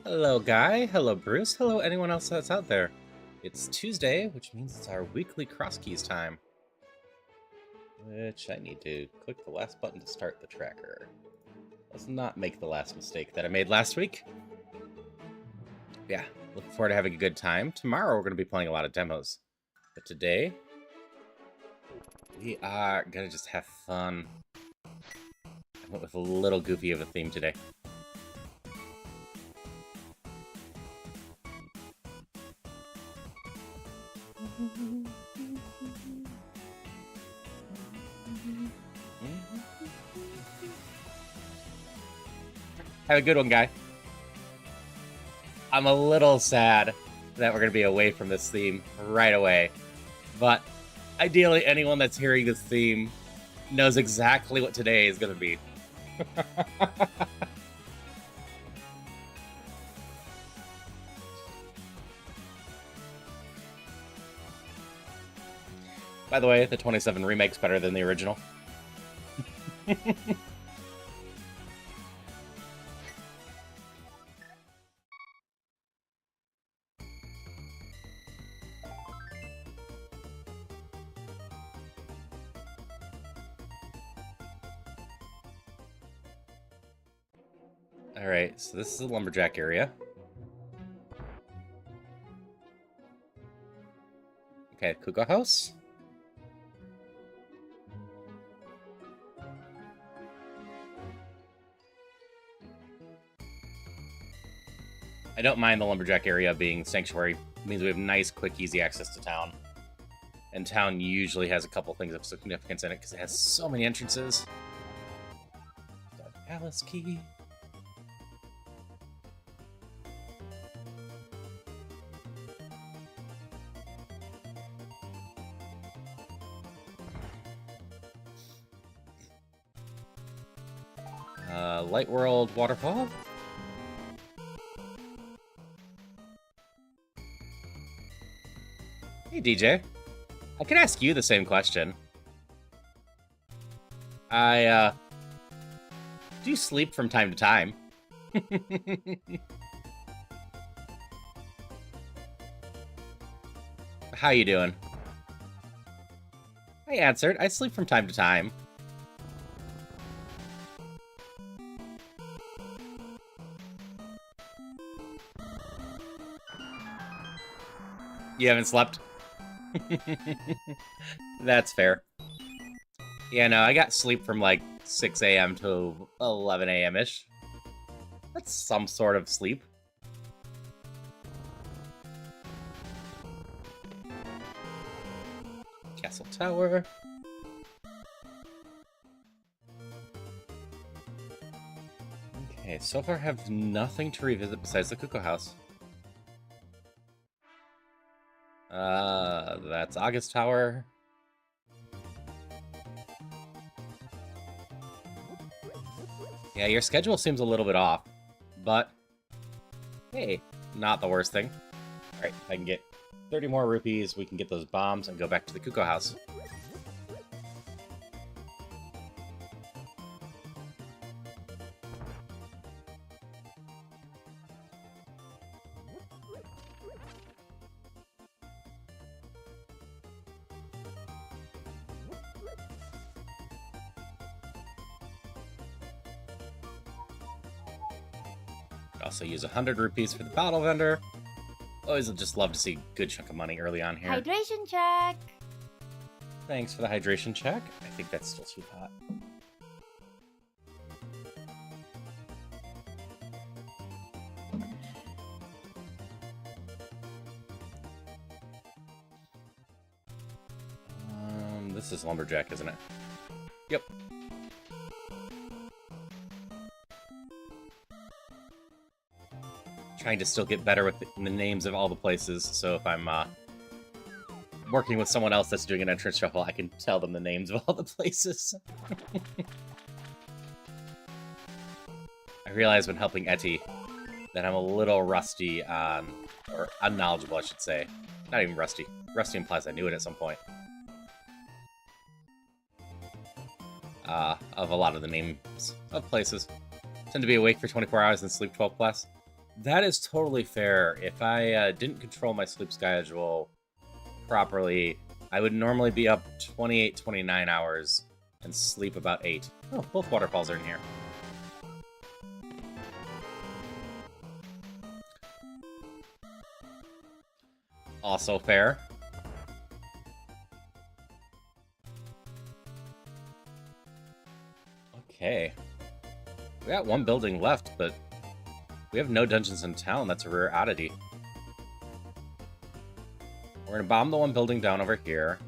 Hello, Guy. Hello, Bruce. Hello, anyone else that's out there. It's Tuesday, which means it's our weekly Crosskeys time. Which I need to click the last button to start the tracker. Let's not make the last mistake that I made last week. Yeah, looking forward to having a good time. Tomorrow we're going to be playing a lot of demos. But today, we are going to just have fun. I went with a little goofy of a theme today. Have a good one, Guy. I'm a little sad that we're going to be away from this theme right away. But ideally, anyone that's hearing this theme knows exactly what today is going to be. By the way, the 27 remake's better than the original. Alright, so this is the lumberjack area. Okay, Kuko House. I don't mind the lumberjack area being sanctuary. It means we have nice, quick, easy access to town. And town usually has a couple things of significance in it because it has so many entrances. Palace key. Light World Waterfall. Hey, DJ. I could ask you the same question. Do you sleep from time to time? How you doing? I answered. I sleep from time to time. You haven't slept? That's fair. Yeah, no, I got sleep from like 6 a.m. to 11 a.m.-ish. That's some sort of sleep. Castle Tower. Okay, so far I have nothing to revisit besides the Kuko House. That's August Tower. Yeah, your schedule seems a little bit off, but hey, not the worst thing. Alright, if I can get 30 more rupees, we can get those bombs and go back to the Kuko House. Also use 100 rupees for the battle vendor. Always just love to see a good chunk of money early on here. Hydration check! Thanks for the hydration check. I think that's still too hot. This is lumberjack, isn't it? Yep. Trying to still get better with the names of all the places, so if I'm working with someone else that's doing an entrance shuffle, I can tell them the names of all the places. I realize when helping Etty that I'm a little rusty on, or unknowledgeable, I should say. Not even rusty. Rusty implies I knew it at some point. Of a lot of the names of places. tend to be awake for 24 hours and sleep 12 plus. That is totally fair. If I didn't control my sleep schedule properly, I would normally be up 28, 29 hours and sleep about 8. Oh, both waterfalls are in here. Also fair. Okay. We got one building left, but we have no dungeons in town. That's a rare oddity. We're going to bomb the one building down over here.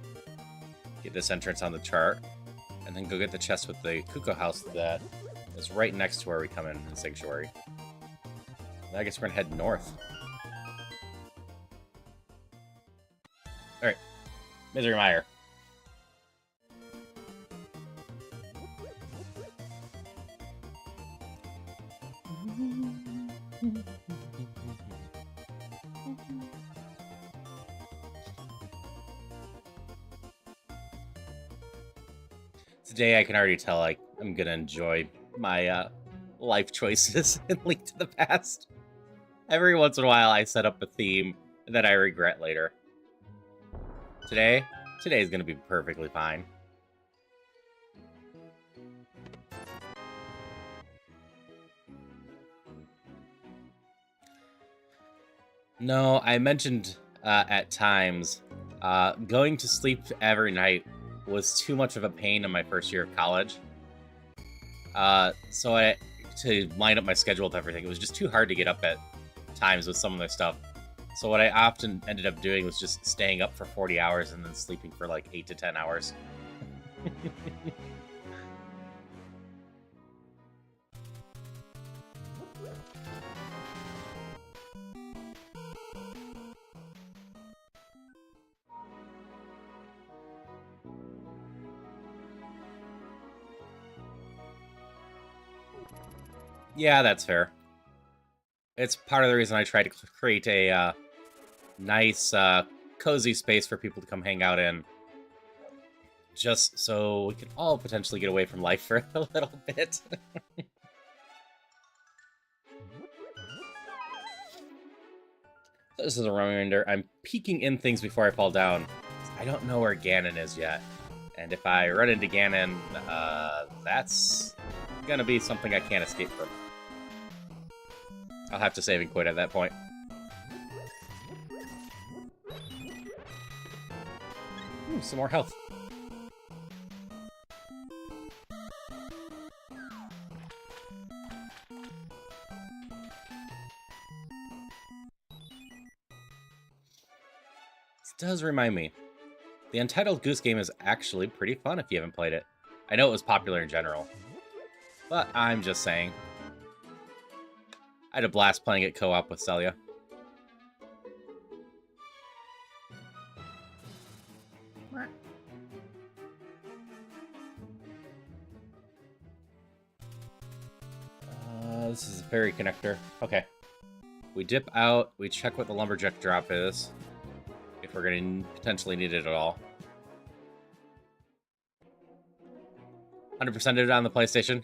Get this entrance on the chart. And then go get the chest with the Kuko house that is right next to where we come in Sanctuary. And I guess we're going to head north. Alright. Misery Mire. Today I can already tell like I'm gonna enjoy my life choices in Link to the Past. Every once in a while I set up a theme that I regret later. Today is gonna be perfectly fine. No, I mentioned at times going to sleep every night was too much of a pain in my first year of college. So to line up my schedule with everything, it was just too hard to get up at times with some of their stuff. So what I often ended up doing was just staying up for 40 hours and then sleeping for like 8 to 10 hours. Yeah, that's fair. It's part of the reason I tried to create a nice, cozy space for people to come hang out in. Just so we can all potentially get away from life for a little bit. This is a reminder. I'm peeking in things before I fall down. I don't know where Ganon is yet. And if I run into Ganon, that's gonna be something I can't escape from. I'll have to save and quit at that point. Ooh, some more health. This does remind me. The Untitled Goose Game is actually pretty fun if you haven't played it. I know it was popular in general, but I'm just saying. I had a blast playing it co-op with Celia. This is a ferry connector. Okay. We dip out, we check what the lumberjack drop is. If we're going to potentially need it at all. 100%ed it on the PlayStation.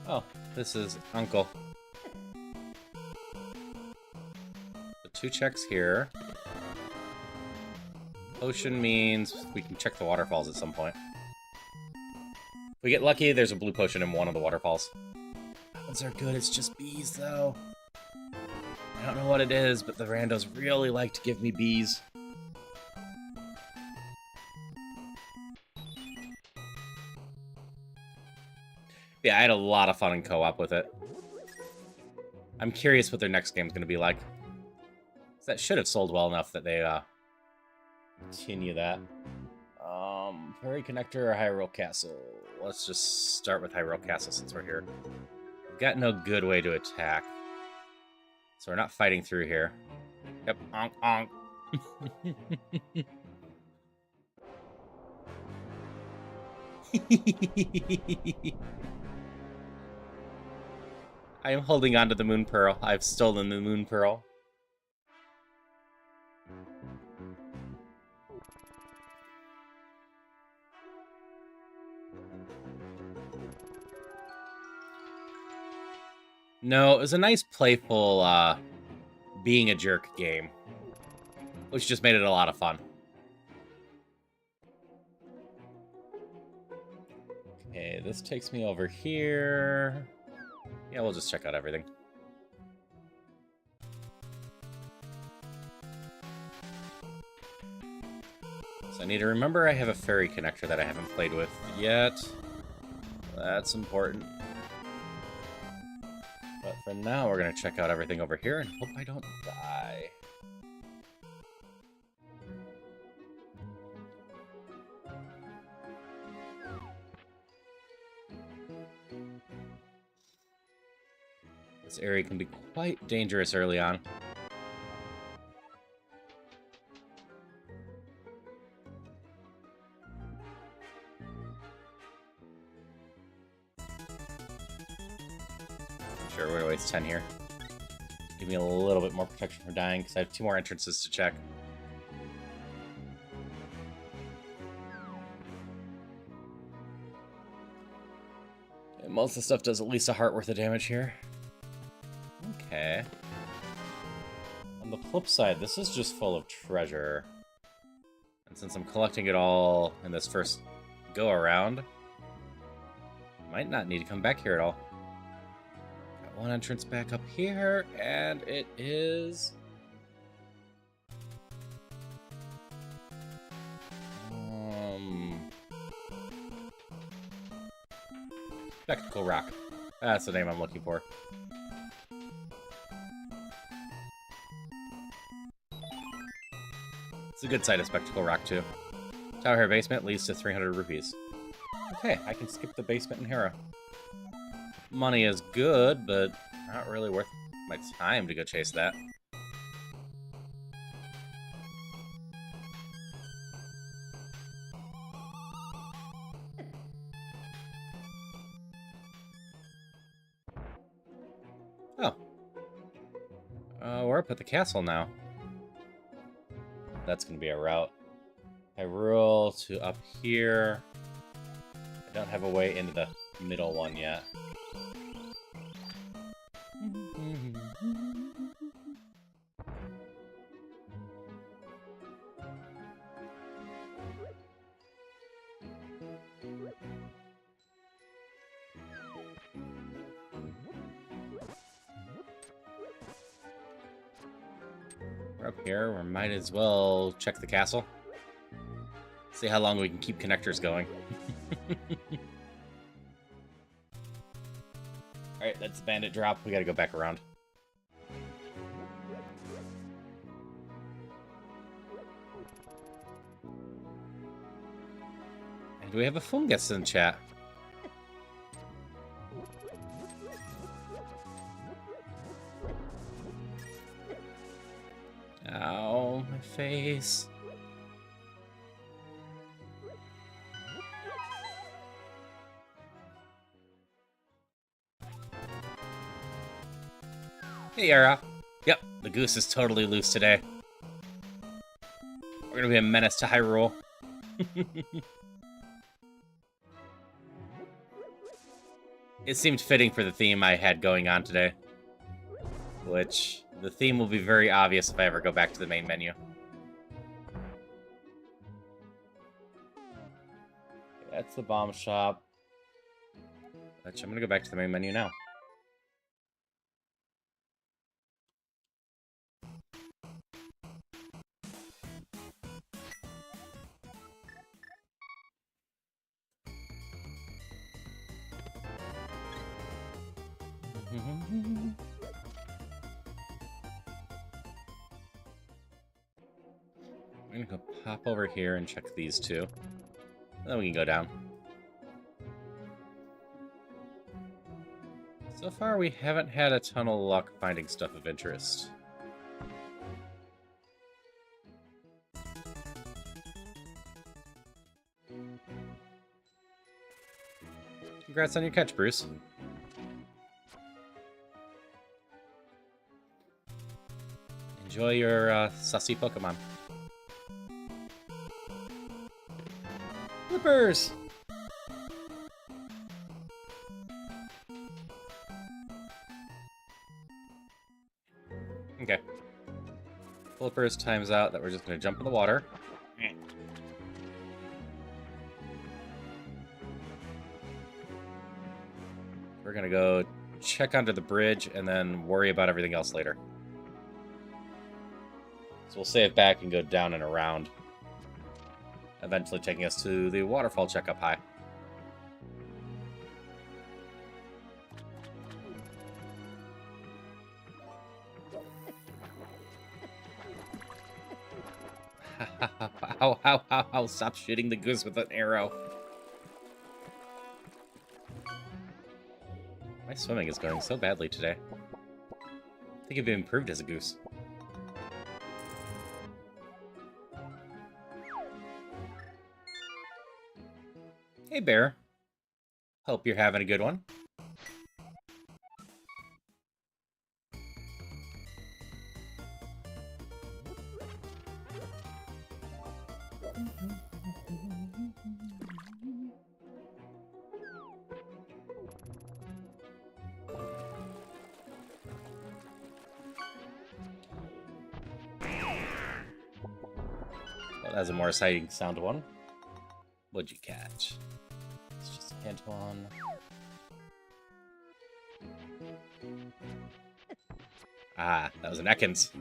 Oh, this is Uncle. The 2 checks here. Potion means we can check the waterfalls at some point. If we get lucky, there's a blue potion in one of the waterfalls. Those are good, it's just bees, though. I don't know what it is, but the randos really like to give me bees. Yeah, I had a lot of fun in co-op with it. I'm curious what their next game's going to be like. That should have sold well enough that they continue that. Prairie Connector or Hyrule Castle? Let's just start with Hyrule Castle since we're here. We've got no good way to attack. So we're not fighting through here. Yep, onk, onk. I am holding on to the Moon Pearl. I've stolen the Moon Pearl. No, it was a nice, playful, being a jerk game, which just made it a lot of fun. Okay, this takes me over here. Yeah, we'll just check out everything. So I need to remember I have a fairy connector that I haven't played with yet. That's important. But for now, we're going to check out everything over here and hope I don't die. This area can be quite dangerous early on. Sure, we're gonna waste 10 here. Give me a little bit more protection from dying, because I have 2 more entrances to check. And most of the stuff does at least a heart worth of damage here. Okay. On the flip side, this is just full of treasure. And since I'm collecting it all in this first go-around, I might not need to come back here at all. Got one entrance back up here, and it is... Spectacle Rock. That's the name I'm looking for. It's a good side of Spectacle Rock, too. Tower Hair Basement leads to 300 rupees. Okay, I can skip the basement in Hera. Money is good, but not really worth my time to go chase that. Oh. We're up at the castle now. That's going to be a route. Hyrule to up here. I don't have a way into the middle one yet. We're up here. We might as well check the castle. See how long we can keep connectors going. Alright, that's the bandit drop. We gotta go back around. And we have a fungus in chat. Ow, my face. Hey, Yara. Yep, the goose is totally loose today. We're gonna be a menace to Hyrule. It seemed fitting for the theme I had going on today. Which, the theme will be very obvious if I ever go back to the main menu. That's the bomb shop. Which I'm gonna go back to the main menu now. I'm gonna go pop over here and check these two. Then we can go down. So far, we haven't had a ton of luck finding stuff of interest. Congrats on your catch, Bruce. Enjoy your sussy Pokemon. Flippers! flippers times out that we're just going to jump in the water. We're going to go check under the bridge and then worry about everything else later. So we'll save back and go down and around, eventually taking us to the waterfall check up high. How, stop shooting the goose with an arrow. My swimming is going so badly today. I think I've improved as a goose. Hey, bear. Hope you're having a good one. Well, that's a more exciting sound one. What'd you catch? It's just a hint one. Ah, that was an Ekans.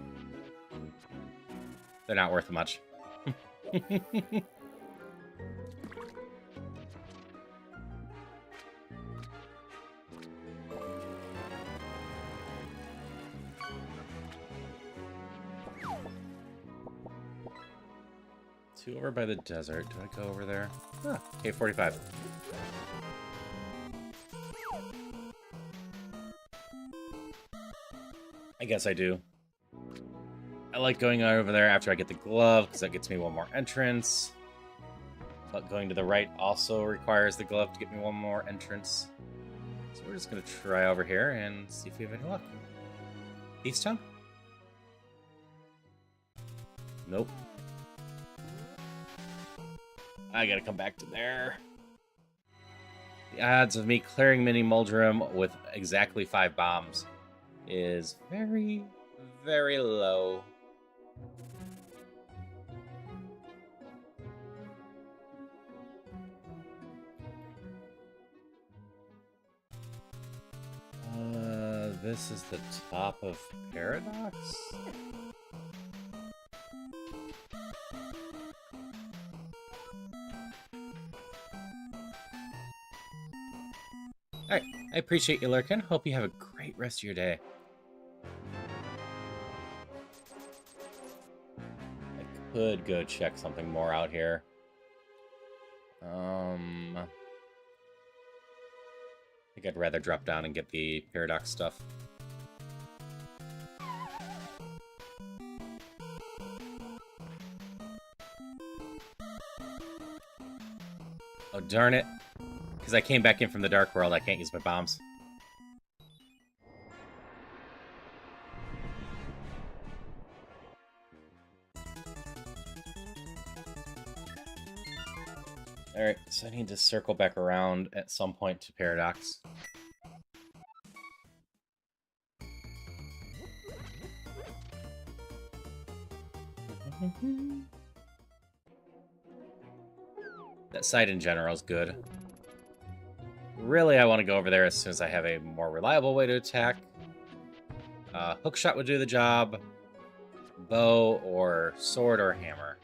They're not worth much. Two over by the desert. Do I go over there? Ah, K45. I guess I do. I like going over there after I get the glove, because that gets me one more entrance. But going to the right also requires the glove to get me one more entrance. So we're just going to try over here and see if we have any luck. East Town? Nope. I gotta come back to there. The odds of me clearing Mini Muldrum with exactly 5 bombs is very, very low. This is the top of Paradox? Alright, I appreciate you lurking. Hope you have a great rest of your day. I could go check something more out here. I think I'd rather drop down and get the Paradox stuff. Oh, darn it. Because I came back in from the Dark World, I can't use my bombs. Alright, so I need to circle back around at some point to Paradox. That side in general is good. Really, I want to go over there as soon as I have a more reliable way to attack. Hookshot would do the job. Bow or sword or hammer.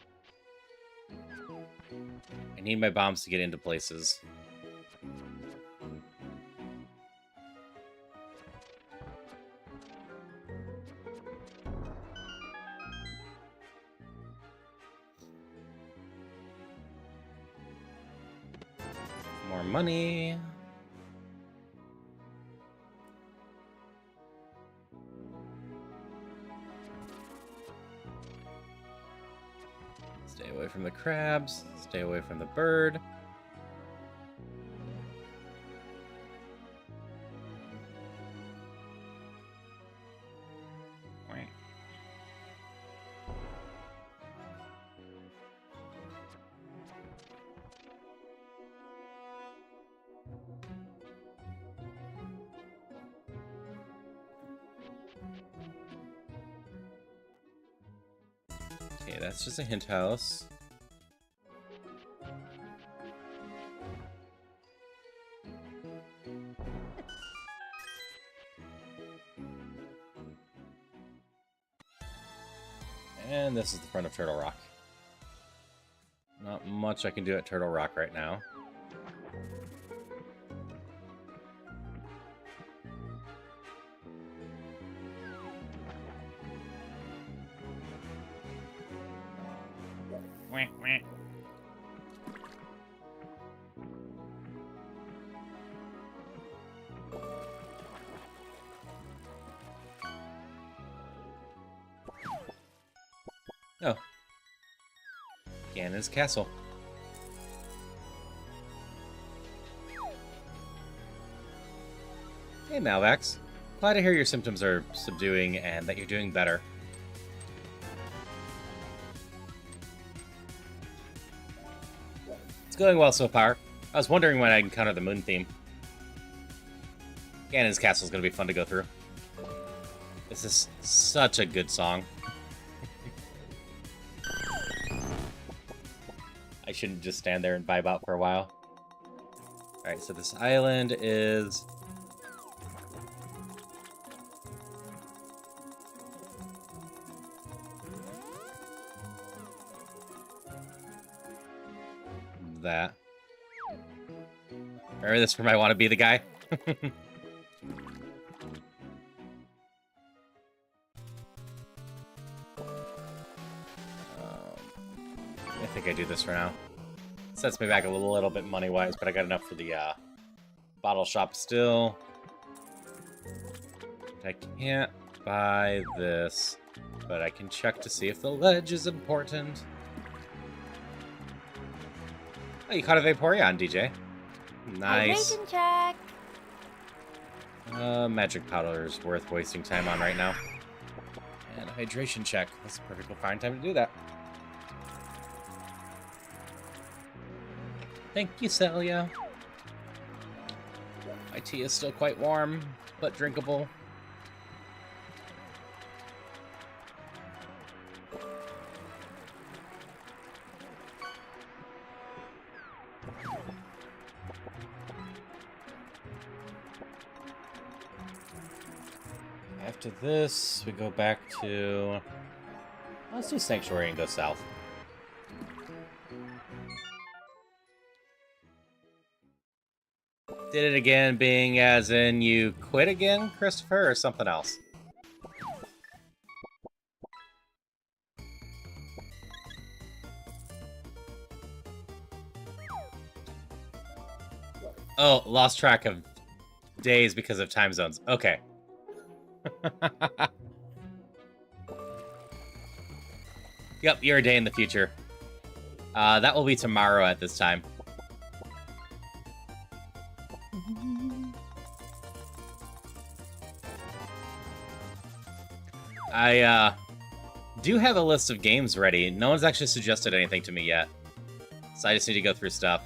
I need my bombs to get into places. More money. Stay away from the crabs. Stay away from the bird. that's just a hint house. And this is the front of Turtle Rock. Not much I can do at Turtle Rock right now. Oh. Ganon's castle. Hey, Malvax. Glad to hear your symptoms are subduing and that you're doing better. It's going well so far. I was wondering when I'd encounter the moon theme. Ganon's castle is going to be fun to go through. This is such a good song. I shouldn't just stand there and vibe out for a while. Alright, so this island is... that. Remember this from I Want to Be the Guy? I think I do this for now. Sets me back a little bit money-wise, but I got enough for the bottle shop still. I can't buy this, but I can check to see if the ledge is important. Oh, you caught a Vaporeon, DJ. Nice. Hydration check. Magic powder is worth wasting time on right now. And a hydration check. That's a perfectly fine time to do that. Thank you, Celia. My tea is still quite warm, but drinkable. After this, we go back to... Let's do Sanctuary and go south. Did it again, being as in you quit again, Christopher, or something else? Oh, lost track of days because of time zones. Okay. Yep, you're a day in the future. That will be tomorrow at this time. I do have a list of games ready. No one's actually suggested anything to me yet. So I just need to go through stuff.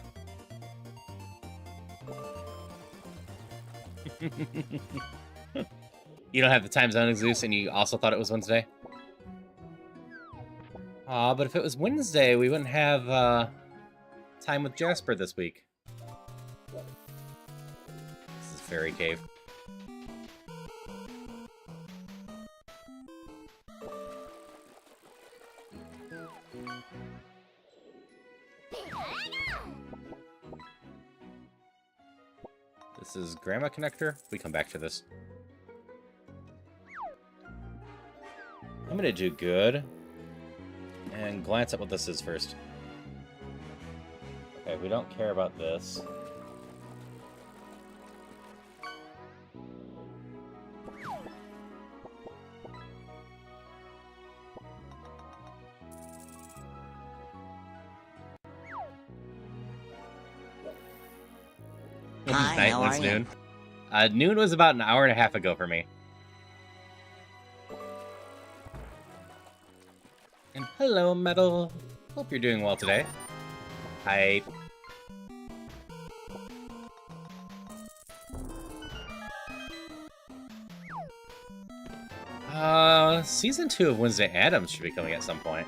You don't have the time zone, Zeus, and you also thought it was Wednesday? Aw, but if it was Wednesday, we wouldn't have time with Jasper this week. This is Fairy Cave. This is Grandma Connector. We come back to this. I'm gonna do good. And glance at what this is first. Okay, we don't care about this. Hi, how are you? Noon. Noon was about an hour and a half ago for me. And hello, Metal. Hope you're doing well today. Hi. Season 2 of Wednesday Addams should be coming at some point.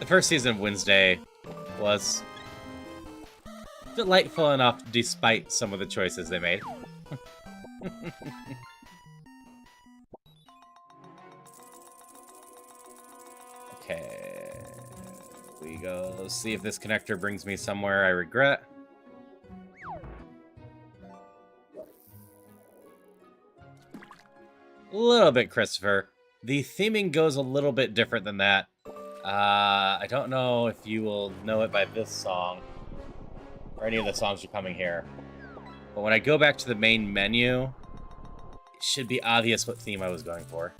The first season of Wednesday was delightful enough despite some of the choices they made. Okay. We go see if this connector brings me somewhere I regret. A little bit, Christopher. The theming goes a little bit different than that. I don't know if you will know it by this song, or any of the songs are coming here. But when I go back to the main menu, it should be obvious what theme I was going for.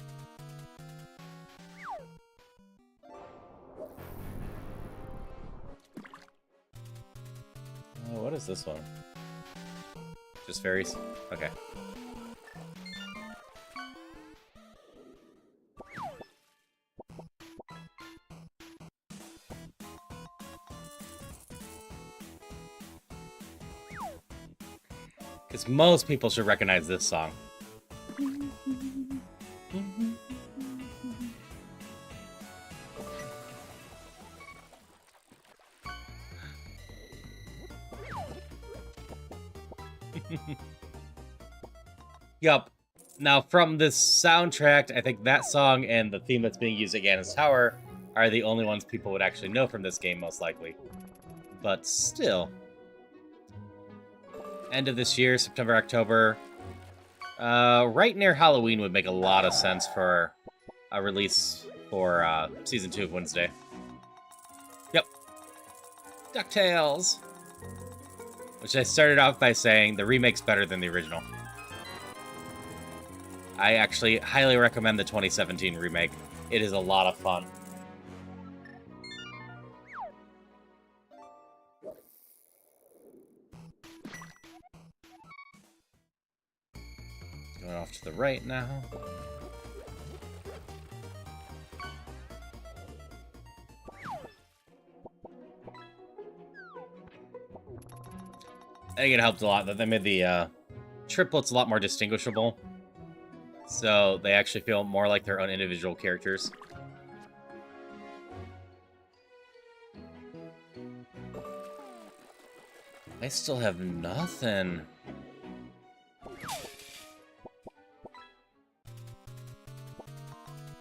What is this one? Just fairies? Okay. Because most people should recognize this song. Yup. Now, from this soundtrack, I think that song and the theme that's being used at Ganon's Tower are the only ones people would actually know from this game, most likely. But still. End of this year, September, October. Right near Halloween would make a lot of sense for a release for Season 2 of Wednesday. Yep. DuckTales! Which I started off by saying the remake's better than the original. I actually highly recommend the 2017 remake. It is a lot of fun. Going off to the right now. I think it helped a lot that they made the triplets a lot more distinguishable. So they actually feel more like their own individual characters. I still have nothing.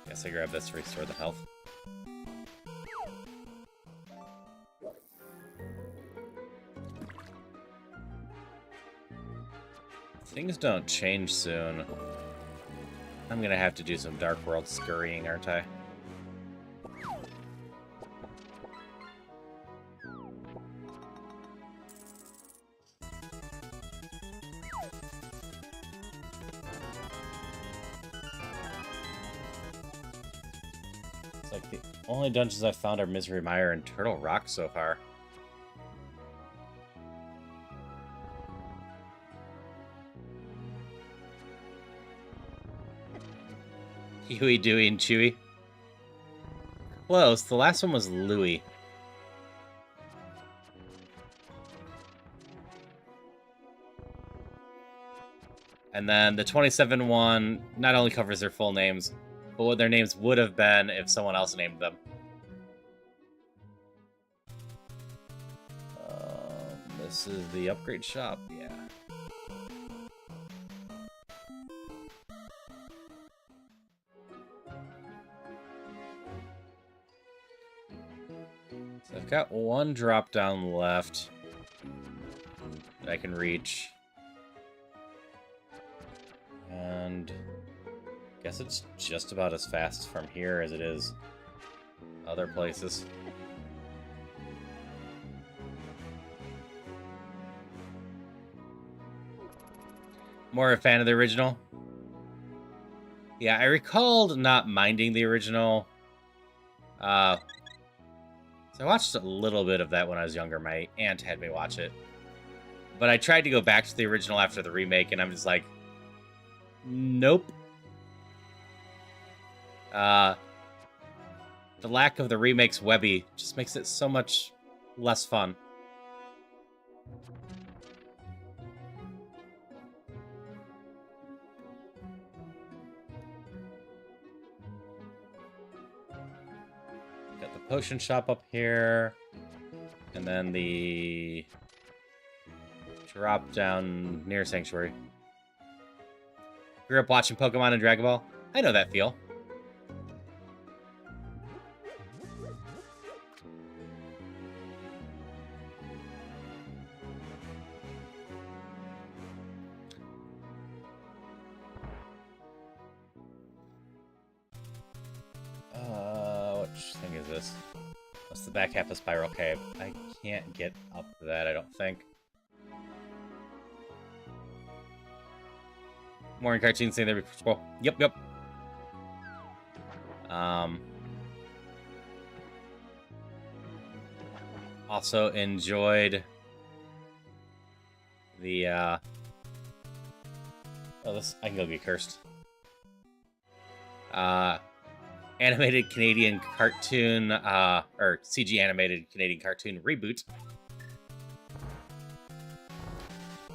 Guess I grab this to restore the health. Things don't change soon. I'm gonna have to do some Dark World scurrying, aren't I? It's like the only dungeons I've found are Misery Mire and Turtle Rock so far. Huey, Dewey, and Chewy. Close. The last one was Louie. And then the 27 one not only covers their full names, but what their names would have been if someone else named them. This is the upgrade shop, yeah. So I've got one drop down left that I can reach. And I guess it's just about as fast from here as it is other places. More a fan of the original? Yeah, I recalled not minding the original. So I watched a little bit of that when I was younger. My aunt had me watch it. But I tried to go back to the original after the remake, and I'm just like, nope. The lack of the remake's Webby just makes it so much less fun. Got the potion shop up here. And then the drop down near Sanctuary. Grew up watching Pokemon and Dragon Ball. I know that feel. Which thing is this? What's the back half of Spiral Cave? I can't get up to that, I don't think. Morning cartoon saying there before. Yep. Also enjoyed the oh, this I can go get cursed. Animated Canadian cartoon or CG animated Canadian cartoon reboot.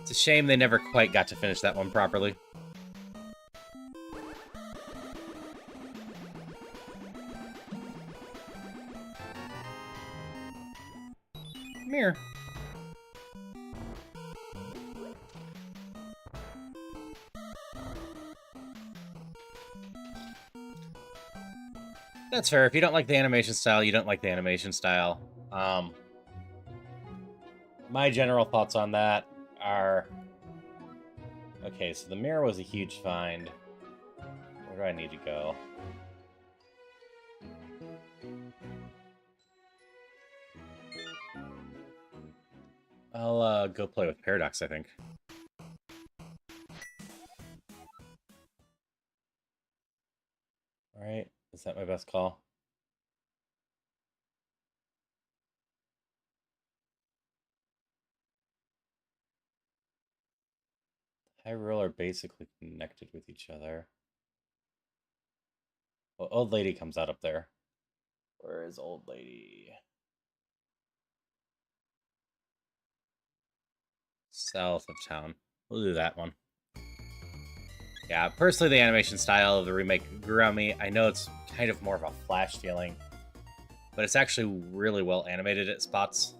It's a shame they never quite got to finish that one properly. Come here. That's fair. If you don't like the animation style, you don't like the animation style. My general thoughts on that are... Okay, so the mirror was a huge find. Where do I need to go? I'll go play with Paradox, I think. Alright, is that my best call? Hyrule are basically connected with each other. Well, Old Lady comes out up there. Where is Old Lady? South of town. We'll do that one. Yeah, personally, the animation style of the remake grew on me. I know it's kind of more of a Flash feeling, but it's actually really well animated at spots.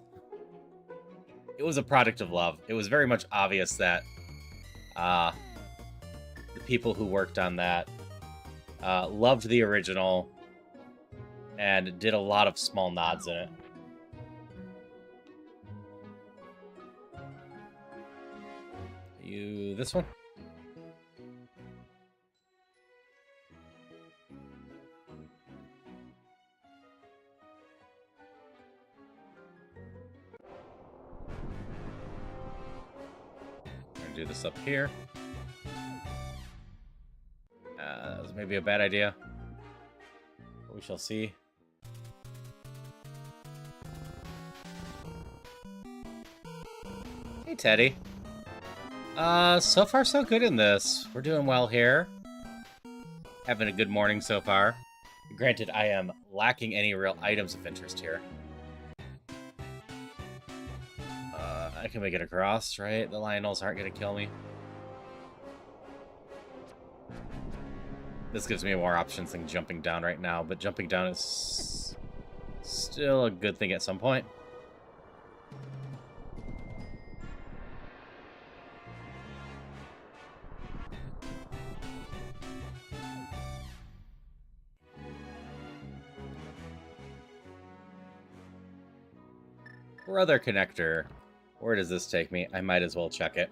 It was a product of love. It was very much obvious that the people who worked on that loved the original and did a lot of small nods in it. You this one? Do this up here. That was maybe a bad idea. We shall see. Hey, Teddy. So far so good in this. We're doing well here. Having a good morning so far. Granted, I am lacking any real items of interest here. I can make it across, right? The Lionels aren't going to kill me. This gives me more options than jumping down right now, but jumping down is still a good thing at some point. Brother connector. Where does this take me? I might as well check it.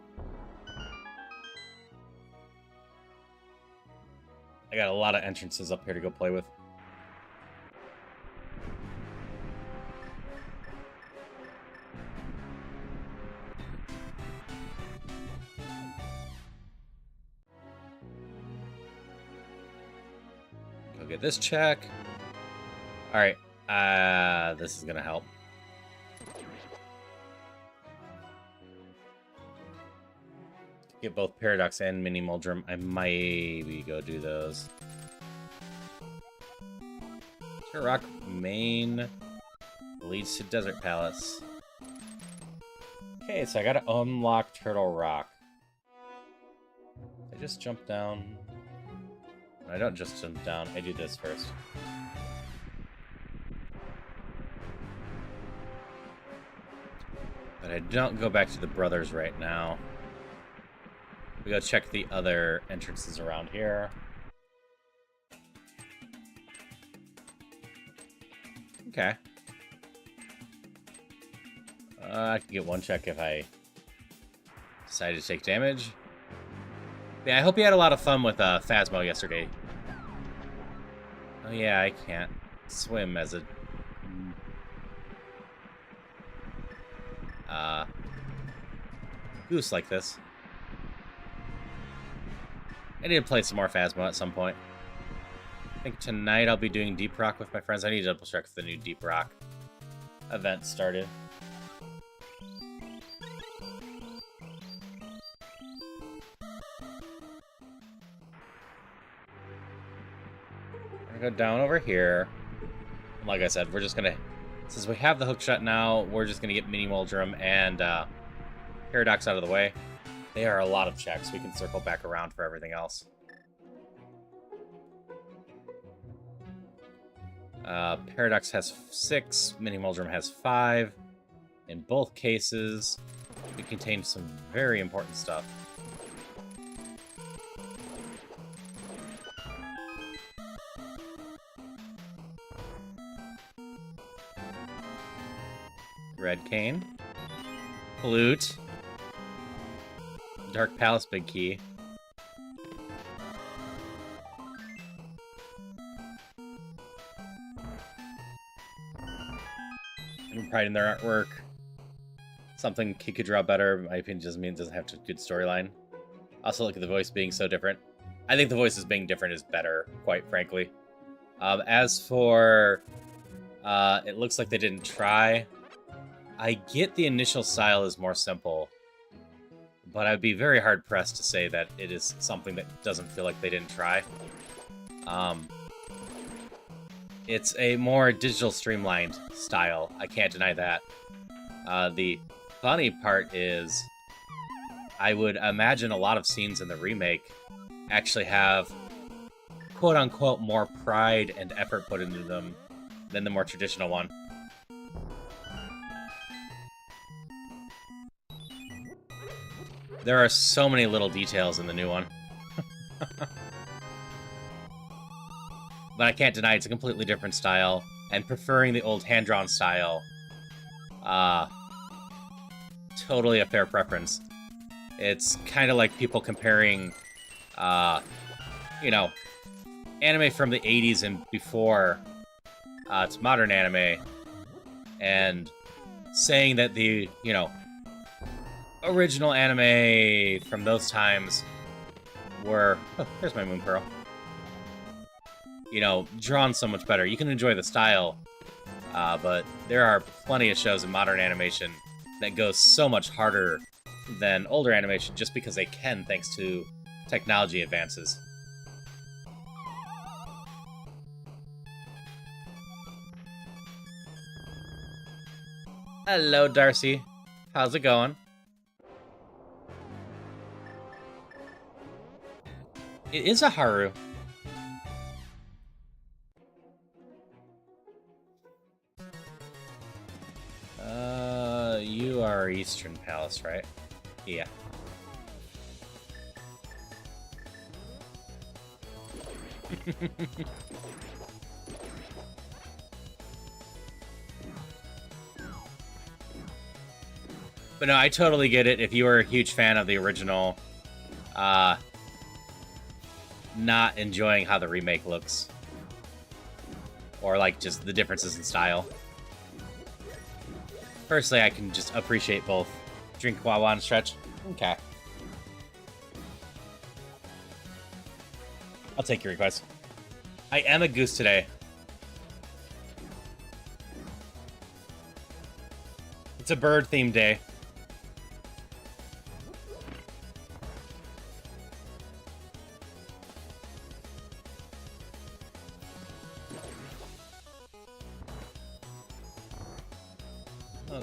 I got a lot of entrances up here to go play with. Go get this check. Alright. This is gonna help. Get both Paradox and Mini Muldrum. I might go do those. Turok Main leads to Desert Palace. Okay, so I gotta unlock Turtle Rock. I just jump down. I don't just jump down. I do this first. But I don't go back to the brothers right now. We go check the other entrances around here. Okay. I can get one check if I decide to take damage. Yeah, I hope you had a lot of fun with Phasmo yesterday. Oh yeah, I can't swim as a... goose like this. I need to play some more Phasmo at some point. I think tonight I'll be doing Deep Rock with my friends. I need to double check if the new Deep Rock event started. I'm gonna go down over here. Like I said, we're just gonna... Since we have the hookshot now, we're just gonna get Mini Moldrum and Paradox out of the way. They are a lot of checks. We can circle back around for everything else. Paradox has 6. Mini Moldrum has 5. In both cases, it contains some very important stuff. Red Cane. Flute. Dark Palace Big Key. And pride in their artwork. Something he could draw better, in my opinion, doesn't mean it doesn't have a good storyline. Also, look at the voice being so different. I think the voices being different is better, quite frankly. As for... it looks like they didn't try. I get the initial style is more simple, but I'd be very hard-pressed to say that it is something that doesn't feel like they didn't try. It's a more digital streamlined style. I can't deny that. The funny part is, I would imagine a lot of scenes in the remake actually have quote-unquote more pride and effort put into them than the more traditional one. There are so many little details in the new one. But I can't deny it's a completely different style, and preferring the old hand-drawn style, totally a fair preference. It's kind of like people comparing, you know, anime from the 80s and before to modern anime, and saying that the, you know, original anime from those times were... Oh, there's my Moon Pearl. You know, drawn so much better. You can enjoy the style, but there are plenty of shows in modern animation that go so much harder than older animation just because they can, thanks to technology advances. Hello, Darcy. How's it going? It is a Haru. You are Eastern Palace, right? Yeah. But no, I totally get it. If you were a huge fan of the original, not enjoying how the remake looks. Or, like, just the differences in style. Personally, I can just appreciate both. Drink Wawa and stretch. Okay. I'll take your request. I am a goose today. It's a bird-themed day.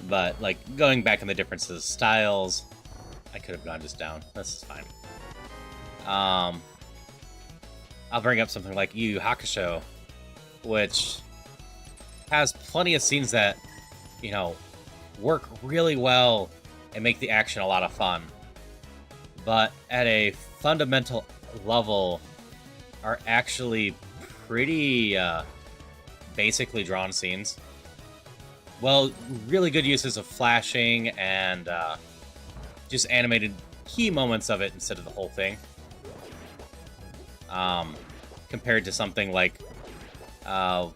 But, like, going back in the differences, styles, I could have gone just down. This is fine. I'll bring up something like Yu Yu Hakusho, which has plenty of scenes that, you know, work really well and make the action a lot of fun. But at a fundamental level, are actually pretty basically drawn scenes. Well, really good uses of flashing and just animated key moments of it instead of the whole thing. Compared to something like, I'll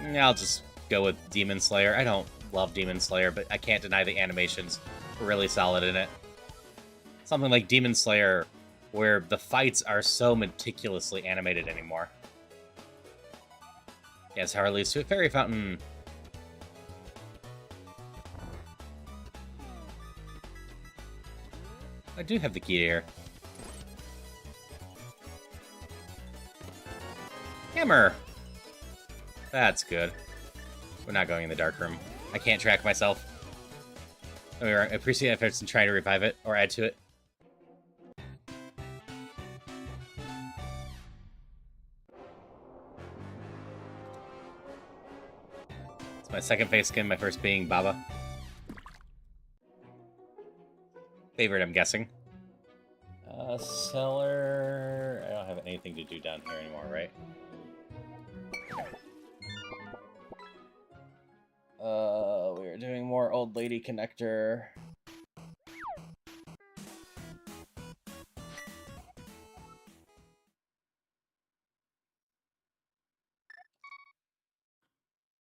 just go with Demon Slayer. I don't love Demon Slayer, but I can't deny the animations were really solid in it. Something like Demon Slayer, where the fights are so meticulously animated anymore. Yes, how leads to a fairy fountain. I do have the key here. Hammer! That's good. We're not going in the dark room. I can't track myself. I appreciate efforts in trying to revive it or add to it. It's my second face skin, my first being Baba. Favorite, I'm guessing. Cellar... I don't have anything to do down here anymore, right? We're doing more Old Lady Connector.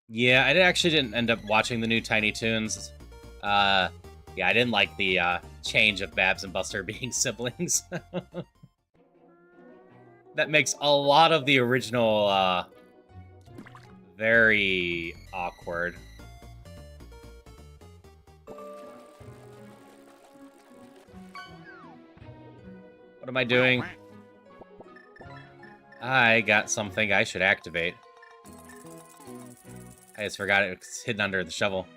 Yeah, I actually didn't end up watching the new Tiny Toons. Yeah, I didn't like the change of Babs and Buster being siblings. That makes a lot of the original very awkward. What am I doing? I got something I should activate. I just forgot it was hidden under the shovel.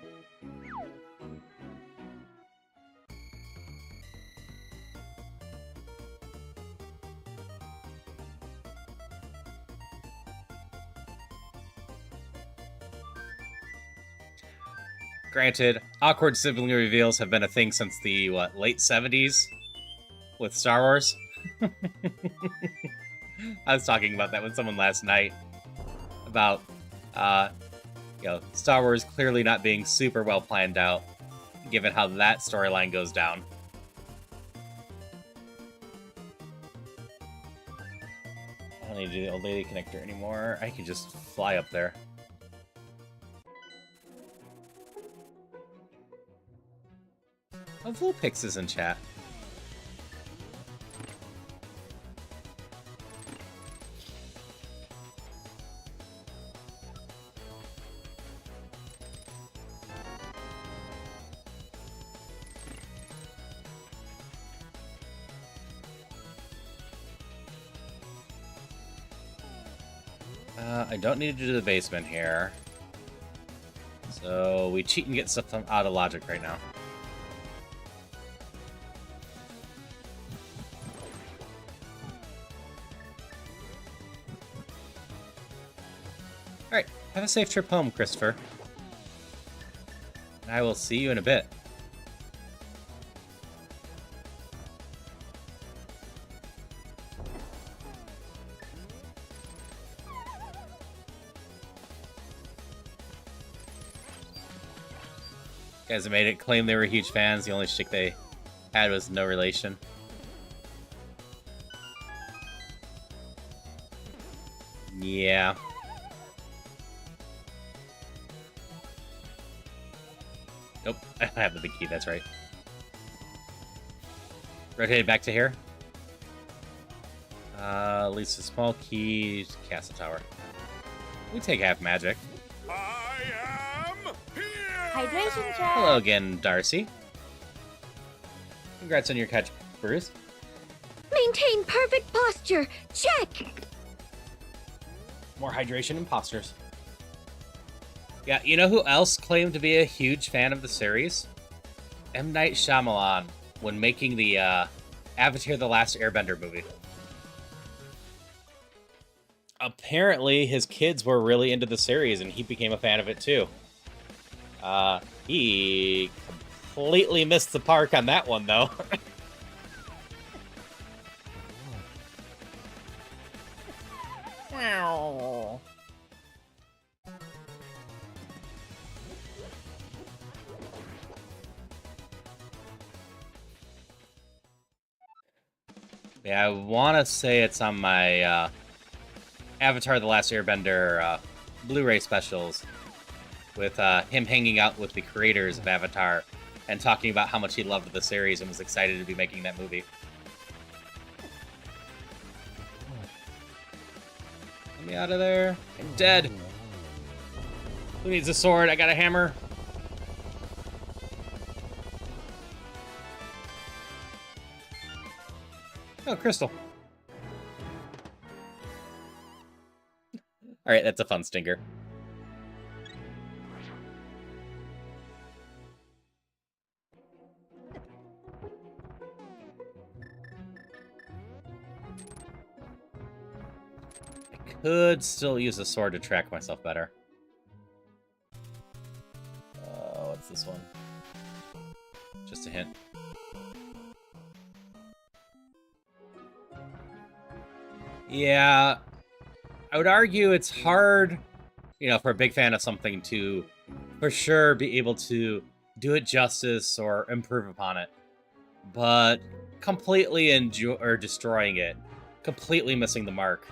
Granted, awkward sibling reveals have been a thing since the, late 70s? With Star Wars? I was talking about that with someone last night. About, Star Wars clearly not being super well planned out, given how that storyline goes down. I don't need to do the Old Lady Connector anymore. I can just fly up there. Oh, Vulpix is in chat. I don't need to do the basement here. So we cheat and get stuff out of logic right now. Alright, have a safe trip home, Christopher. And I will see you in a bit. Guys that made it claim they were huge fans. The only shtick they had was no relation. Yeah. Nope, I don't have the big key, that's right. Rotate it back to here. Leads to small key to Castle Tower. We take half magic. Hydration check. Hello again, Darcy. Congrats on your catch, Bruce. Maintain perfect posture. Check. More hydration imposters. Yeah, you know who else claimed to be a huge fan of the series? M. Night Shyamalan, when making the Avatar: The Last Airbender movie. Apparently, his kids were really into the series, and he became a fan of it too. He completely missed the park on that one, though. Wow. Yeah, I want to say it's on my Avatar: The Last Airbender Blu-ray specials with him hanging out with the creators of Avatar and talking about how much he loved the series and was excited to be making that movie. Get me out of there. I'm dead. Who needs a sword? I got a hammer. Oh, crystal. All right, that's a fun stinker. I could still use a sword to track myself better. What's this one? Just a hint. Yeah, I would argue it's hard, you know, for a big fan of something to, for sure, be able to do it justice or improve upon it. But completely destroying it, completely missing the mark,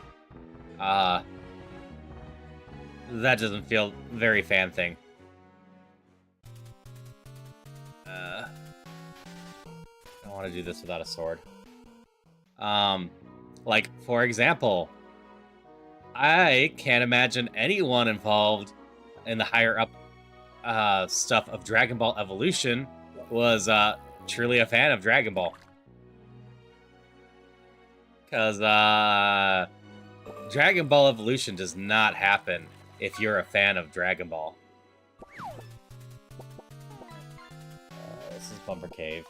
that doesn't feel very fan thing. I don't want to do this without a sword. Like, for example, I can't imagine anyone involved in the higher up stuff of Dragon Ball Evolution was truly a fan of Dragon Ball. Because Dragon Ball Evolution does not happen if you're a fan of Dragon Ball. This is Bumper Cave.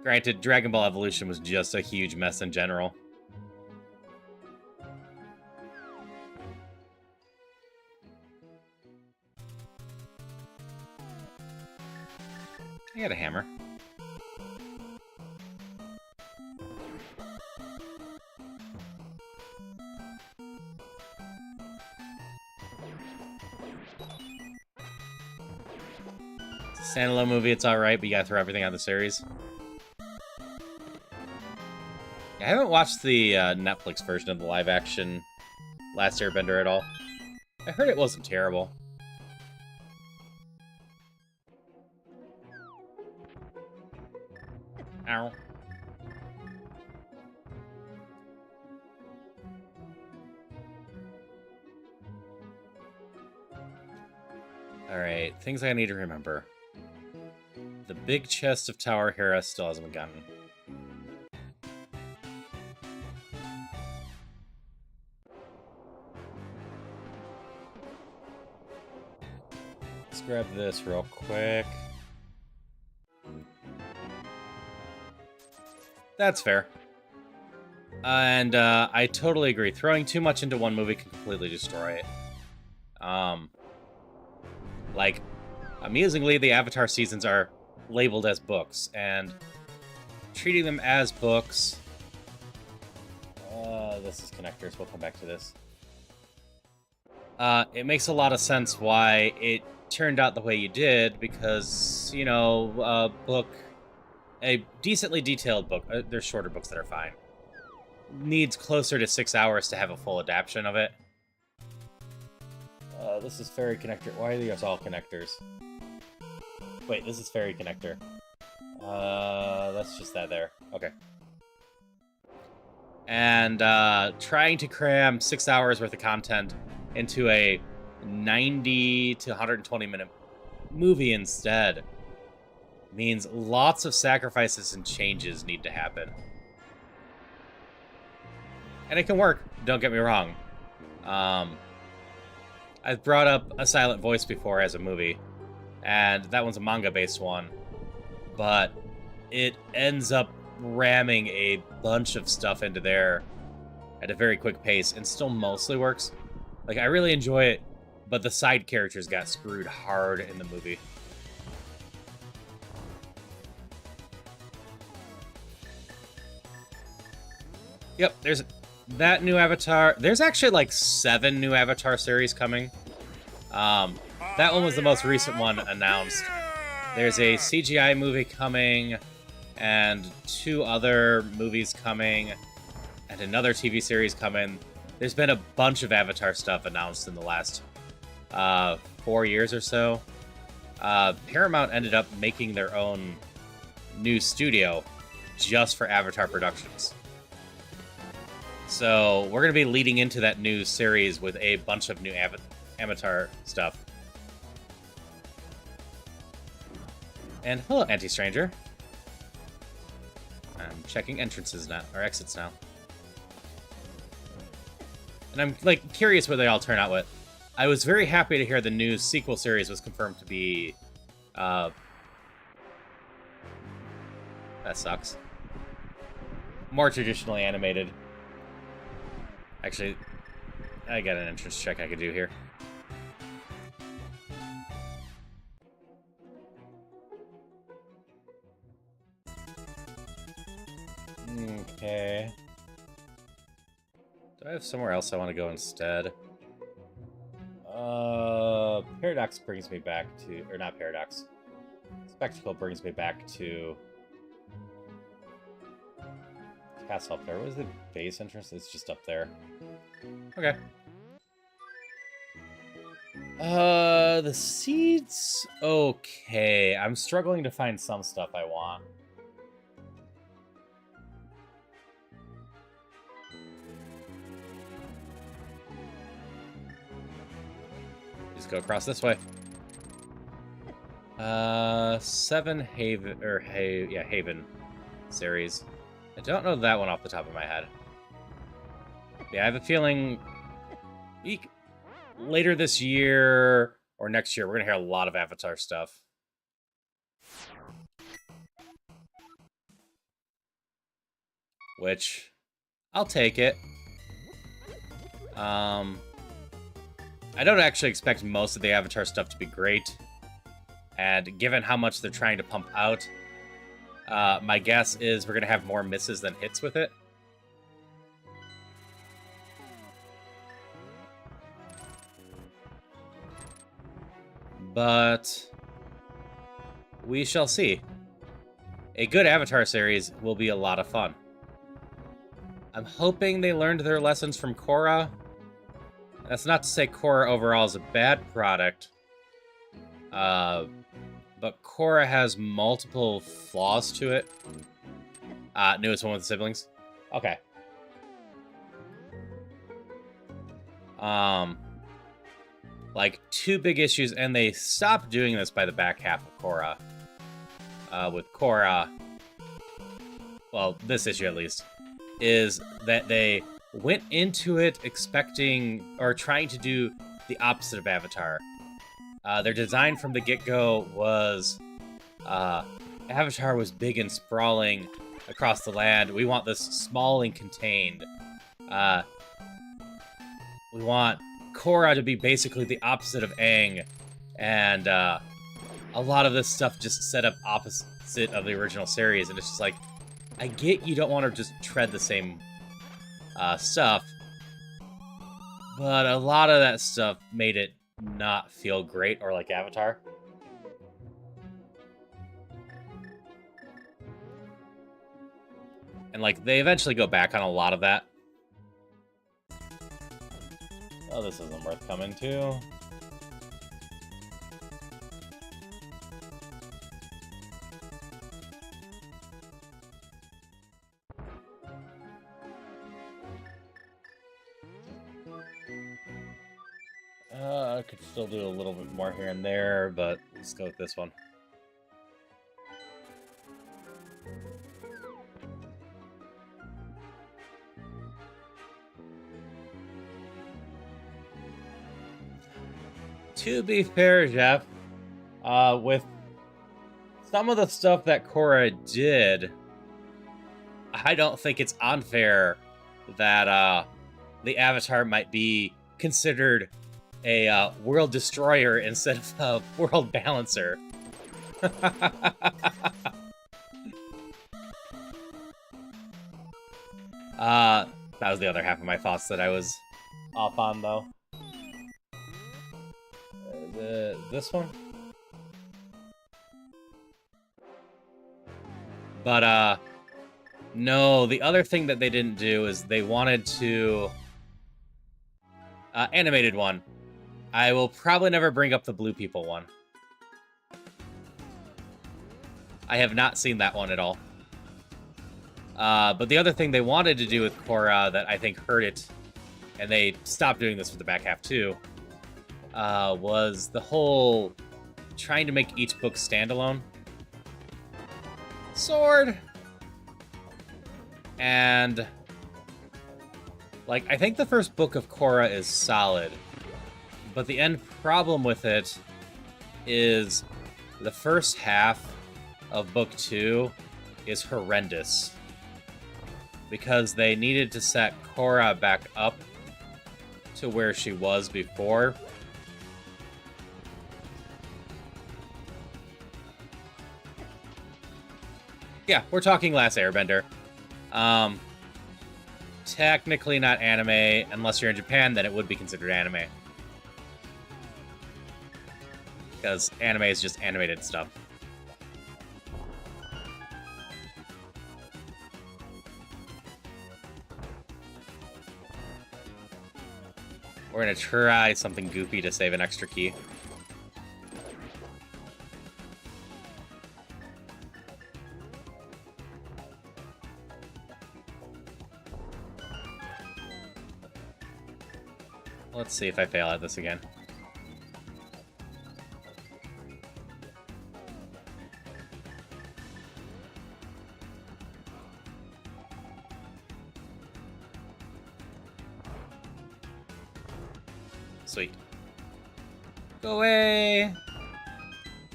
Granted, Dragon Ball Evolution was just a huge mess in general. I got a hammer. Standalone movie, it's alright, but you gotta throw everything out of the series. I haven't watched the Netflix version of the live-action Last Airbender at all. I heard it wasn't terrible. Ow. Alright, things I need to remember. The big chest of Tower Hera still hasn't been gotten. Let's grab this real quick. That's fair. And I totally agree. Throwing too much into one movie can completely destroy it. Like, amusingly, the Avatar seasons are labeled as books, and treating them as books... this is connectors. We'll come back to this. It makes a lot of sense why it turned out the way you did, because, you know, a decently detailed book, there's shorter books that are fine, needs closer to 6 hours to have a full adaptation of it. This is Fairy Connector. Why are these all connectors? Wait, this is Fairy Connector. That's just that there. Okay. And trying to cram 6 hours worth of content into a 90 to 120 minute movie instead means lots of sacrifices and changes need to happen. And it can work, don't get me wrong. I've brought up A Silent Voice before as a movie, and that one's a manga-based one. But it ends up ramming a bunch of stuff into there at a very quick pace and still mostly works. Like, I really enjoy it, but the side characters got screwed hard in the movie. Yep, there's that new Avatar. There's actually like 7 new Avatar series coming. That one was the most recent one announced. There's a CGI movie coming, and 2 other movies coming, and another TV series coming. There's been a bunch of Avatar stuff announced in the last 4 years or so. Paramount ended up making their own new studio just for Avatar productions. So we're going to be leading into that new series with a bunch of new Avatar stuff. And hello, anti-stranger. I'm checking entrances now, or exits now. And I'm, like, curious what they all turn out with. I was very happy to hear the new sequel series was confirmed to be, that sucks. More traditionally animated. Actually, I got an entrance check I could do here. Okay. Do I have somewhere else I want to go instead? Paradox brings me back to... Or not Paradox. Spectacle brings me back to... Castle up there. What is the base entrance? It's just up there. Okay. The seeds... Okay. I'm struggling to find some stuff I want. Just go across this way. 7 Haven... Or, Haven series. I don't know that one off the top of my head. Yeah, I have a feeling later this year or next year, we're going to hear a lot of Avatar stuff. Which, I'll take it. I don't actually expect most of the Avatar stuff to be great. And given how much they're trying to pump out, my guess is we're going to have more misses than hits with it. But we shall see. A good Avatar series will be a lot of fun. I'm hoping they learned their lessons from Korra. That's not to say Korra overall is a bad product. But Korra has multiple flaws to it. Newest one with the siblings. Okay. Like, 2 big issues, and they stopped doing this by the back half of Korra. With Korra, well, this issue at least, is that they went into it expecting, or trying to do the opposite of Avatar. Their design from the get-go was, Avatar was big and sprawling across the land. We want this small and contained. We want Korra to be basically the opposite of Aang, and a lot of this stuff just set up opposite of the original series, and it's just like, I get you don't want to just tread the same stuff, but a lot of that stuff made it not feel great or like Avatar. And, like, they eventually go back on a lot of that. Oh, this isn't worth coming to. I could still do a little bit more here and there, but let's go with this one. To be fair, Jeff, with some of the stuff that Korra did, I don't think it's unfair that the Avatar might be considered a world destroyer instead of a world balancer. That was the other half of my thoughts that I was off on, though. This one? But, no, the other thing that they didn't do is they wanted to... animated one. I will probably never bring up the Blue People one. I have not seen that one at all. But the other thing they wanted to do with Korra that I think hurt it, and they stopped doing this for the back half too, was the whole trying to make each book standalone. Sword! And, like, I think the first book of Korra is solid, but the end problem with it is the first half of book 2 is horrendous. Because they needed to set Korra back up to where she was before. Yeah, we're talking Last Airbender. Technically not anime. Unless you're in Japan, then it would be considered anime. Because anime is just animated stuff. We're gonna try something goofy to save an extra key. Let's see if I fail at this again. Sweet. Go away!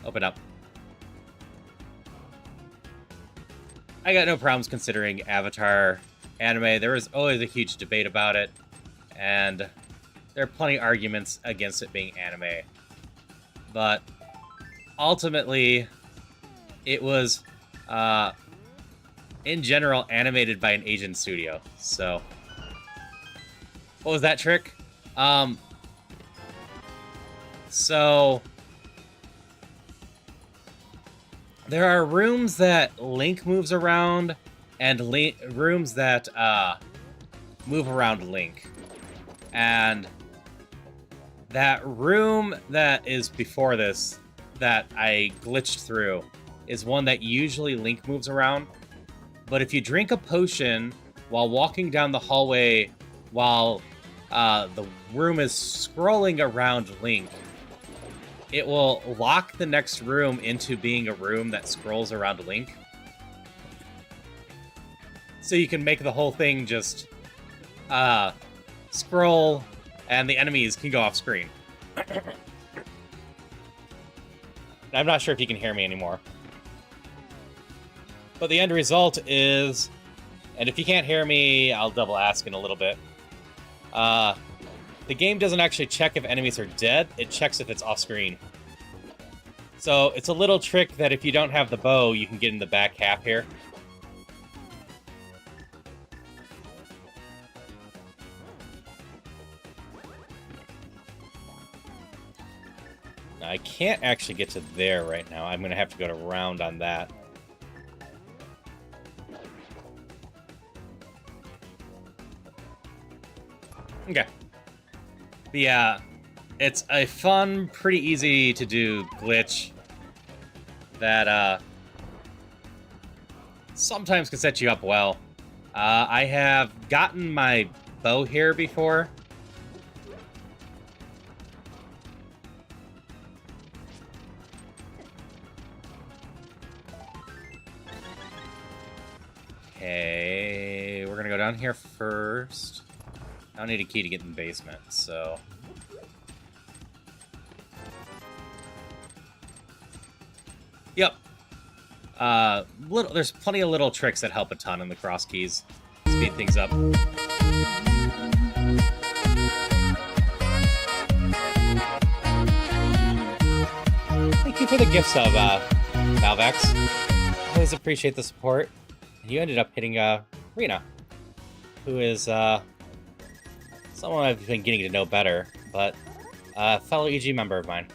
Open up. I got no problems considering Avatar anime. There was always a huge debate about it, and there are plenty of arguments against it being anime. But ultimately, it was, in general, animated by an Asian studio. So, what was that trick? So, there are rooms that Link moves around, and rooms that move around Link. And that room that is before this, that I glitched through, is one that usually Link moves around. But if you drink a potion while walking down the hallway while the room is scrolling around Link, it will lock the next room into being a room that scrolls around Link. So you can make the whole thing just scroll, and the enemies can go off screen. I'm not sure if you can hear me anymore. But the end result is, and if you can't hear me, I'll double ask in a little bit. The game doesn't actually check if enemies are dead, it checks if it's off-screen. So it's a little trick that if you don't have the bow, you can get in the back half here. Now, I can't actually get to there right now. I'm going to have to go around on that. Okay. But yeah, it's a fun, pretty easy to do glitch that sometimes can set you up well. I have gotten my bow here before. Okay, we're gonna go down here first. I don't need a key to get in the basement, so... Yep. There's plenty of little tricks that help a ton in the cross keys. Speed things up. Thank you for the gifts of Malvex. Always appreciate the support. And you ended up hitting Rena, who is someone I've been getting to know better, but a fellow EG member of mine.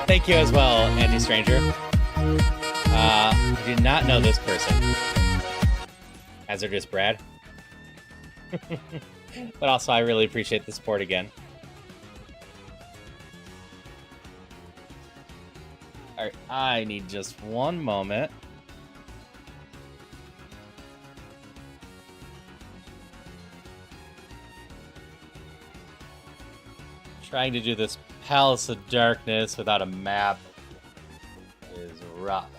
Thank you as well, Anti-Stranger. I do not know this person. Hazardous Brad. But also, I really appreciate the support again. Alright, I need just one moment. Trying to do this Palace of Darkness without a map is rough.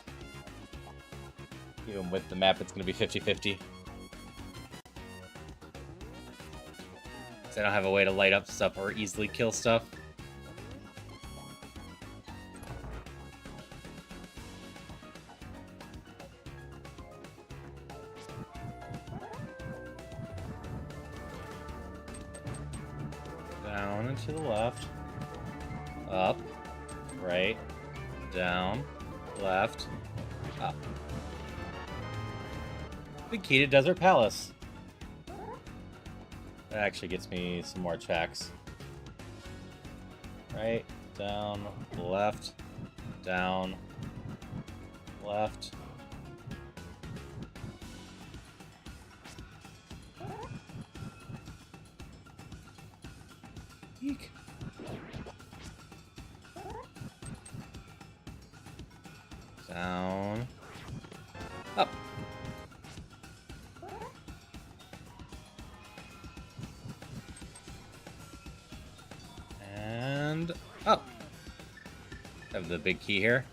Even with the map, it's going to be 50-50. I don't have a way to light up stuff or easily kill stuff. Down and to the left. Up. Right. Down. Left. Up. The key to Desert Palace. That actually gets me some more checks. Right, down, left, down, left. Eek. Down, up. And up. Have the big key here.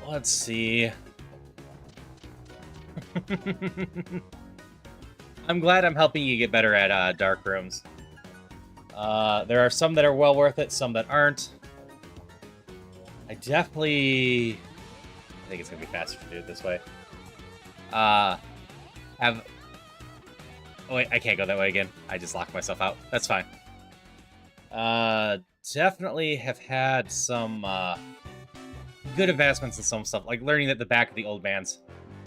Let's see. I'm glad I'm helping you get better at dark rooms. There are some that are well worth it, some that aren't. I think it's gonna be faster to do it this way. Oh wait, I can't go that way again. I just locked myself out. That's fine. Definitely have had some good advancements in some stuff, like learning that the back of the old man's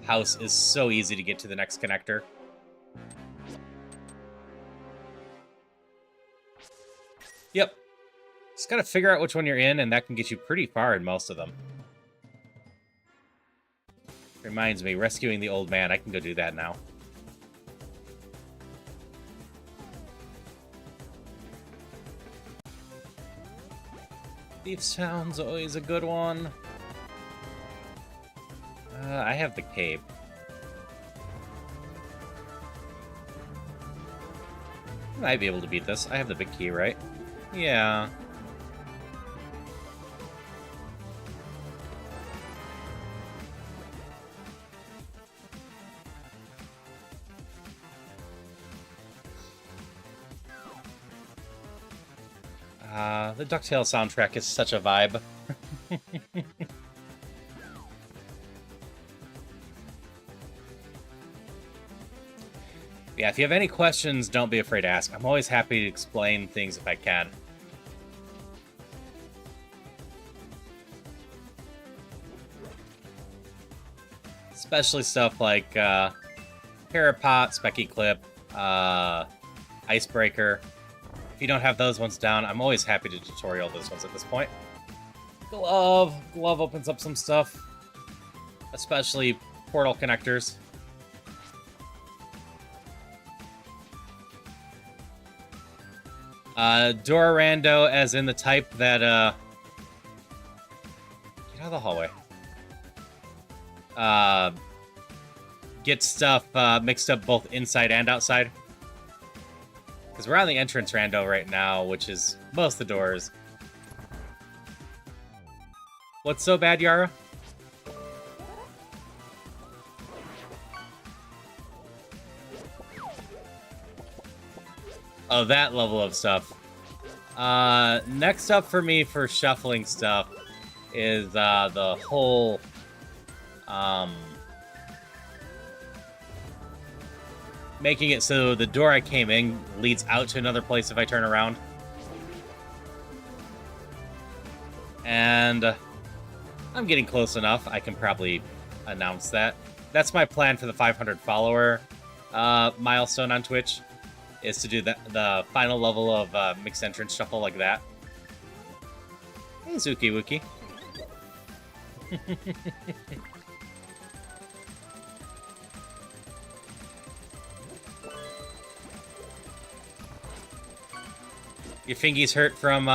house is so easy to get to the next connector. Yep. Just gotta figure out which one you're in, and that can get you pretty far in most of them. Reminds me, rescuing the old man. I can go do that now. Thief's Town's always a good one. I have the cape. I might be able to beat this. I have the big key, right? Yeah. The DuckTales soundtrack is such a vibe. Yeah, if you have any questions, don't be afraid to ask. I'm always happy to explain things if I can. Especially stuff like Parapot, Specky Clip, Icebreaker. If you don't have those ones down, I'm always happy to tutorial those ones at this point. Glove opens up some stuff, especially portal connectors. Dora Rando, as in the type that get out of the hallway. Get stuff mixed up both inside and outside. Because we're on the entrance rando right now, which is most of the doors. What's so bad, Yara? Oh, that level of stuff. Next up for me for shuffling stuff is the whole making it so the door I came in leads out to another place if I turn around. And I'm getting close enough. I can probably announce that. That's my plan for the 500 follower milestone on Twitch, is to do the final level of mixed entrance shuffle like that. Hey, Zuki Wookie. Your fingies hurt from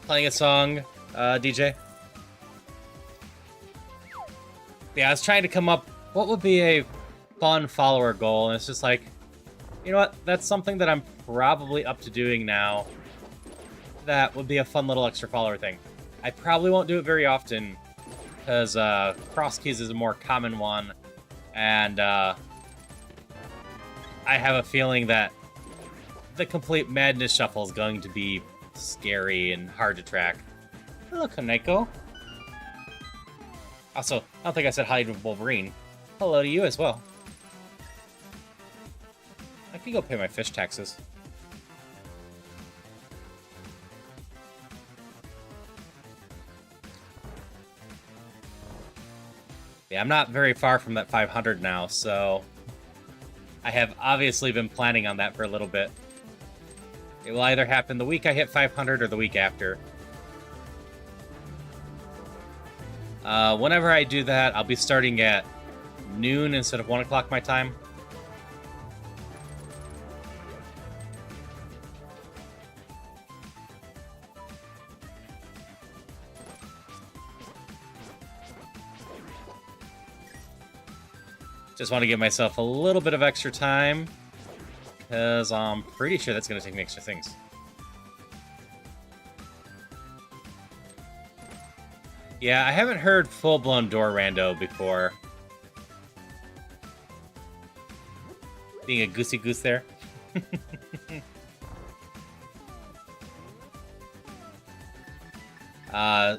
playing a song, DJ? Yeah, I was trying to come up what would be a fun follower goal, and it's just like, you know what? That's something that I'm probably up to doing now. That would be a fun little extra follower thing. I probably won't do it very often, because Crosskeys is a more common one, and I have a feeling that the complete madness shuffle is going to be scary and hard to track. Hello, Kaneko. Also, I don't think I said hi to Wolverine. Hello to you as well. I can go pay my fish taxes. Yeah, I'm not very far from that 500 now, so I have obviously been planning on that for a little bit. It will either happen the week I hit 500 or the week after. Whenever I do that, I'll be starting at noon instead of 1 o'clock my time. Just want to give myself a little bit of extra time, because I'm pretty sure that's going to take me extra things. Yeah, I haven't heard full-blown door rando before. Being a goosey goose there.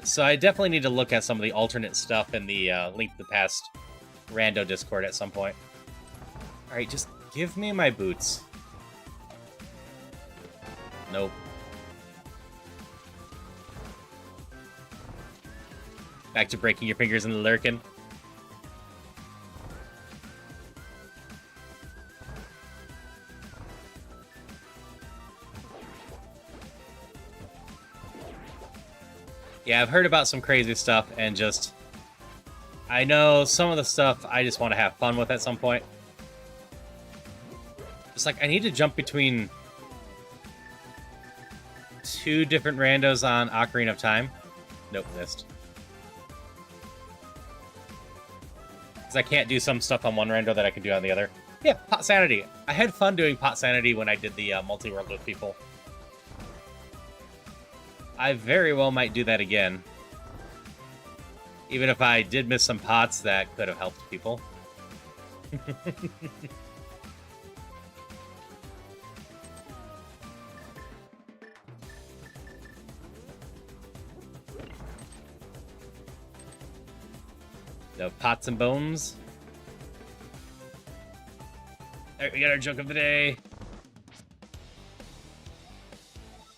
So I definitely need to look at some of the alternate stuff in the Link to the Past Rando Discord at some point. Alright, just give me my boots. Nope. Back to breaking your fingers in the lurkin. Yeah, I've heard about some crazy stuff, and just... I know some of the stuff I just want to have fun with at some point. Just like, I need to jump between 2 different randos on Ocarina of Time. Nope, missed. Because I can't do some stuff on one rando that I can do on the other. Yeah, Pot Sanity. I had fun doing Pot Sanity when I did the multi-world with people. I very well might do that again. Even if I did miss some pots that could have helped people. No pots and bones. Alright, we got our joke of the day.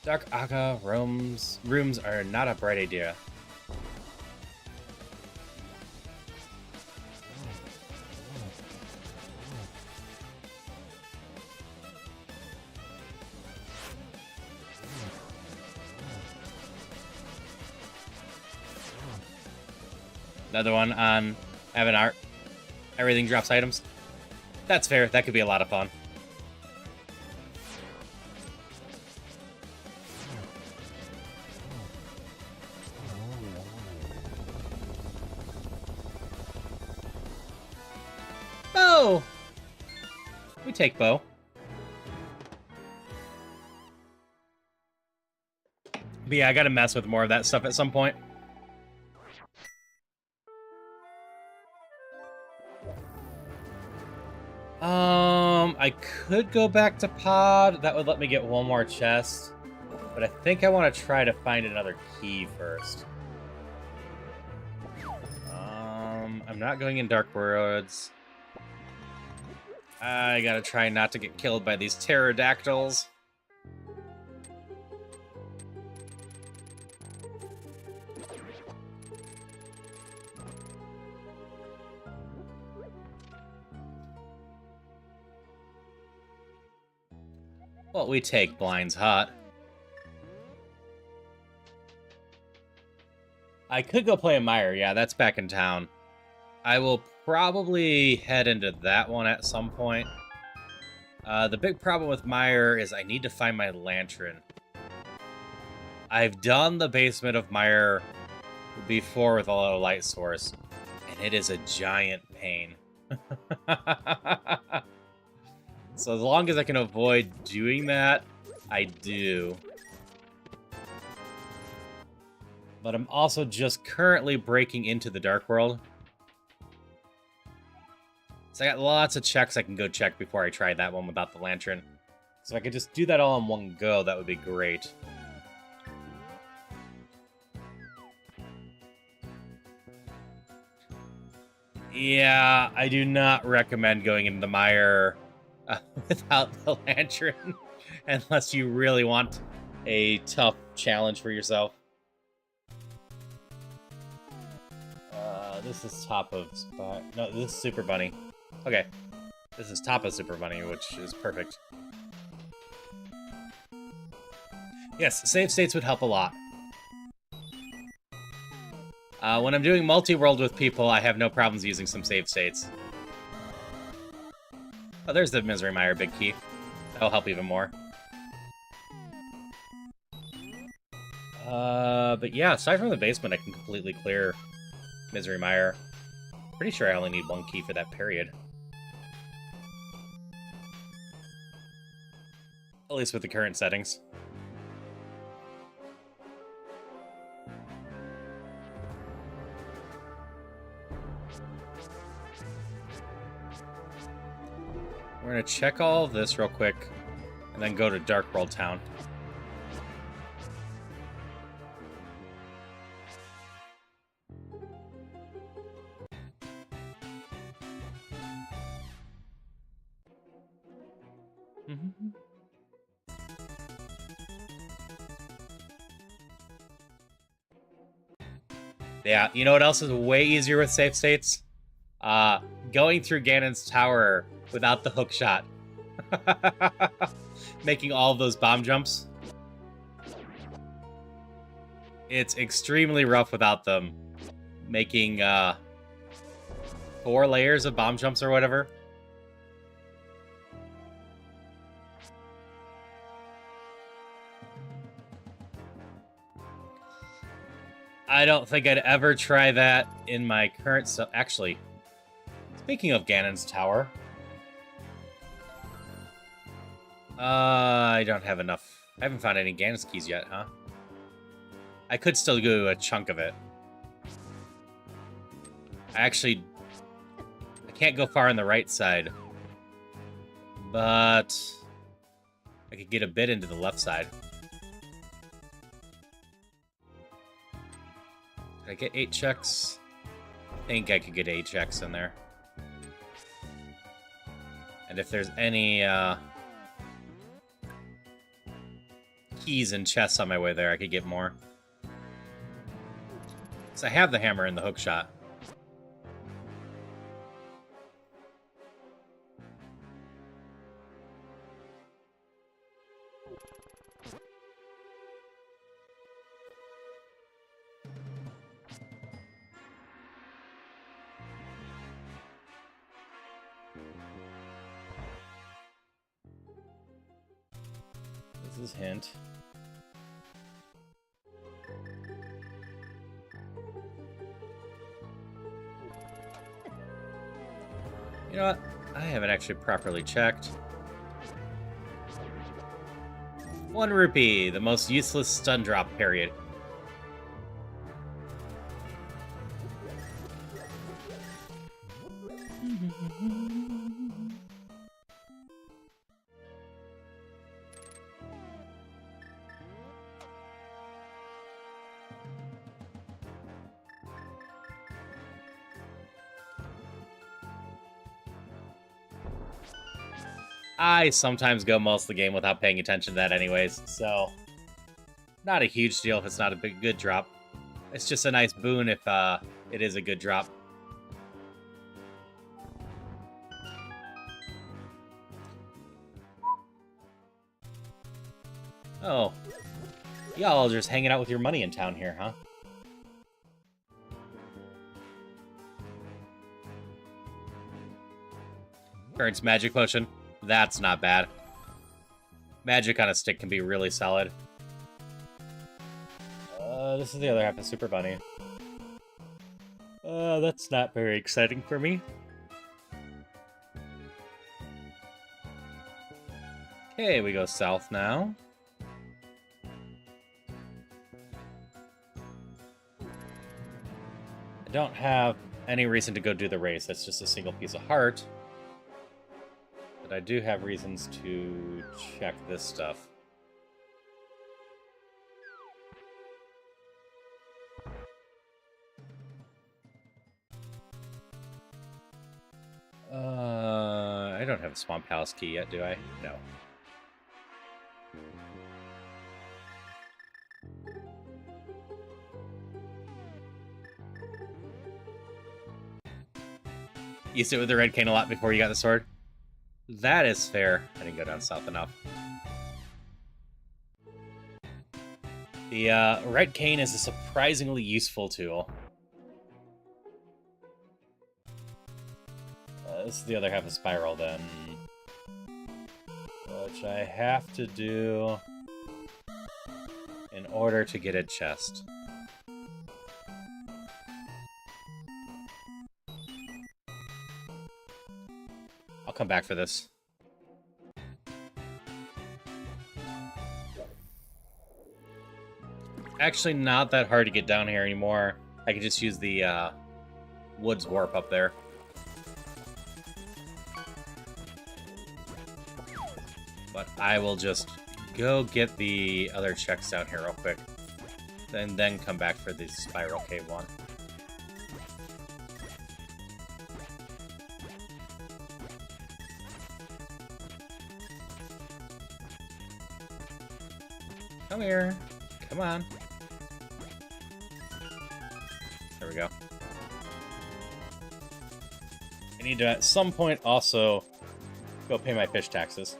Dark Aga rooms are not a bright idea. Another one on Evan Art. Everything drops items. That's fair. That could be a lot of fun. take bow. But yeah, I gotta mess with more of that stuff at some point. I could go back to pod. That would let me get one more chest. But I think I want to try to find another key first. I'm not going in Dark Woods. I gotta try not to get killed by these pterodactyls. Well, we take Blind's Hut. I could go play a Mire. Yeah, that's back in town. I will probably head into that one at some point. The big problem with Mire is I need to find my lantern. I've done the basement of Mire before with a little light source, and it is a giant pain. So as long as I can avoid doing that, I do. But I'm also just currently breaking into the Dark World. So I got lots of checks I can go check before I try that one without the lantern. So if I could just do that all in one go, that would be great. Yeah, I do not recommend going into the Mire without the lantern, unless you really want a tough challenge for yourself. This is top of spot. No, this is Super Bunny. Okay, this is top of Super Bunny, which is perfect. Yes, save states would help a lot. When I'm doing multi-world with people, I have no problems using some save states. Oh, there's the Misery Mire big key. That'll help even more. But yeah, aside from the basement, I can completely clear Misery Mire. Pretty sure I only need one key for that period. At least with the current settings. We're gonna check all of this real quick, and then go to Dark World Town. Yeah, you know what else is way easier with save states? Going through Ganon's tower without the hook shot. Making all of those bomb jumps. It's extremely rough without them. Making 4 layers of bomb jumps or whatever. I don't think I'd ever try that in my current... Actually, speaking of Ganon's tower... I don't have enough. I haven't found any Ganon's keys yet, huh? I could still do a chunk of it. I can't go far on the right side. But... I could get a bit into the left side. Did I get 8 checks? I think I could get 8 checks in there. And if there's any keys and chests on my way there, I could get more. So I have the hammer and the hook shot. This is hint. You know what? I haven't actually properly checked. 1 rupee, the most useless stun drop, period. I sometimes go most of the game without paying attention to that anyways, so not a huge deal if it's not a good drop. It's just a nice boon if it is a good drop. Oh, y'all are just hanging out with your money in town here, huh? Current's magic potion. That's not bad. Magic on a stick can be really solid. This is the other half of Super Bunny. That's not very exciting for me. Okay, we go south now. I don't have any reason to go do the race. That's just a single piece of heart. But I do have reasons to check this stuff. I don't have a Swamp Palace key yet, do I? No. You sit with the red cane a lot before you got the sword? That is fair. I didn't go down south enough. The red cane is a surprisingly useful tool. This is the other half of Spiral then. Which I have to do in order to get a chest. I'll come back for this. Actually, not that hard to get down here anymore. I can just use the woods warp up there. But I will just go get the other checks down here real quick. Then come back for the Spiral Cave one. Come here. Come on. There we go. I need to, at some point, also go pay my fish taxes.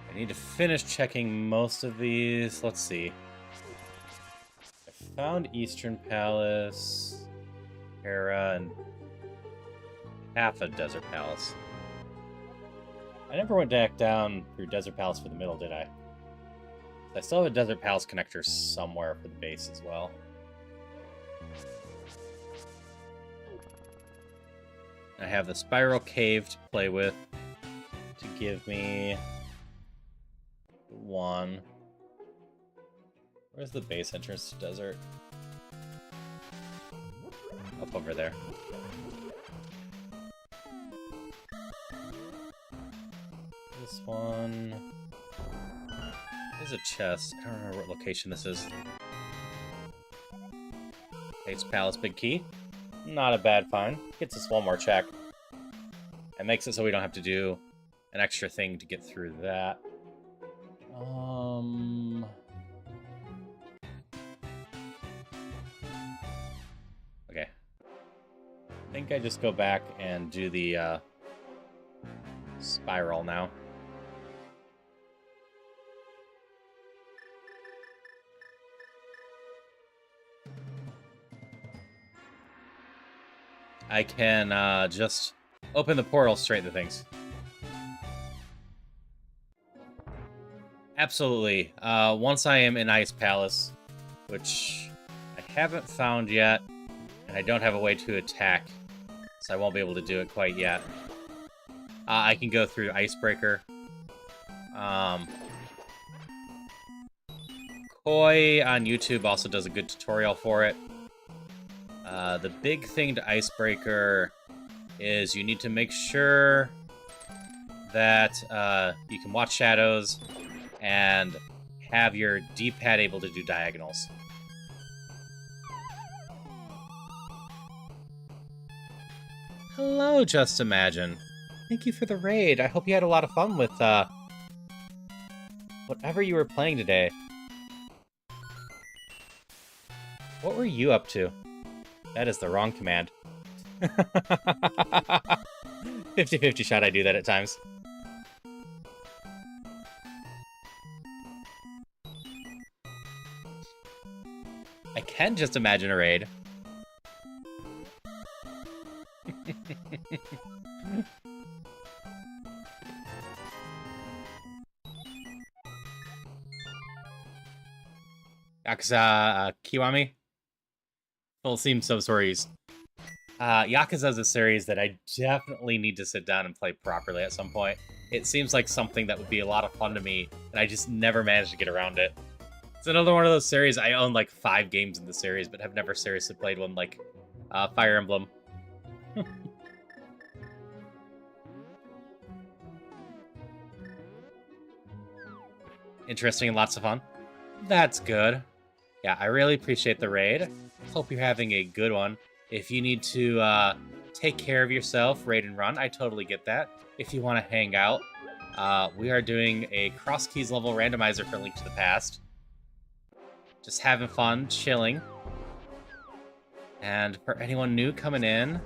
I need to finish checking most of these. Let's see. I found Eastern Palace, Hera, and half of Desert Palace. I never went back down through Desert Palace for the middle, did I? I still have a Desert Palace connector somewhere for the base as well. I have the Spiral Cave to play with to give me one. Where's the base entrance to Desert? Up over there. This one... There's a chest. I don't remember what location this is. Ace Palace Big Key. Not a bad find. Gets us one more check. It makes it so we don't have to do an extra thing to get through that. Okay. I think I just go back and do the spiral now. I can just open the portal straight to things. Absolutely. Once I am in Ice Palace, which I haven't found yet, and I don't have a way to attack, so I won't be able to do it quite yet. I can go through Icebreaker. Koi on YouTube also does a good tutorial for it. The big thing to Icebreaker is you need to make sure that you can watch shadows and have your D-pad able to do diagonals. Hello, Just Imagine. Thank you for the raid. I hope you had a lot of fun with whatever you were playing today. What were you up to? That is the wrong command. 50-50 shot, I do that at times. I can just imagine a raid. Yakuza Kiwami? Full Steam Sub-Stories. Yakuza is a series that I definitely need to sit down and play properly at some point. It seems like something that would be a lot of fun to me, and I just never managed to get around it. It's another one of those series. I own like 5 games in the series, but have never seriously played one, like Fire Emblem. Interesting and lots of fun. That's good. Yeah, I really appreciate the raid. Hope you're having a good one. If you need to take care of yourself, raid and run, I totally get that. If you want to hang out, we are doing a Crosskeys level randomizer for Link to the Past. Just having fun, chilling. And for anyone new coming in,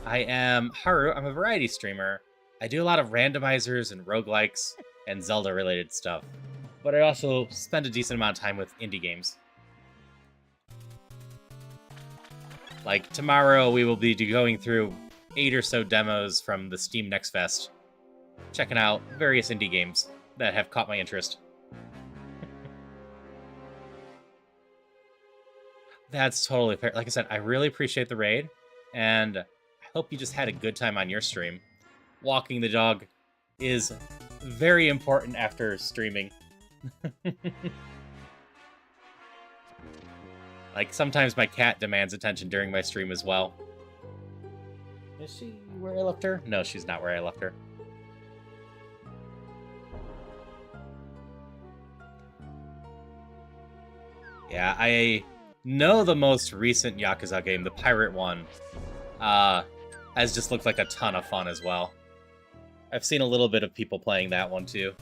I am Haru. I'm a variety streamer. I do a lot of randomizers and roguelikes and Zelda-related stuff. But I also spend a decent amount of time with indie games. Like, tomorrow we will be going through 8 or so demos from the Steam Next Fest, checking out various indie games that have caught my interest. That's totally fair. Like I said, I really appreciate the raid, and I hope you just had a good time on your stream. Walking the dog is very important after streaming. Like, sometimes my cat demands attention during my stream as well. Is she where I left her? No, she's not where I left her. Yeah, I know the most recent Yakuza game, the pirate one, has just looked like a ton of fun as well. I've seen a little bit of people playing that one too.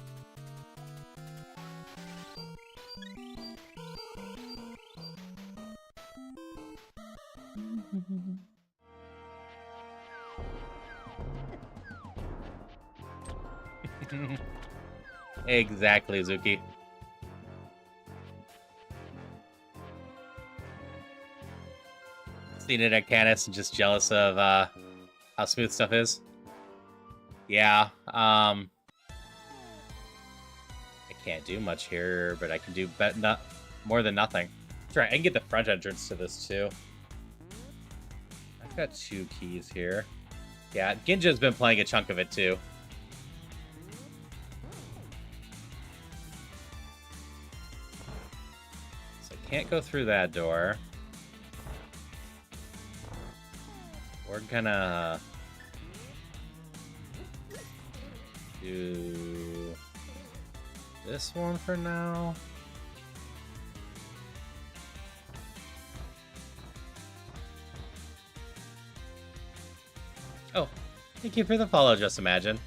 Exactly, Zuki. Seen it at Canis and just jealous of how smooth stuff is. Yeah, I can't do much here, but I can do more than nothing. That's right, I can get the front entrance to this too. I've got 2 keys here. Yeah, Ginja's been playing a chunk of it too. So I can't go through that door. We're gonna do this one for now. Oh, thank you for the follow, Just Imagine.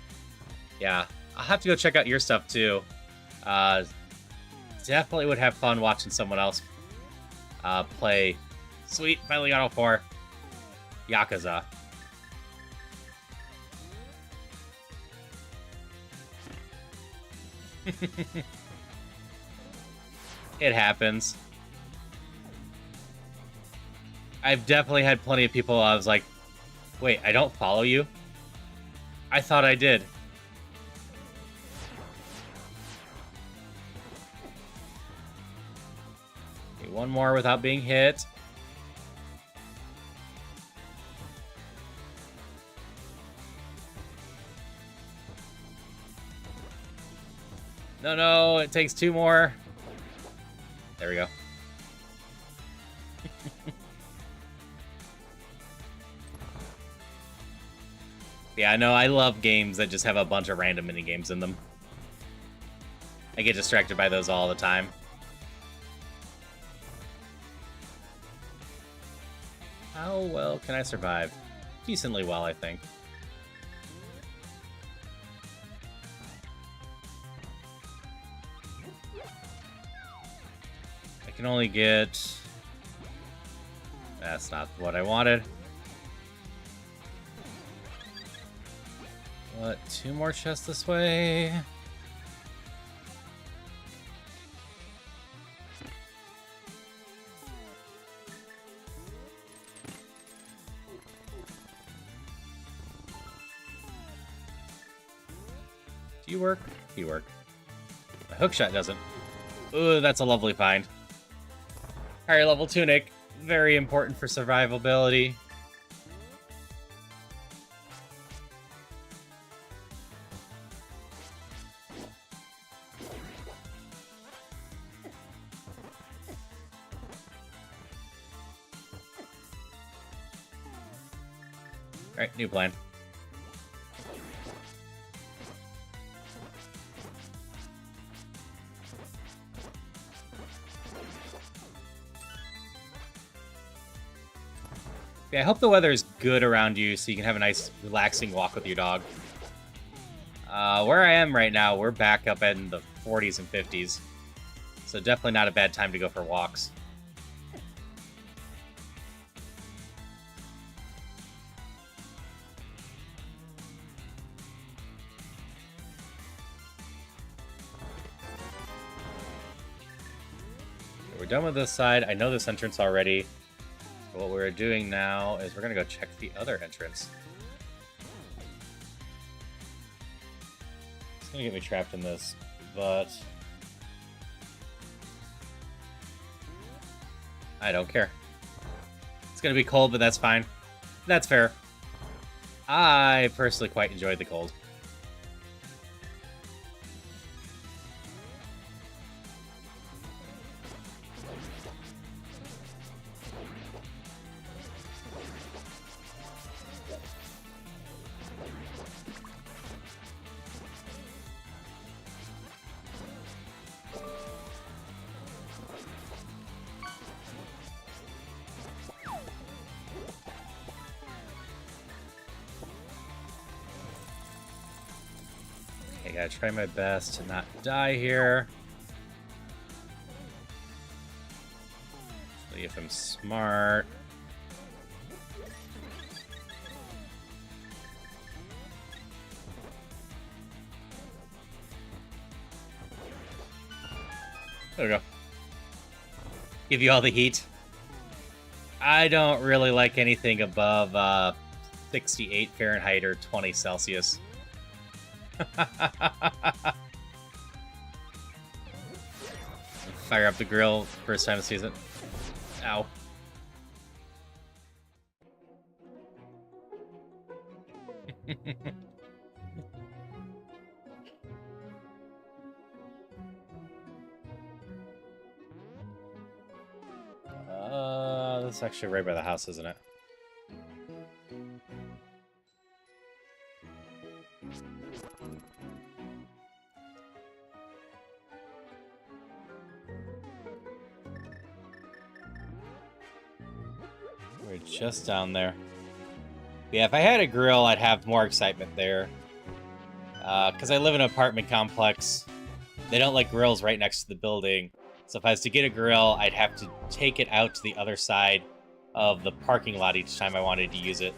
Yeah, I'll have to go check out your stuff too. Definitely would have fun watching someone else play Sweet Finally Auto 4 Yakuza. It happens. I've definitely had plenty of people I was like, wait, I don't follow you? I thought I did. Okay, one more without being hit. No, no, it takes 2 more. There we go. Yeah, I know, I love games that just have a bunch of random mini games in them. I get distracted by those all the time. How well can I survive? Decently well, I think. I can only get... That's not what I wanted. What, 2 more chests this way? Do you work? You work. My hookshot doesn't. Ooh, that's a lovely find. Higher level tunic. Very important for survivability. Alright, new plan. Yeah, I hope the weather is good around you so you can have a nice, relaxing walk with your dog. Where I am right now, we're back up in the 40s and 50s. So definitely not a bad time to go for walks. We're done with this side. I know this entrance already. What we're doing now is we're going to go check the other entrance. It's going to get me trapped in this, but I don't care. It's going to be cold, but that's fine. That's fair. I personally quite enjoyed the cold. I gotta try my best to not die here. See if I'm smart. There we go. Give you all the heat. I don't really like anything above 68 Fahrenheit or 20 Celsius. Fire up the grill first time this season. Ow. This is actually right by the house, isn't it? We're just down there. Yeah, if I had a grill, I'd have more excitement there. Because I live in an apartment complex. They don't like grills right next to the building. So if I was to get a grill, I'd have to take it out to the other side of the parking lot each time I wanted to use it.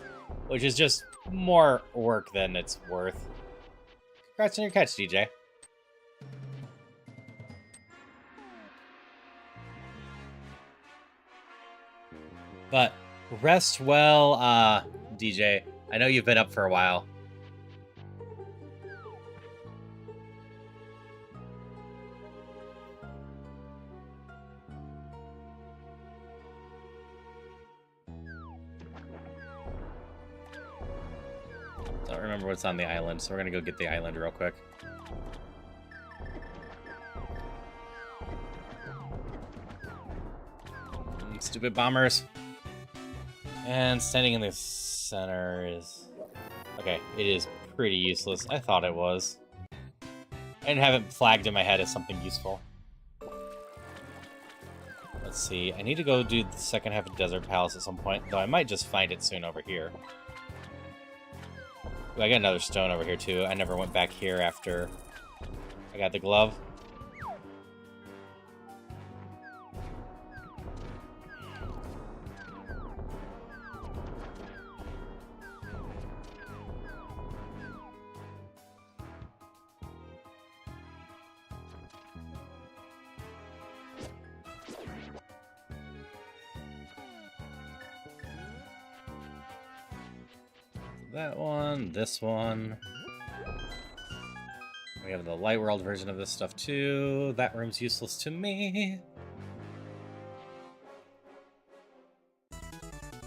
Which is just more work than it's worth. Congrats on your catch, DJ. But rest well, DJ. I know you've been up for a while. don't remember what's on the island, so we're gonna go get the island real quick. Stupid bombers. And standing in the center is... Okay, it is pretty useless. I thought it was. I didn't have it flagged in my head as something useful. Let's see. I need to go do the second half of Desert Palace at some point, though I might just find it soon over here. Ooh, I got another stone over here, too. I never went back here after I got the glove. That one, this one. We have the Light World version of this stuff too. That room's useless to me.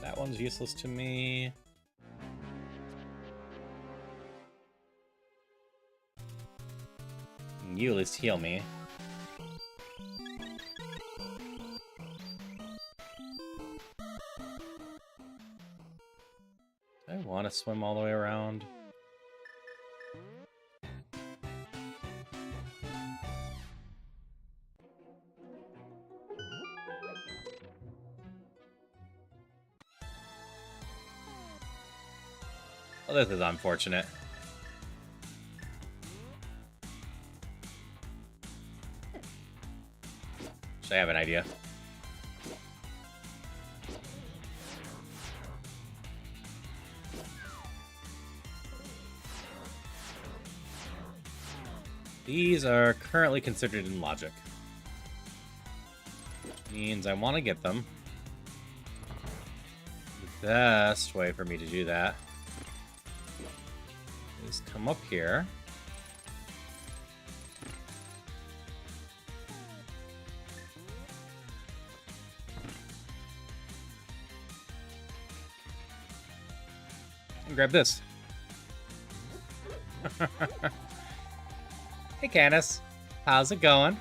That one's useless to me. You at least heal me. I want to swim all the way around. Well, this is unfortunate. Should I have an idea? These are currently considered in logic. Which means I want to get them. The best way for me to do that is come up here. And grab this. Hey, Candace. How's it going?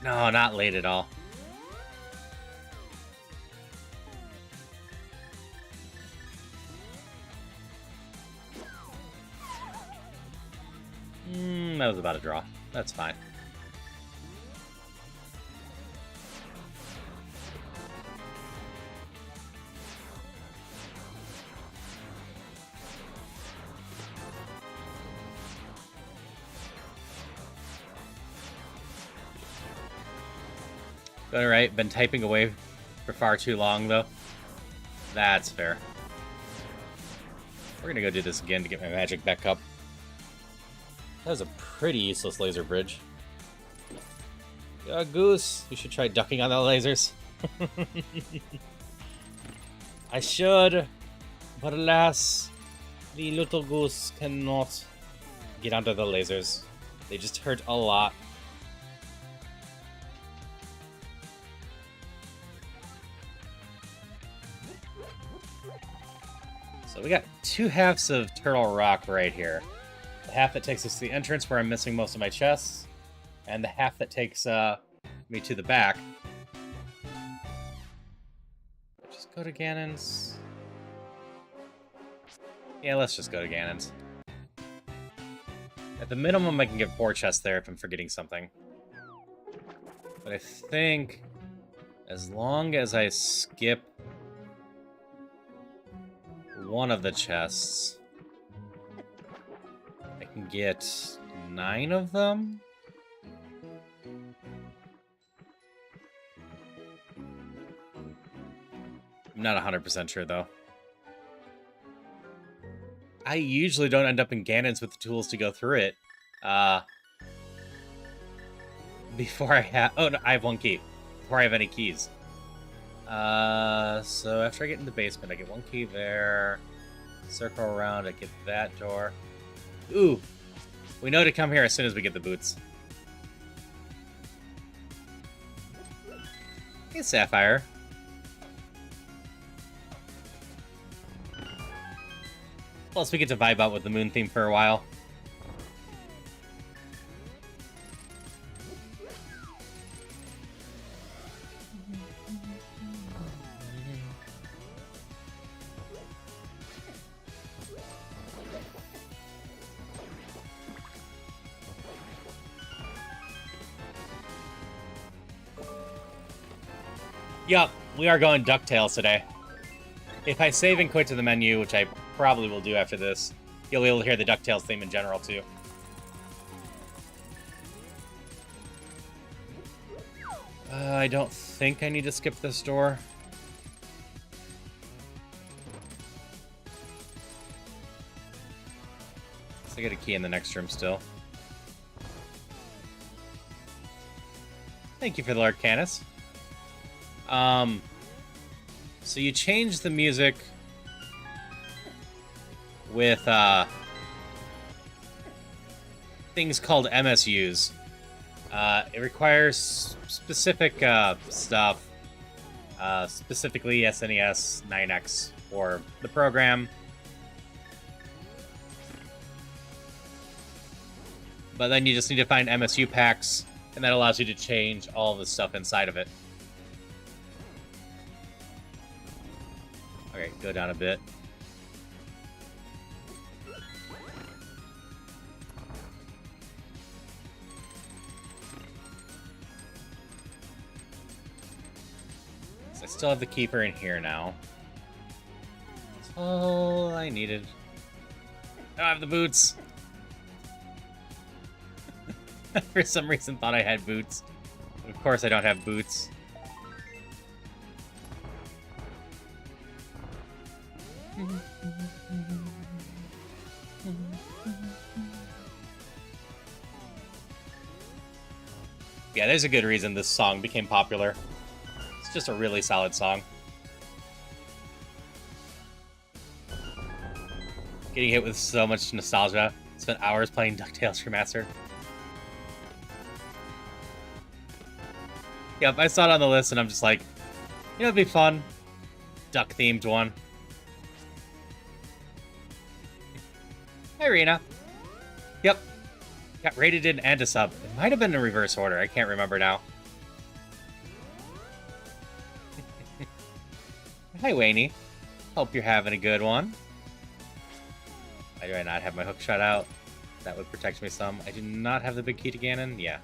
No, not late at all. That was about a draw. That's fine. Alright, been typing away for far too long, though. That's fair. We're gonna go do this again to get my magic back up. That was a pretty useless laser bridge. Goose, you should try ducking on the lasers. I should, but alas, the little goose cannot get onto the lasers. They just hurt a lot. So we got two halves of Turtle Rock right here. The half that takes us to the entrance where I'm missing most of my chests, and the half that takes me to the back. Just go to Ganon's. Yeah, let's just go to Ganon's. At the minimum, I can get 4 chests there if I'm forgetting something. But I think as long as I skip one of the chests, I can get 9 of them? I'm not 100% sure, though. I usually don't end up in Ganon's with the tools to go through it. Before I have... Oh, no, I have 1 key. Before I have any keys. So after I get in the basement, I get 1 key there. Circle around, I get that door. Ooh! We know to come here as soon as we get the boots. Hey, Sapphire. Plus, we get to vibe out with the moon theme for a while. Yup, we are going DuckTales today. If I save and quit to the menu, which I probably will do after this, you'll be able to hear the DuckTales theme in general, too. I don't think I need to skip this door. So I get a key in the next room still. Thank you for the lurk, Canis. So you change the music with, things called MSUs. It requires specific, stuff, specifically SNES 9X for the program. But then you just need to find MSU packs, and that allows you to change all the stuff inside of it. Okay, go down a bit. So I still have the keeper in here now. That's all I needed. I don't have the boots. For some reason thought I had boots. Of course I don't have boots. Yeah, there's a good reason this song became popular. It's just a really solid song. Getting hit with so much nostalgia. Spent hours playing DuckTales Remastered. Yep, I saw it on the list and I'm just like, you know, it'd be fun. Duck-themed one. Hi, Rena. Yep. Got rated in and a sub. It might have been in reverse order. I can't remember now. Hi, Wayne. Hope you're having a good one. Why do I not have my hook shot out? That would protect me some. I do not have the big key to Ganon. Yeah.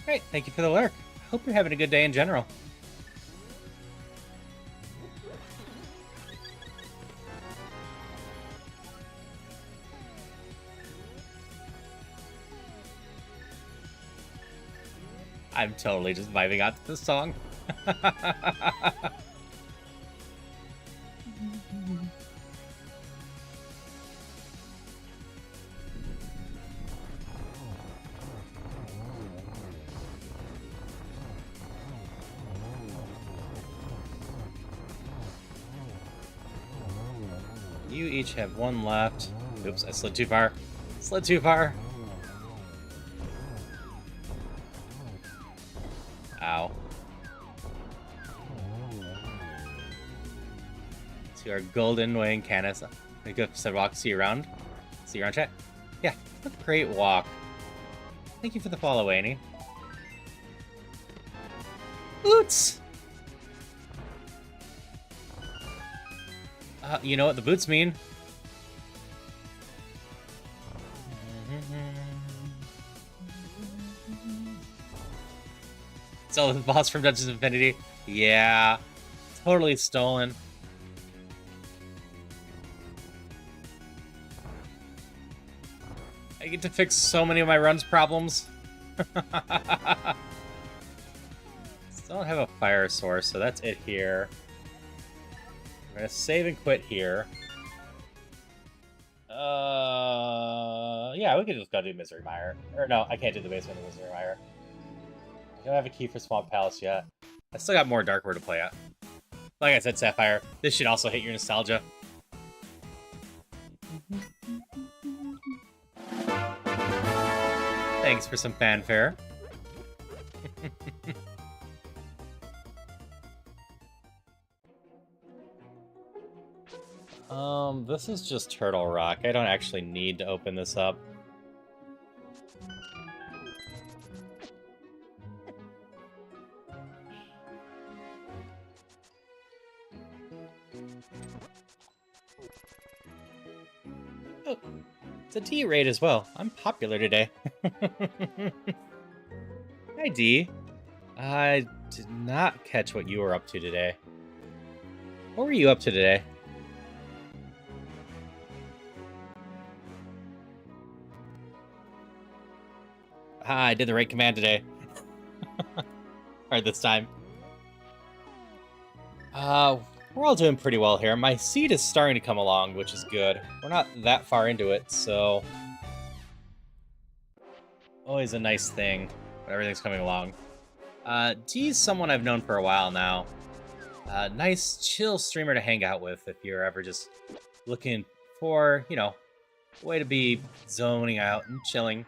Great, thank you for the lurk. I hope you're having a good day in general. I'm totally just vibing out to this song. You each have one left. Oops, I slid too far. Slid too far. Ow. To our golden Wayne Canis. I go said walk, see you around. See you around, chat. Yeah, a great walk. Thank you for the follow, Annie. Boots! You know what the boots mean? So the boss from Dungeons Infinity? Yeah. Totally stolen. I get to fix so many of my run's problems. Still don't have a fire source, so that's it here. I'm gonna save and quit here. Yeah, we could just go do Misery Mire. Or no, I can't do the basement of Misery Mire. I don't have a key for Swamp Palace yet. I still got more Darkwood to play at. Like I said, Sapphire, this should also hit your nostalgia. Thanks for some fanfare. This is just Turtle Rock. I don't actually need to open this up. Oh, it's a D raid as well. I'm popular today. Hi, D. I did not catch what you were up to today. What were you up to today? Ah, I did the right command today. Or this time. We're all doing pretty well here. My seed is starting to come along, which is good. We're not that far into it, so... Always a nice thing when everything's coming along. D's someone I've known for a while now. Nice, chill streamer to hang out with if you're ever just looking for, you know, a way to be zoning out and chilling.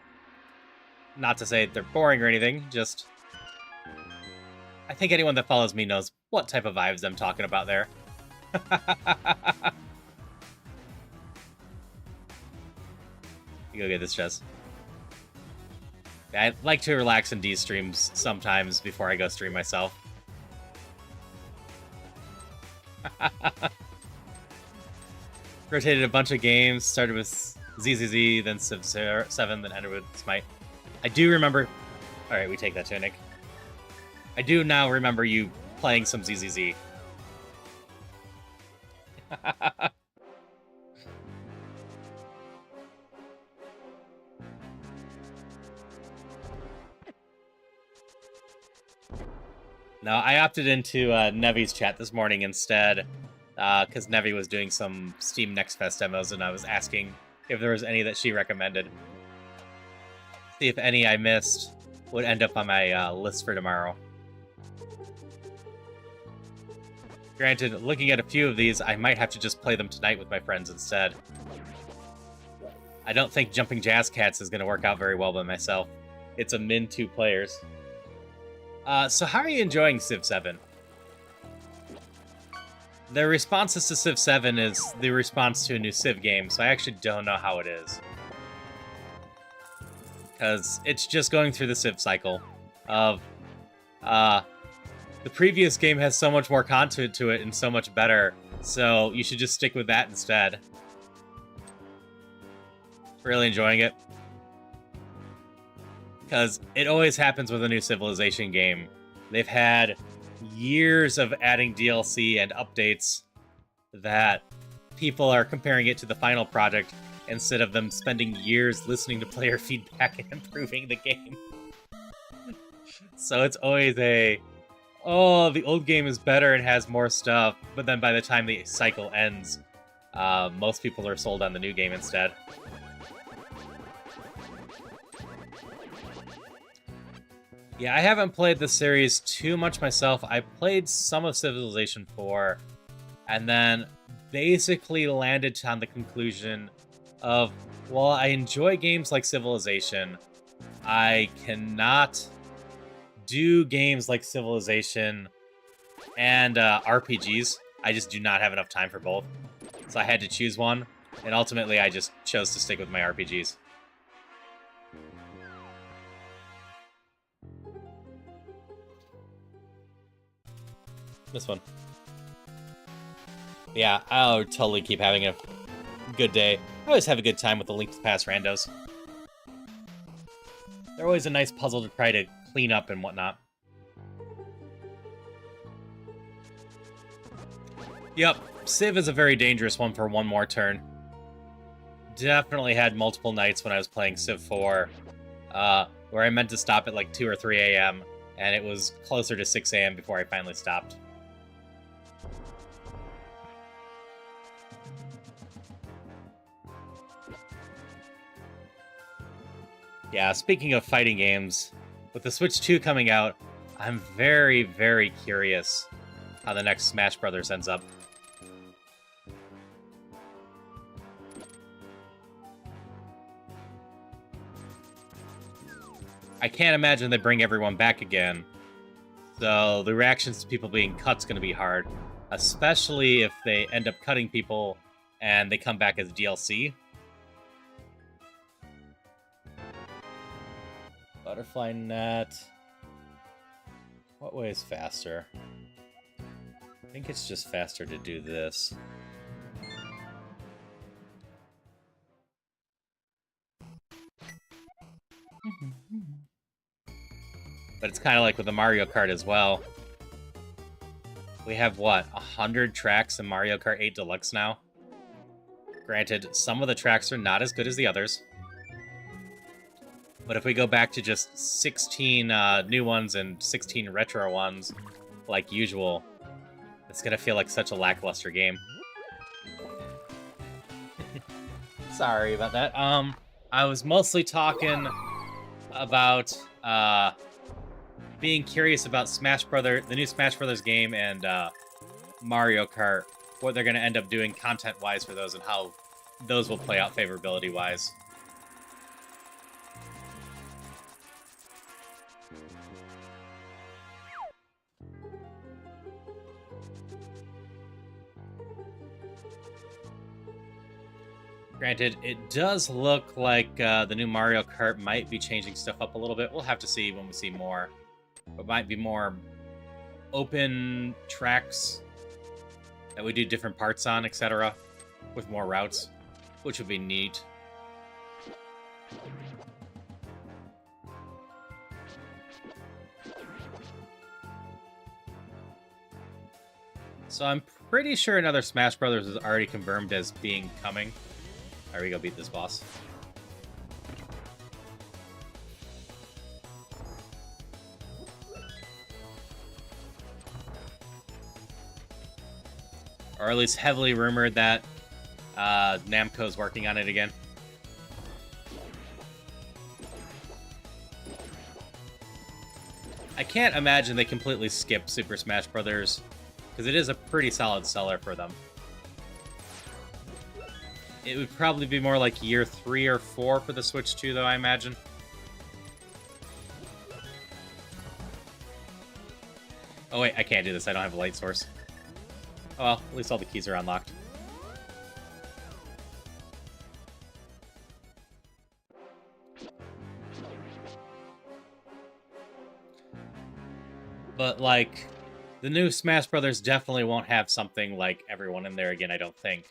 Not to say they're boring or anything, just... I think anyone that follows me knows what type of vibes I'm talking about there. You go get this chest. I like to relax in D streams sometimes before I go stream myself. Rotated a bunch of games, started with ZZZ, then Civ 7, then ended with Smite. I do remember... Alright, we take that tunic. I do now remember you playing some ZZZ. No, I opted into Nevi's chat this morning instead, because Nevi was doing some Steam Next Fest demos, and I was asking if there was any that she recommended. See if any I missed would end up on my list for tomorrow. Granted, looking at a few of these, I might have to just play them tonight with my friends instead. I don't think Jumping Jazz Cats is going to work out very well by myself. It's a min 2 players. So how are you enjoying Civ 7? The responses to Civ 7 is the response to a new Civ game, so I actually don't know how it is. Because it's just going through the Civ cycle of, the previous game has so much more content to it and so much better, so you should just stick with that instead. Really enjoying it. Because it always happens with a new Civilization game. They've had years of adding DLC and updates that people are comparing it to the final project instead of them spending years listening to player feedback and improving the game. So it's always a... oh, the old game is better and has more stuff, but then by the time the cycle ends, most people are sold on the new game instead. Yeah, I haven't played the series too much myself. I played some of Civilization 4, and then basically landed on the conclusion of, well, I enjoy games like Civilization. I cannot do games like Civilization and RPGs. I just do not have enough time for both. So I had to choose one, and ultimately I just chose to stick with my RPGs. This one. Yeah, I'll totally keep having a good day. I always have a good time with the Link to the Past randos. They're always a nice puzzle to try to clean up and whatnot. Yep, Civ is a very dangerous one for one more turn. Definitely had multiple nights when I was playing Civ 4, where I meant to stop at like 2 or 3 a.m., and it was closer to 6 a.m. before I finally stopped. Yeah, speaking of fighting games, with the Switch 2 coming out, I'm very, very curious how the next Smash Brothers ends up. I can't imagine they bring everyone back again, so the reactions to people being cut's going to be hard, especially if they end up cutting people and they come back as DLC. Butterfly net. What way is faster? I think it's just faster to do this. But it's kind of like with the Mario Kart as well. We have, what, 100 tracks in Mario Kart 8 Deluxe now? Granted, some of the tracks are not as good as the others. But if we go back to just 16 new ones and 16 retro ones, like usual, it's going to feel like such a lackluster game. Sorry about that. I was mostly talking about being curious about the new Smash Brothers game and Mario Kart, what they're going to end up doing content-wise for those and how those will play out favorability-wise. Granted, it does look like the new Mario Kart might be changing stuff up a little bit. We'll have to see when we see more. It might be more open tracks that we do different parts on, etc., with more routes, which would be neat. So I'm pretty sure another Smash Brothers is already confirmed as being coming. There we go, beat this boss. Or at least heavily rumored that Namco's working on it again. I can't imagine they completely skip Super Smash Brothers, because it is a pretty solid seller for them. It would probably be more like year 3 or 4 for the Switch 2, though, I imagine. Oh wait, I can't do this. I don't have a light source. Oh well, at least all the keys are unlocked. But, like, the new Smash Brothers definitely won't have something like everyone in there again, I don't think.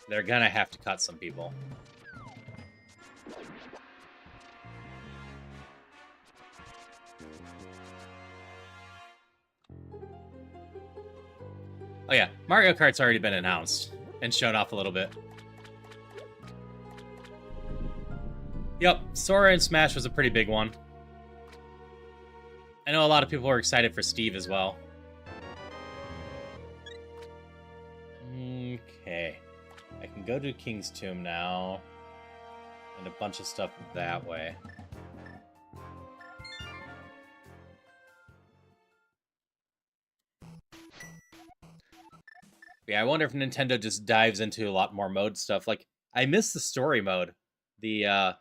They're gonna have to cut some people. Oh yeah, Mario Kart's already been announced and shown off a little bit. Yep, Sora and Smash was a pretty big one. I know a lot of people were excited for Steve as well. Okay. I can go to King's Tomb now. And a bunch of stuff that way. Yeah, I wonder if Nintendo just dives into a lot more mode stuff. Like, I miss the story mode. The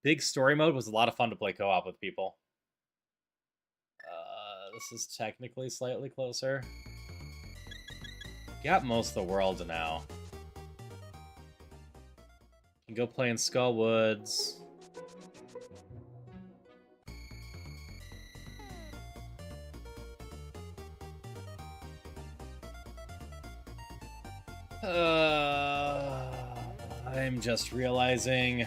big story mode was a lot of fun to play co-op with people. This is technically slightly closer. Got most of the world now. You can go play in Skullwoods. I'm just realizing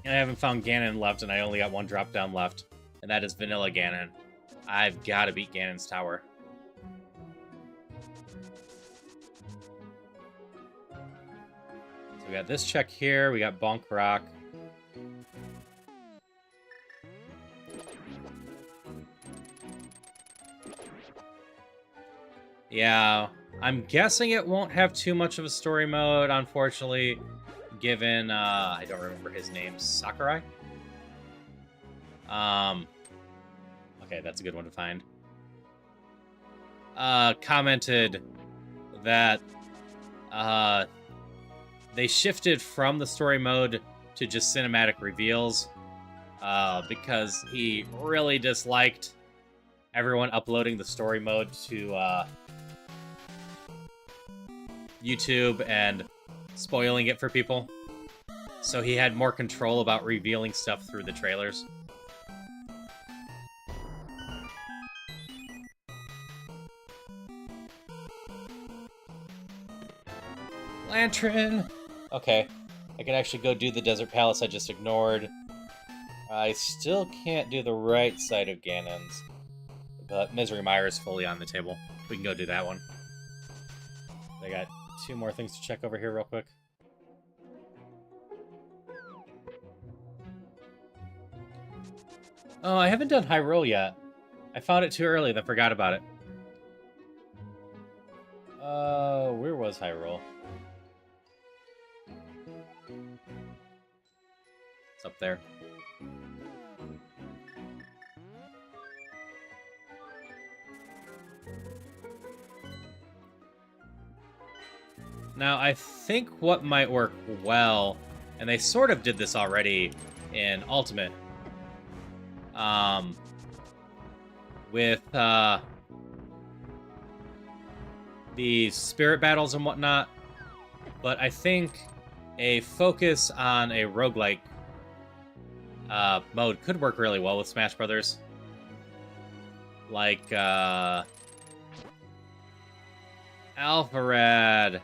I haven't found Ganon left, and I only got one drop down left, and that is Vanilla Ganon. I've got to beat Ganon's Tower. So we got this check here, we got Bonk Rock. Yeah, I'm guessing it won't have too much of a story mode, unfortunately, given, I don't remember his name, Sakurai? Okay, that's a good one to find. Commented that, they shifted from the story mode to just cinematic reveals, because he really disliked everyone uploading the story mode to, YouTube and spoiling it for people. So he had more control about revealing stuff through the trailers. Lantern! Okay. I can actually go do the Desert Palace I just ignored. I still can't do the right side of Ganon's. But Misery Mire is fully on the table. We can go do that one. I got 2 more things to check over here real quick. Oh, I haven't done Hyrule yet. I found it too early, then forgot about it. Where was Hyrule? It's up there. Now, I think what might work well, and they sort of did this already in Ultimate, with the spirit battles and whatnot, but I think a focus on a roguelike mode could work really well with Smash Brothers. Like, Alpharad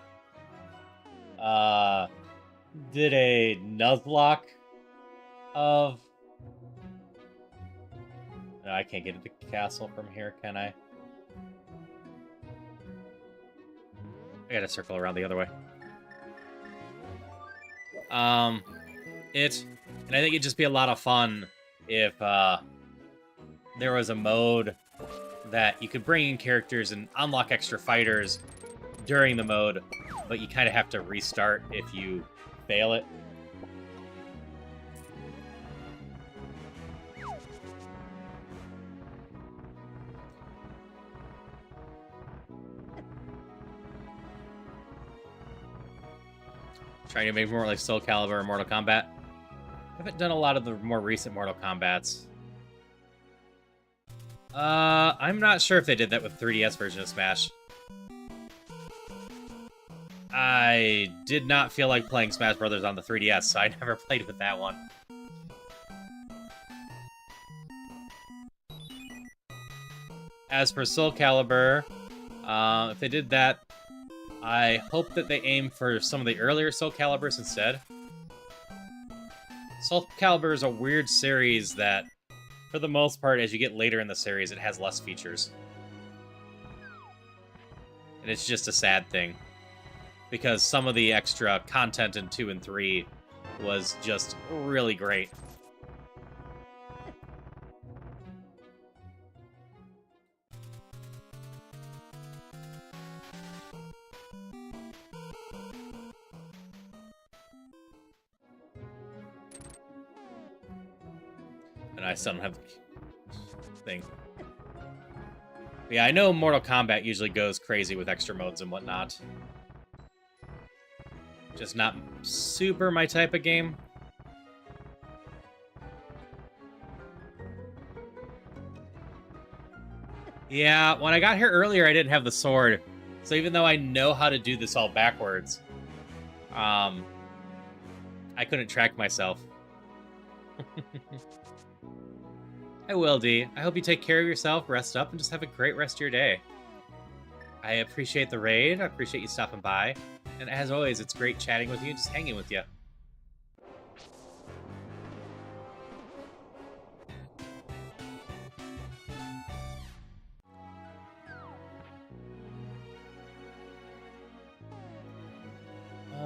did a Nuzlocke of... No, I can't get to the castle from here, can I? I gotta circle around the other way. And I think it'd just be a lot of fun if there was a mode that you could bring in characters and unlock extra fighters during the mode, but you kind of have to restart if you fail it. Trying to make more like Soul Calibur or Mortal Kombat. I haven't done a lot of the more recent Mortal Kombats. I'm not sure if they did that with 3DS version of Smash. I did not feel like playing Smash Brothers on the 3DS, so I never played with that one. As for Soul Calibur, if they did that, I hope that they aim for some of the earlier Soul Caliburs instead. Soul Calibur is a weird series that, for the most part, as you get later in the series, it has less features. And it's just a sad thing. Because some of the extra content in 2 and 3 was just really great. And I still don't have the thing. But yeah, I know Mortal Kombat usually goes crazy with extra modes and whatnot. Just not super my type of game. Yeah, when I got here earlier, I didn't have the sword. So even though I know how to do this all backwards, I couldn't track myself. I will, D. I hope you take care of yourself, rest up, and just have a great rest of your day. I appreciate the raid. I appreciate you stopping by. And as always, it's great chatting with you and just hanging with you.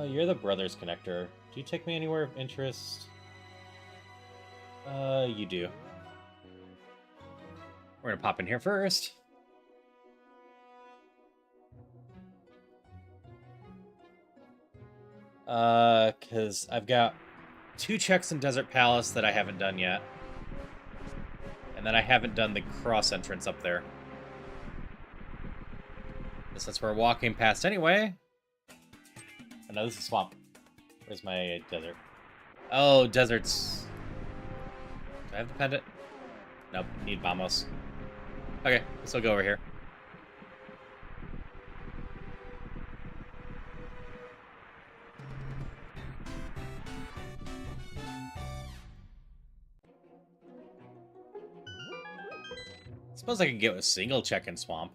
You're the Brothers Connector. Do you take me anywhere of interest? You do. We're gonna pop in here first. Because I've got 2 checks in Desert Palace that I haven't done yet. And then I haven't done the cross entrance up there. But since we're walking past anyway... Oh, no, this is swamp. Where's my desert? Oh, deserts. Do I have the pendant? Nope, need Vamos. Okay, let's go over here. Suppose I could get a single check in swamp.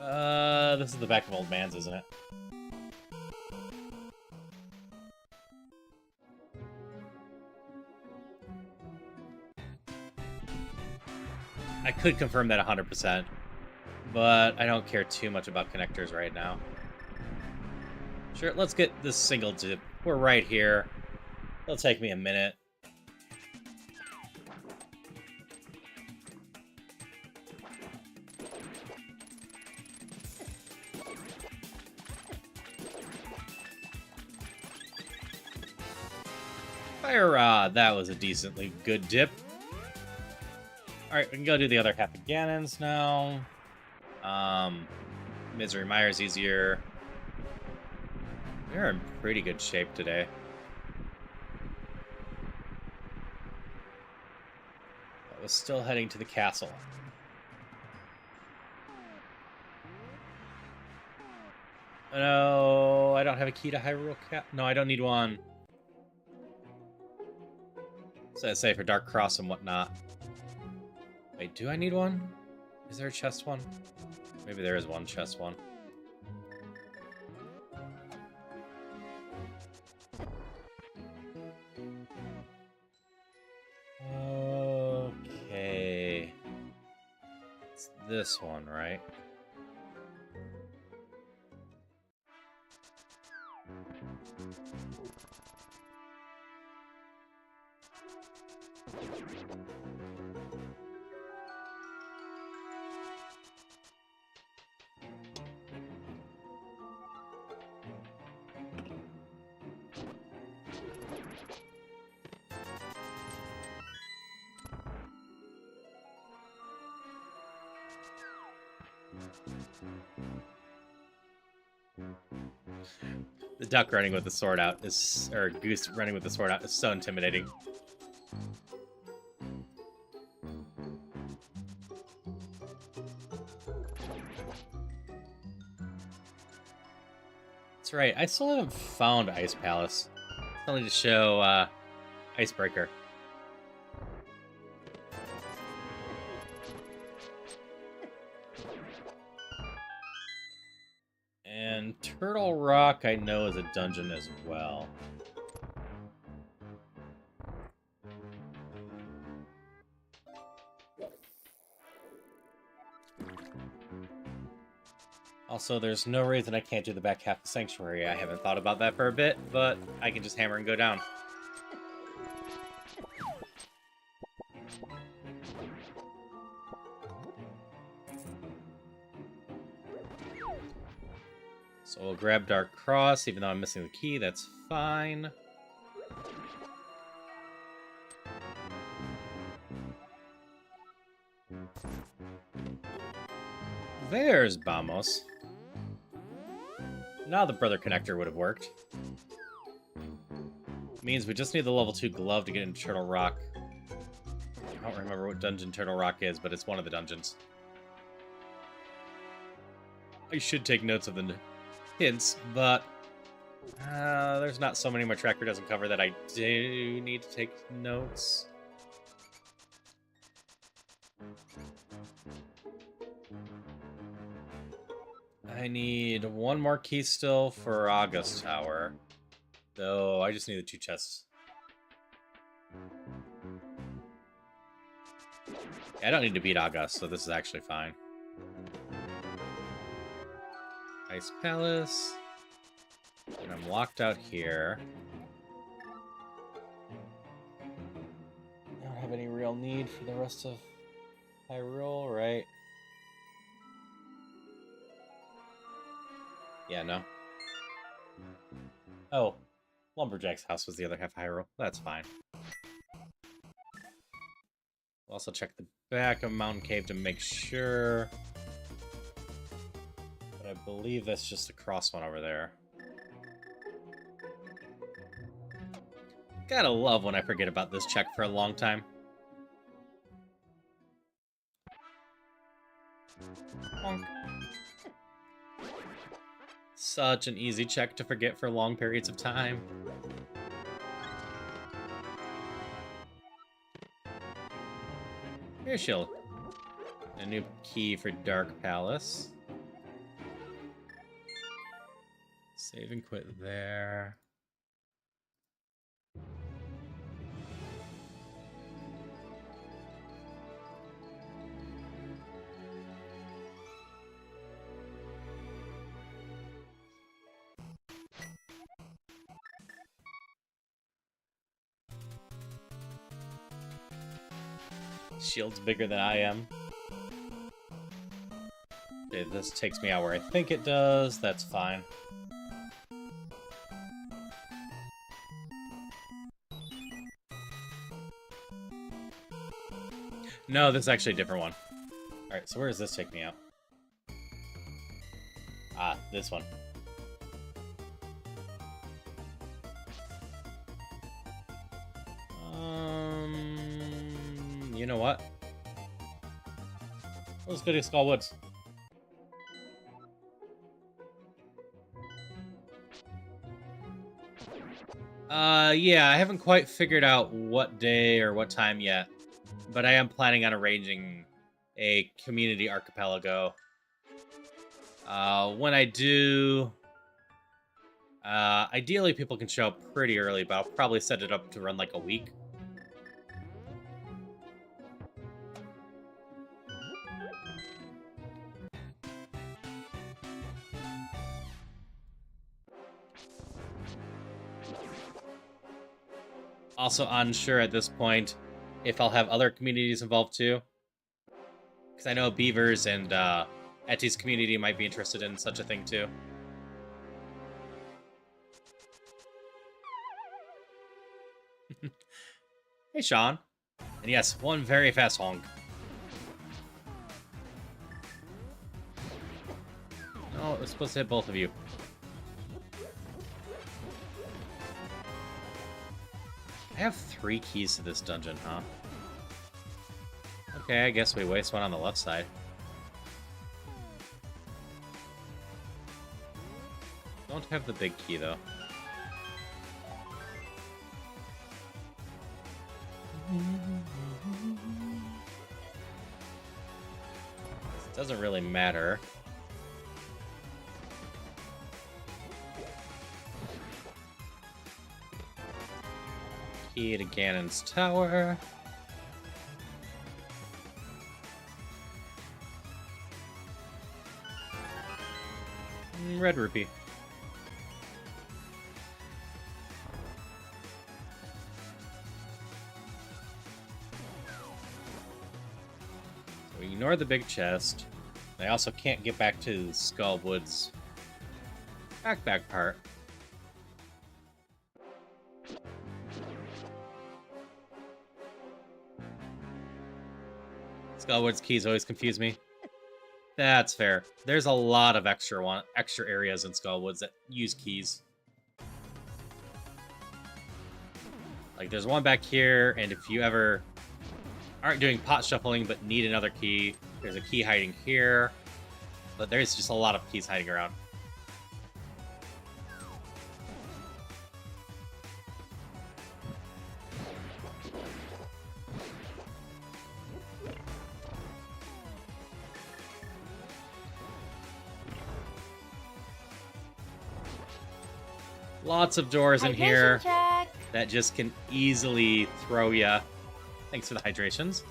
This is the back of Old Man's, isn't it? I could confirm that 100%, but I don't care too much about connectors right now. Sure, let's get this single dip. We're right here. It'll take me a minute. Fire Rod, that was a decently good dip. Alright, we can go do the other half of Ganon's now. Misery Mire's easier. We're in pretty good shape today. I was still heading to the castle. No, I don't have a key to Hyrule No, I don't need one. So I say for Dark Cross and whatnot. Wait, do I need one? Is there a chest one? Maybe there is one chest one. Okay. It's this one, right? The duck running with the sword out is, or goose running with the sword out is so intimidating. That's right, I still haven't found Ice Palace. Still need to show Icebreaker. And Turtle Rock, I know, is a dungeon as well. Also, there's no reason I can't do the back half of Sanctuary. I haven't thought about that for a bit, but I can just hammer and go down. So we'll grab Dark Cross, even though I'm missing the key, that's fine. There's Vamos. Now the brother connector would have worked. Means we just need the level 2 glove to get into Turtle Rock. I don't remember what dungeon Turtle Rock is, but it's one of the dungeons. I should take notes of the hints, but there's not so many my tracker doesn't cover that I do need to take notes. I need one more key still for August Tower. Though I just need the 2 chests. I don't need to beat August, so this is actually fine. Ice Palace. And I'm locked out here. I don't have any real need for the rest of Hyrule, right? Yeah, no. Oh, Lumberjack's house was the other half of Hyrule. That's fine. We'll also check the back of Mountain Cave to make sure. But I believe that's just a cross one over there. Gotta love when I forget about this check for a long time. Bonk. Such an easy check to forget for long periods of time. Here's Shield. A new key for Dark Palace. Save and quit there. Shield's bigger than I am. Okay, this takes me out where I think it does. That's fine. No, this is actually a different one. Alright, so where does this take me out? Ah, this one. You know what? Let's go to Skull Woods. Yeah, I haven't quite figured out what day or what time yet, but I am planning on arranging a community archipelago. When I do, ideally people can show up pretty early, but I'll probably set it up to run like a week. Also unsure at this point if I'll have other communities involved too. Because I know Beavers and Etty's community might be interested in such a thing too. Hey, Sean. And yes, one very fast honk. No, it was supposed to hit both of you. I have 3 keys to this dungeon, huh? Okay, I guess we waste one on the left side. Don't have the big key, though. This doesn't really matter. Key to Ganon's tower. Red rupee. So we ignore the big chest. I also can't get back to Skull Woods back part. Skullwood's keys always confuse me. That's fair. There's a lot of extra areas in Skullwoods that use keys. Like, there's one back here, and if you ever aren't doing pot shuffling but need another key, there's a key hiding here. But there's just a lot of keys hiding around. Lots of doors in here that just can easily throw ya. Thanks for the hydrations.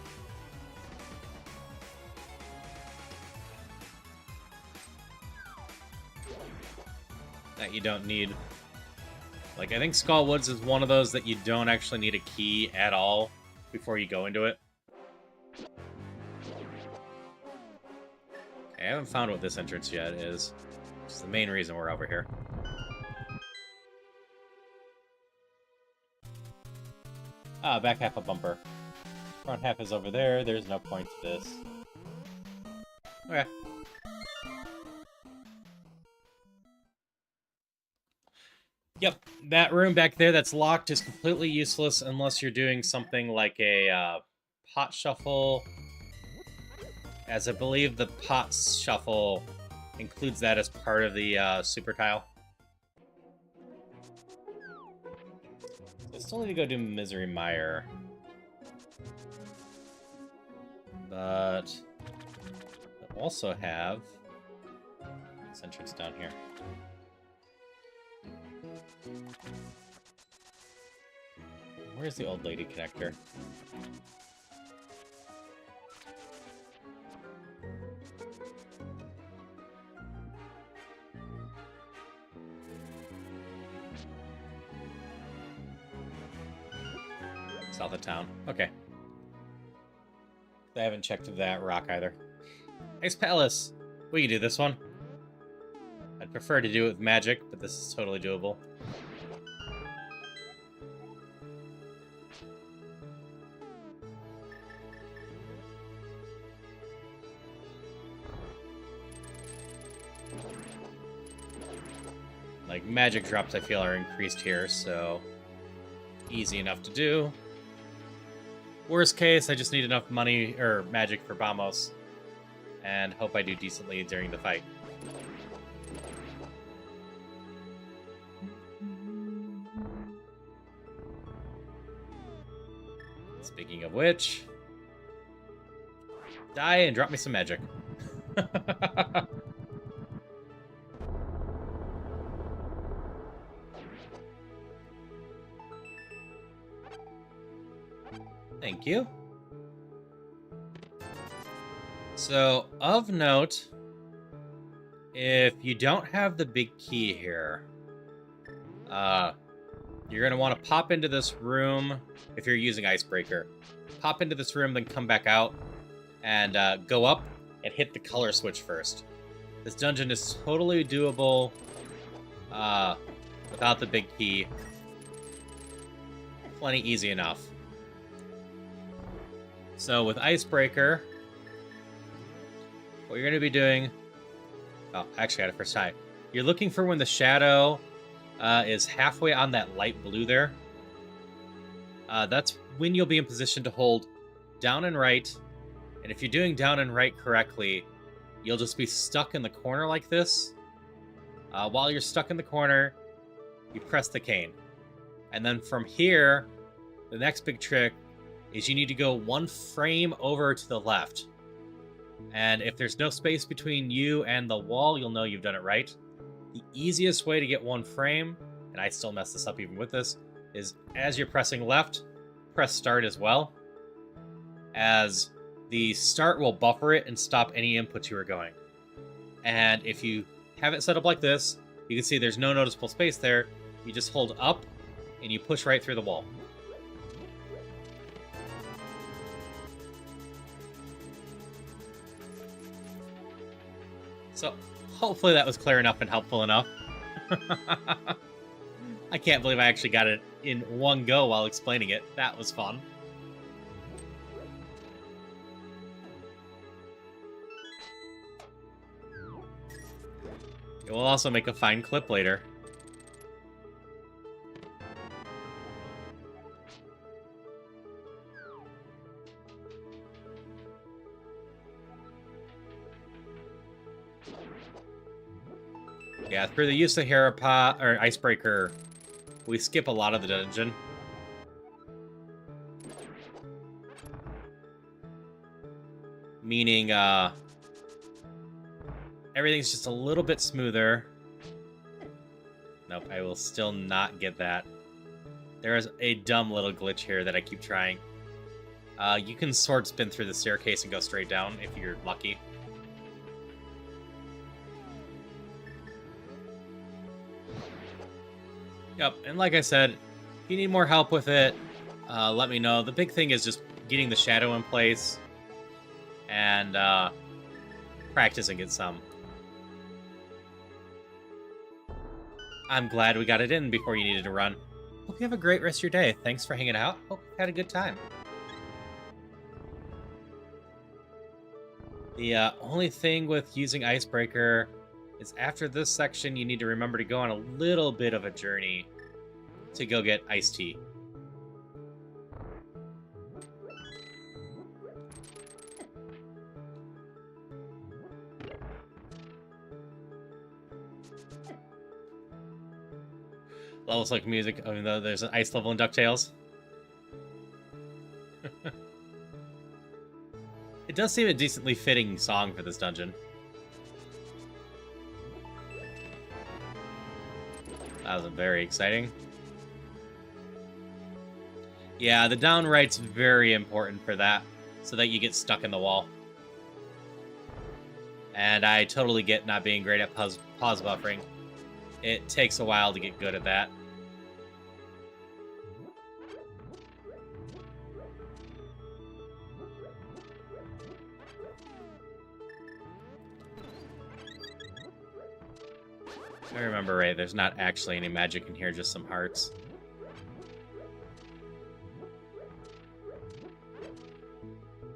That you don't need. Like, I think Skull Woods is one of those that you don't actually need a key at all before you go into it. Okay, I haven't found what this entrance yet is. Which is the main reason we're over here. Ah, back half a bumper. Front half is over there. There's no point to this. Okay. Yep, that room back there that's locked is completely useless unless you're doing something like a pot shuffle. As I believe the pot shuffle includes that as part of the super tile. I still need to go do Misery Mire. But I also have this entrance down here. Where's the old lady connector? South of town. Okay. I haven't checked that rock either. Ice Palace! We can do this one. I'd prefer to do it with magic, but this is totally doable. Like, magic drops I feel are increased here, so easy enough to do. Worst case, I just need enough money, or magic for Vamos, and hope I do decently during the fight. Speaking of which, die and drop me some magic. Thank you. So, of note, if you don't have the big key here, you're going to want to pop into this room if you're using Icebreaker. Pop into this room, then come back out and go up and hit the color switch first. This dungeon is totally doable without the big key. Plenty easy enough. So with Icebreaker, what you're going to be doing... Oh, I actually got it first time. You're looking for when the shadow is halfway on that light blue there. That's when you'll be in position to hold down and right. And if you're doing down and right correctly, you'll just be stuck in the corner like this. While you're stuck in the corner, you press the cane. And then from here, the next big trick is you need to go one frame over to the left. And if there's no space between you and the wall, you'll know you've done it right. The easiest way to get one frame, and I still mess this up even with this, is as you're pressing left, press start as well, as the start will buffer it and stop any inputs you are going. And if you have it set up like this, you can see there's no noticeable space there. You just hold up and you push right through the wall. So, hopefully that was clear enough and helpful enough. I can't believe I actually got it in one go while explaining it. That was fun. It will also make a fine clip later. Yeah, through the use of Harapot or Icebreaker, we skip a lot of the dungeon. Meaning, everything's just a little bit smoother. Nope, I will still not get that. There is a dumb little glitch here that I keep trying. You can sword spin through the staircase and go straight down if you're lucky. Yep, and like I said, if you need more help with it, let me know. The big thing is just getting the shadow in place and practicing it some. I'm glad we got it in before you needed to run. Hope you have a great rest of your day. Thanks for hanging out. Hope you had a good time. The only thing with using Icebreaker is after this section, you need to remember to go on a little bit of a journey to go get iced tea. Levels like music, even though there's an ice level in DuckTales. It does seem a decently fitting song for this dungeon. That was very exciting. Yeah, the downright's very important for that, so that you get stuck in the wall. And I totally get not being great at pause buffering. It takes a while to get good at that. If I remember right, there's not actually any magic in here, just some hearts.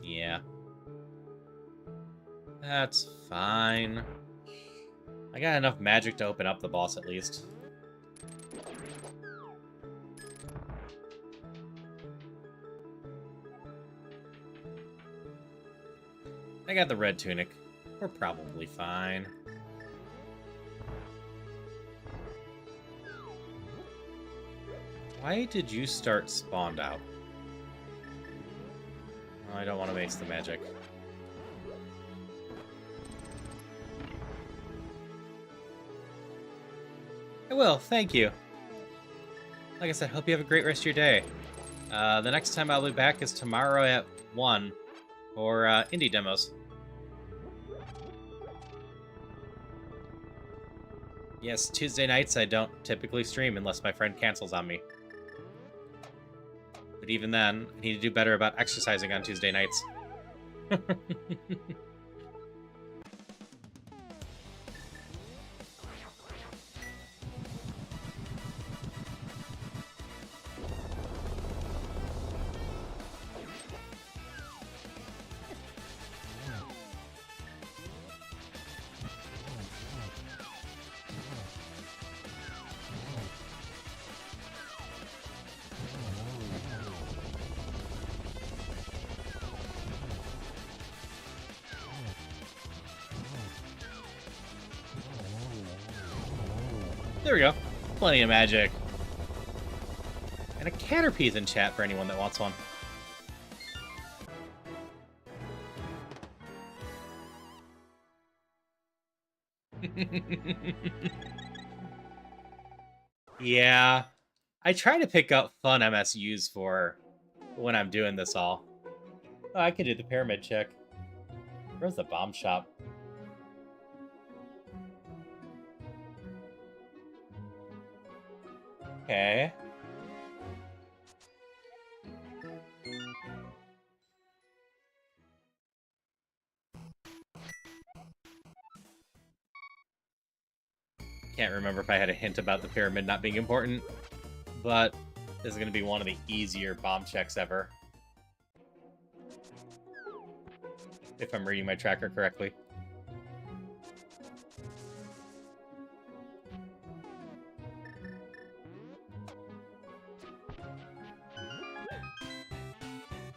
Yeah. That's fine. I got enough magic to open up the boss at least. I got the red tunic. We're probably fine. Why did you start spawned out? Oh, I don't want to waste the magic. I will, thank you. Like I said, hope you have a great rest of your day. The next time I'll be back is tomorrow at 1 for indie demos. Yes, Tuesday nights I don't typically stream unless my friend cancels on me. But even then, I need to do better about exercising on Tuesday nights. There we go. Plenty of magic. And a Caterpie's in chat for anyone that wants one. Yeah. I try to pick up fun MSUs for when I'm doing this all. Oh, I could do the pyramid check. Where's the bomb shop? Okay. Can't remember if I had a hint about the pyramid not being important, but this is going to be one of the easier bomb checks ever. If I'm reading my tracker correctly.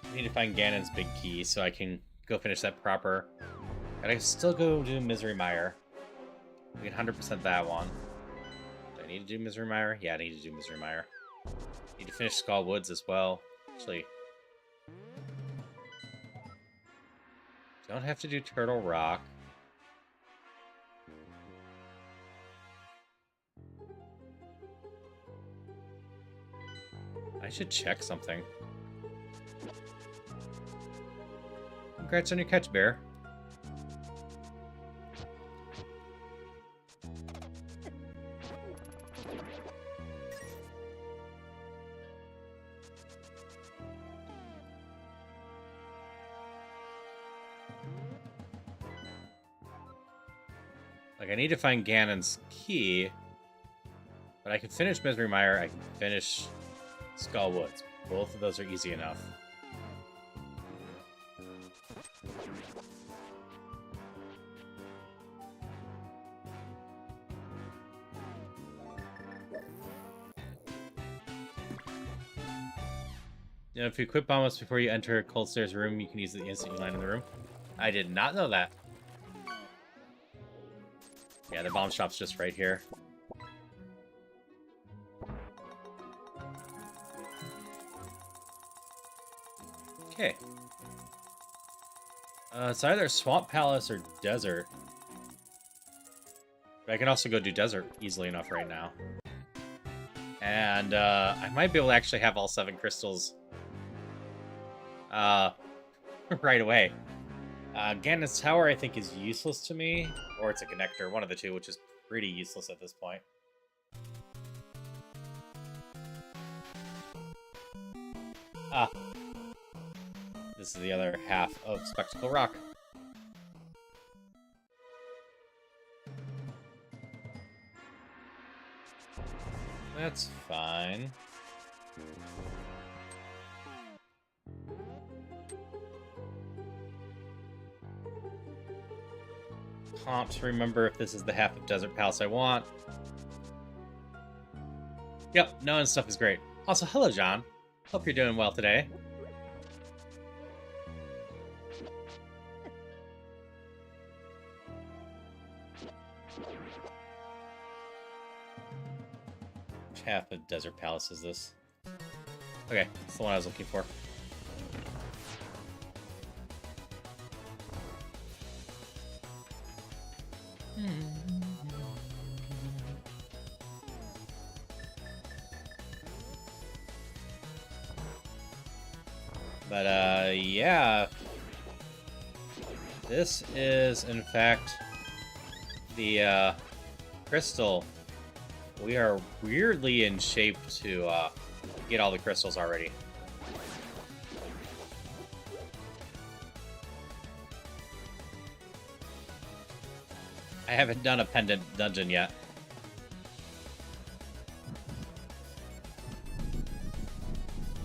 I need to find Ganon's big key so I can go finish that proper. And I can still go do Misery Mire. We can 100% that one. Do I need to do Misery Mire? Yeah, I need to do Misery Mire. Need to finish Skull Woods as well. Actually, don't have to do Turtle Rock. I should check something. Congrats on your catch, Bear. Like, I need to find Ganon's key, but I can finish Misery Mire, I can finish Skull Woods. Both of those are easy enough. You know, if you equip bombs before you enter Cold Stare's room, you can use it the instant you land in the room. I did not know that. Yeah, the bomb shop's just right here. Okay. It's either Swamp Palace or Desert. But I can also go do Desert easily enough right now. And I might be able to actually have all 7 crystals right away. Ganon's Tower, I think, is useless to me. Or it's a connector, one of the two, which is pretty useless at this point. Ah. This is the other half of Spectacle Rock. That's fine. Can't remember if this is the half of Desert Palace I want. Yep, knowing stuff is great. Also, hello, John. Hope you're doing well today. Which half of Desert Palace is this? Okay, that's the one I was looking for. But, yeah. This is, in fact, the, crystal. We are weirdly in shape to, get all the crystals already. I haven't done a pendant dungeon yet.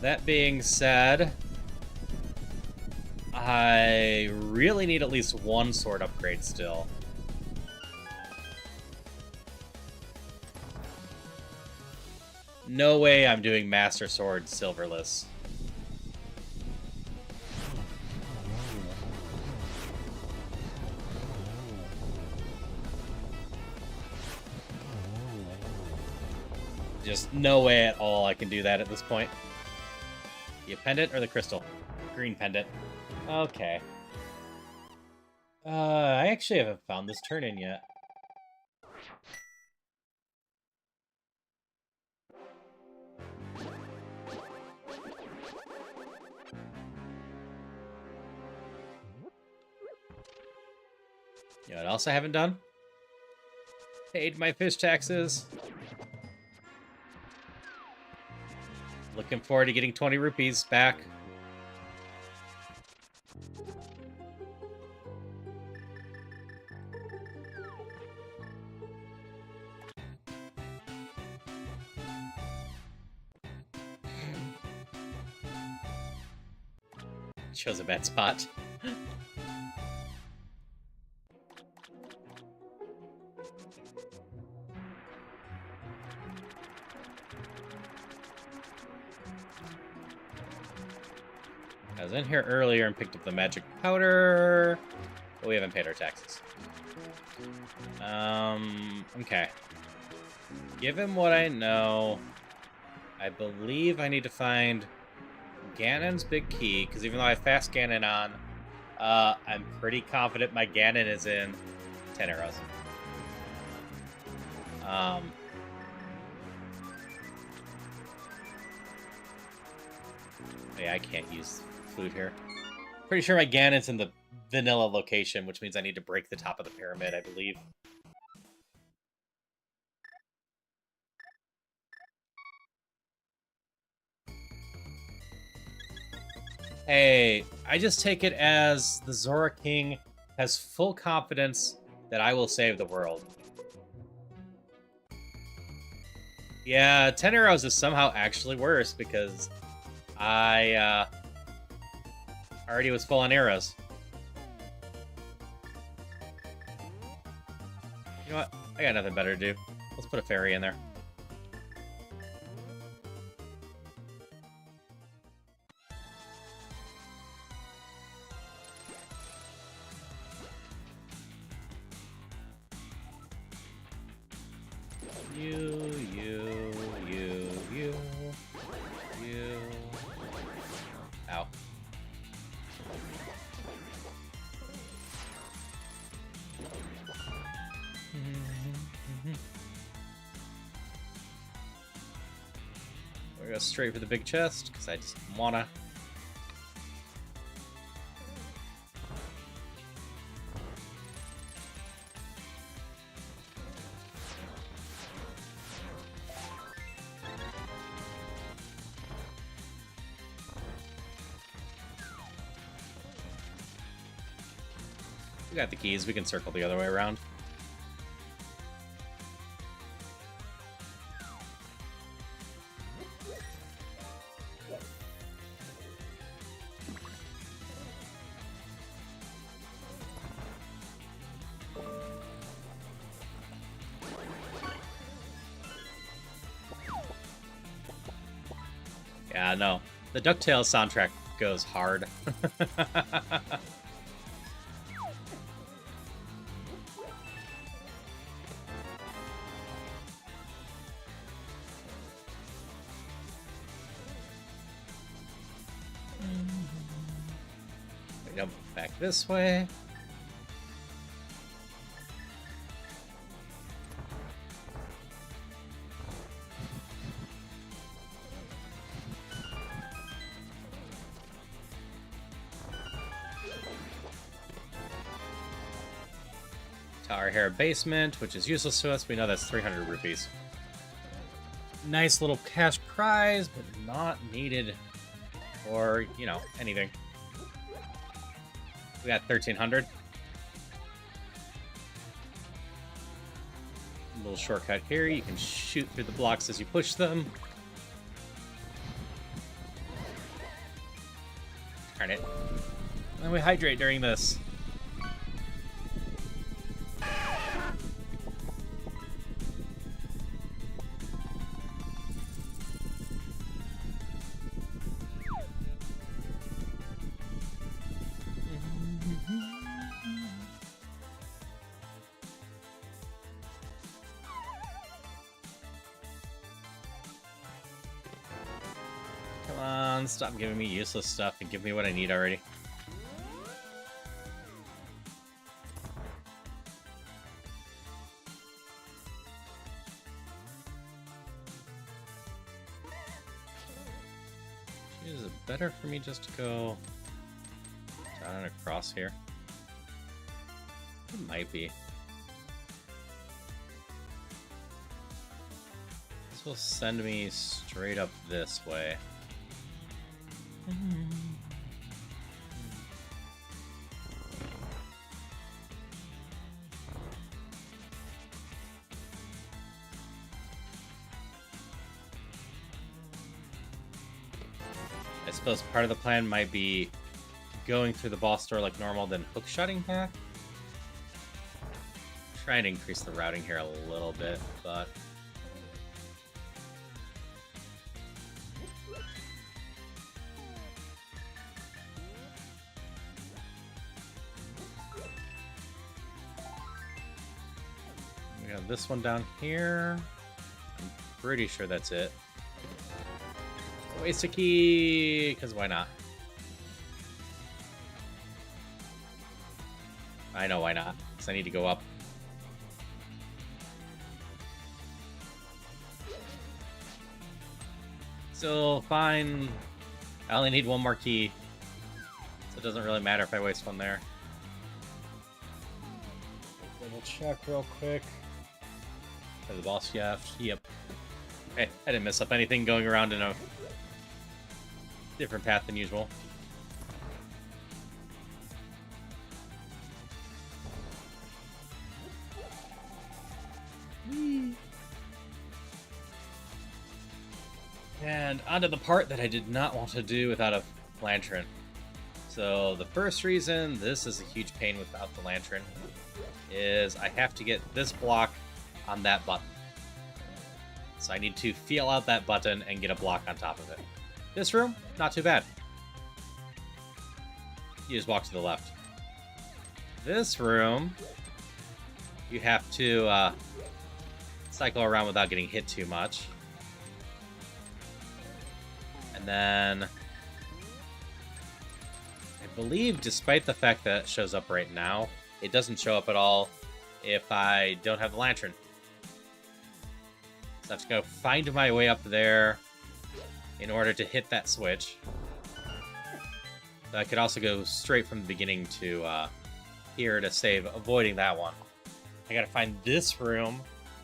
That being said, I really need at least one sword upgrade still. No way I'm doing Master Sword silverless. Just no way at all I can do that at this point. The pendant or the crystal? Green pendant. Okay. I actually haven't found this turn-in yet. You know what else I haven't done? Paid my fish taxes. Looking forward to getting 20 rupees back. Chose a bad spot. I was in here earlier and picked up the magic powder, but we haven't paid our taxes. Okay. Given what I know, I believe I need to find Ganon's big key, because even though I have fast Ganon on, I'm pretty confident my Ganon is in 10 arrows. Yeah, I can't use food here. Pretty sure my Ganon's in the vanilla location, which means I need to break the top of the pyramid, I believe. Hey, I just take it as the Zora King has full confidence that I will save the world. Yeah, 10 arrows is somehow actually worse because I already was full on arrows. You know what? I got nothing better to do. Let's put a fairy in there. You. Ow. We're gonna go straight for the big chest, because I just wanna. We got the keys, we can circle the other way around. Yeah, no. The DuckTales soundtrack goes hard. We go back this way. Tower Hair Basement, which is useless to us. We know that's 300 rupees. Nice little cash prize, but not needed for, you know, anything. We got 1,300. A little shortcut here. You can shoot through the blocks as you push them. Darn it. And then we hydrate during this. Come on, stop giving me useless stuff and give me what I need already. Is it better for me just to go down and across here? It might be. This will send me straight up this way. I suppose part of the plan might be going through the boss door like normal, then hookshotting back. Trying to increase the routing here a little bit, but we have this one down here. I'm pretty sure that's it. Waste a key, because why not? I know why not, because I need to go up. Still fine. I only need one more key, so it doesn't really matter if I waste one there. Double check real quick. For the boss shaft. Yep. Hey, I didn't mess up anything going around in a different path than usual. And onto the part that I did not want to do without a lantern. So the first reason this is a huge pain without the lantern is I have to get this block on that button. So I need to feel out that button and get a block on top of it. This room, not too bad. You just walk to the left. This room, you have to cycle around without getting hit too much. And then, I believe, despite the fact that it shows up right now, it doesn't show up at all if I don't have the lantern. So I have to go find my way up there in order to hit that switch. So I could also go straight from the beginning to here to save, avoiding that one. I gotta find this room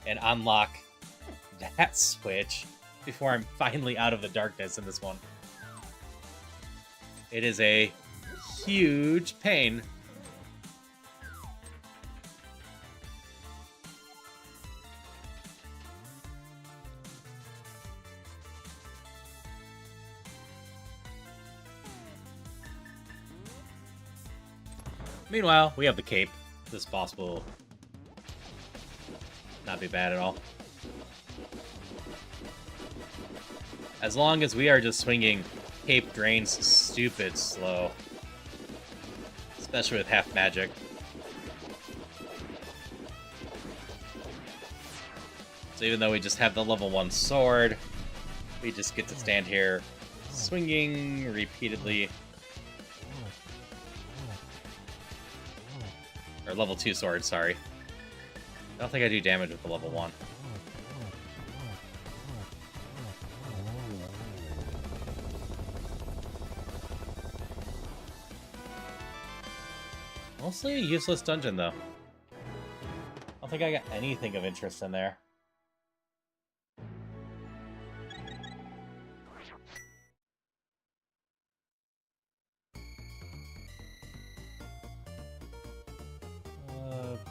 and unlock that switch before I'm finally out of the darkness in this one. It is a huge pain. Meanwhile, we have the cape. This boss will not be bad at all. As long as we are just swinging, cape drains stupid slow. Especially with half magic. So even though we just have the level 1 sword, we just get to stand here swinging repeatedly. Or level 2 sword, sorry. I don't think I do damage with the level 1. Mostly a useless dungeon, though. I don't think I got anything of interest in there.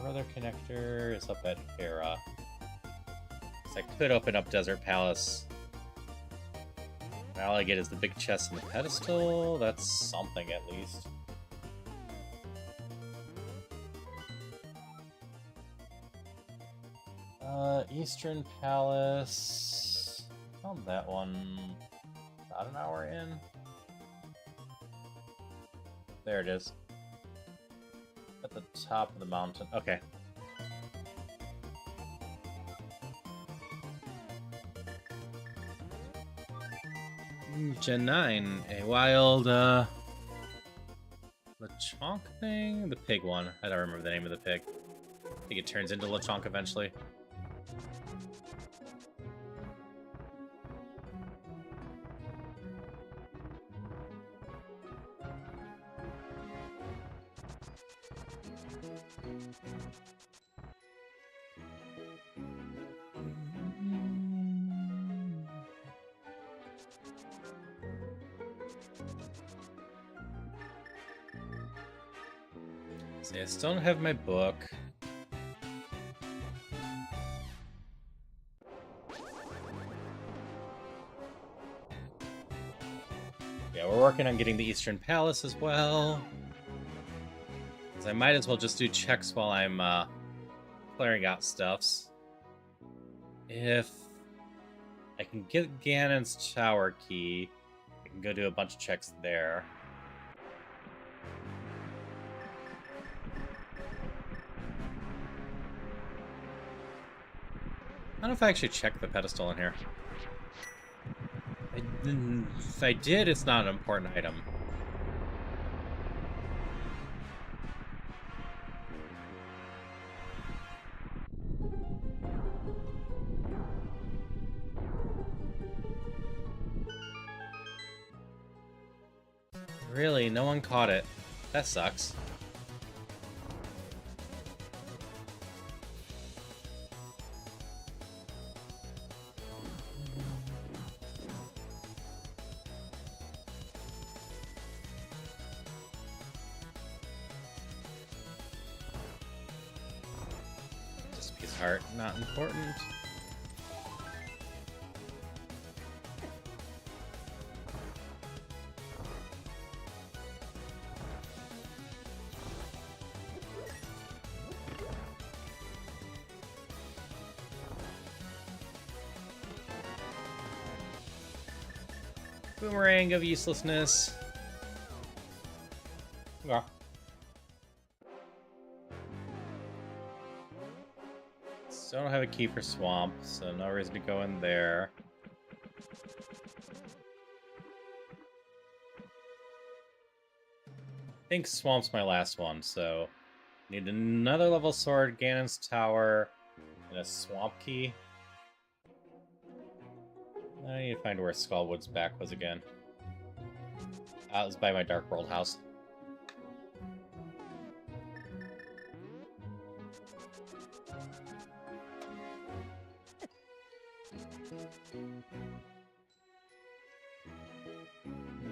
Brother connector is up at Hera. So I could open up Desert Palace. All I get is the big chest and the pedestal. That's something at least. Eastern Palace. Found that one about an hour in. There it is. At the top of the mountain. Okay. Gen 9. A wild, Lechonk thing? The pig one. I don't remember the name of the pig. I think it turns into Lechonk eventually. See, I still don't have my book. Yeah, we're working on getting the Eastern Palace as well. So I might as well just do checks while I'm clearing out stuffs. If I can get Ganon's tower key, I can go do a bunch of checks there. I don't know if I actually checked the pedestal in here. If I did, it's not an important item. Really? No one caught it. That sucks. Heart, not important. Boomerang of uselessness. Yeah. Still don't have a key for Swamp, so no reason to go in there. I think Swamp's my last one, so need another level sword, Ganon's Tower, and a Swamp key. I need to find where Skullwood's back was again. It was by my Dark World house.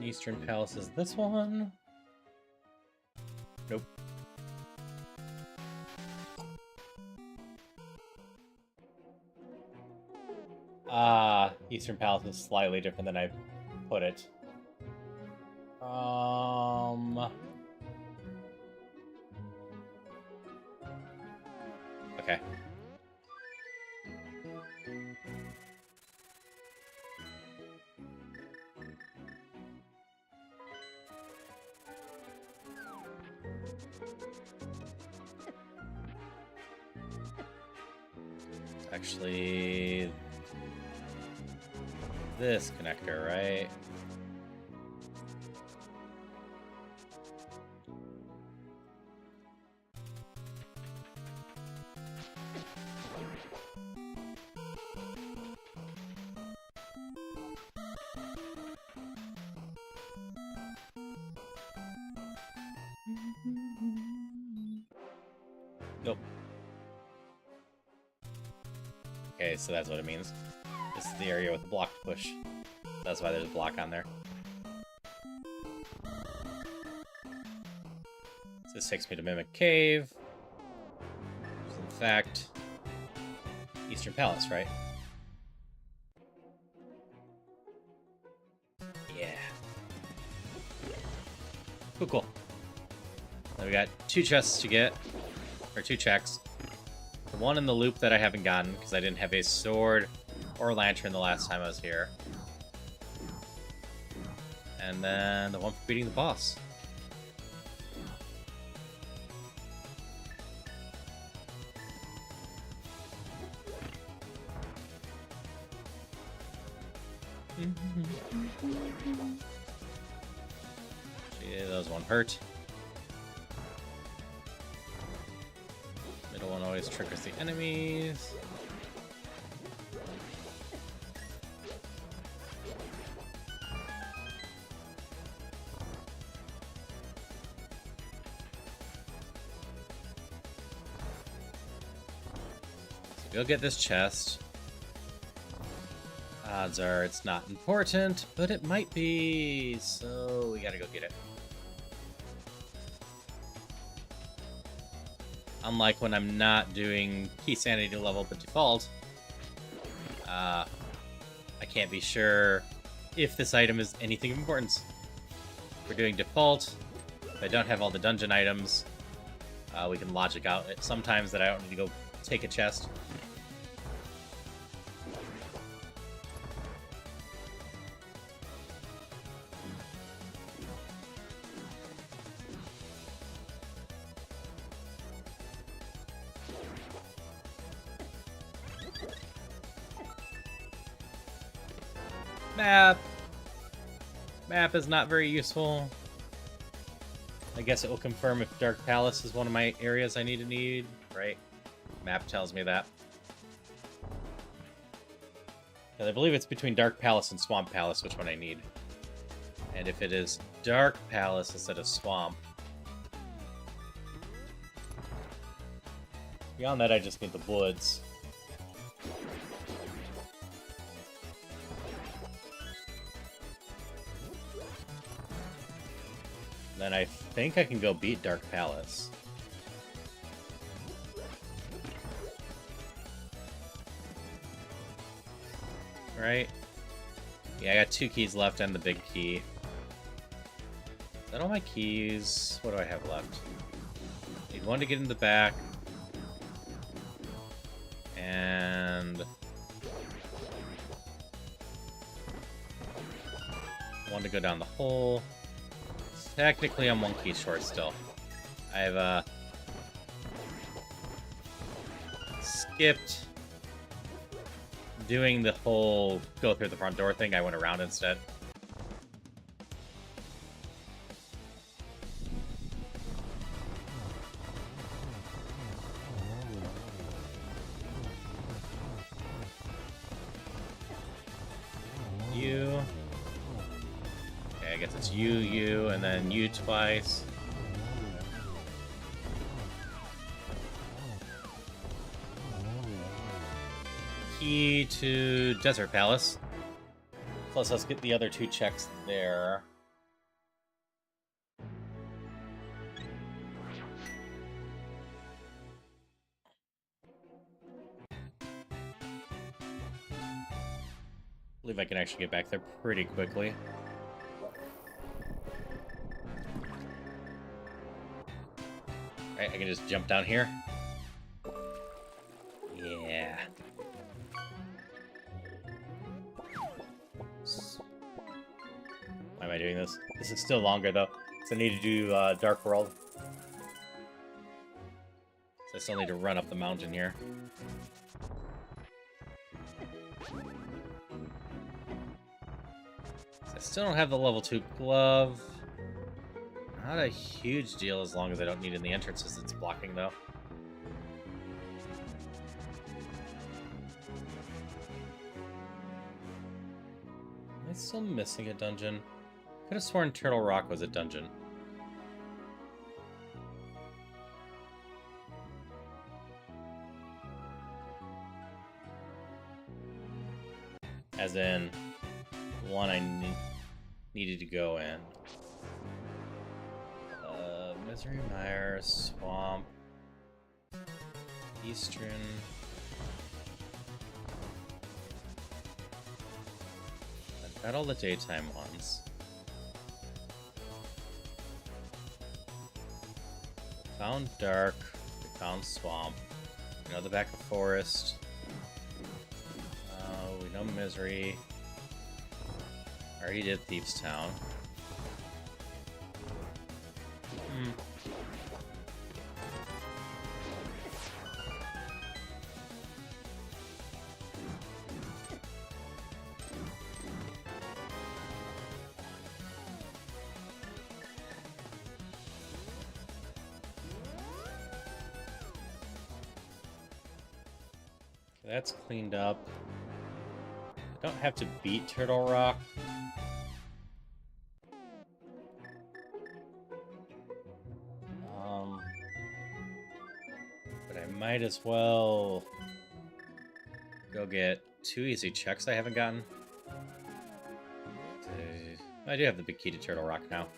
Eastern Palace is this one. Nope. Eastern Palace is slightly different than I put it. Okay. Actually, this connector, right? Nope. Okay, so that's what it means. This is the area with the block to push. That's why there's a block on there. So this takes me to Mimic Cave. Which is in fact Eastern Palace, right? Yeah. Cool, cool. Now we got 2 chests to get, or 2 checks. The one in the loop that I haven't gotten because I didn't have a sword or lantern the last time I was here. And then the one for beating the boss. Gee, those one hurt. Middle one always triggers the enemies. Go get this chest. Odds are it's not important, but it might be, so we gotta go get it. Unlike when I'm not doing key sanity level but default, I can't be sure if this item is anything of importance. If we're doing default, if I don't have all the dungeon items, we can logic out it sometimes that I don't need to go take a chest. Map is not very useful. I guess it will confirm if Dark Palace is one of my areas I need, right? Map tells me that. And I believe it's between Dark Palace and Swamp Palace, which one I need. And if it is Dark Palace instead of Swamp. Beyond that, I just need the woods. Then I think I can go beat Dark Palace. Right? Yeah, I got 2 keys left and the big key. Is that all my keys? What do I have left? Need 1 to get in the back. And One to go down the hole. Technically, I'm one key short still. I've skipped doing the whole go through the front door thing. I went around instead. You. Okay, I guess it's you, and then you twice. Key to Desert Palace. Plus, let's get the other 2 checks there. I believe I can actually get back there pretty quickly. Alright, I can just jump down here. Yeah. Why am I doing this? This is still longer, though, because I need to do Dark World. So I still need to run up the mountain here. So I still don't have the level 2 glove. Not a huge deal as long as I don't need it in the entrances it's blocking, though. Am I still missing a dungeon? Could have sworn Turtle Rock was a dungeon. As in, one I needed to go in. Misery Mire, Swamp, Eastern. I've got all the daytime ones. Found Dark, we found Swamp, we know the back of Forest, we know Misery, already did Thieves Town. That's cleaned up. I don't have to beat Turtle Rock. But I might as well go get 2 easy checks I haven't gotten. I do have the big key to Turtle Rock now.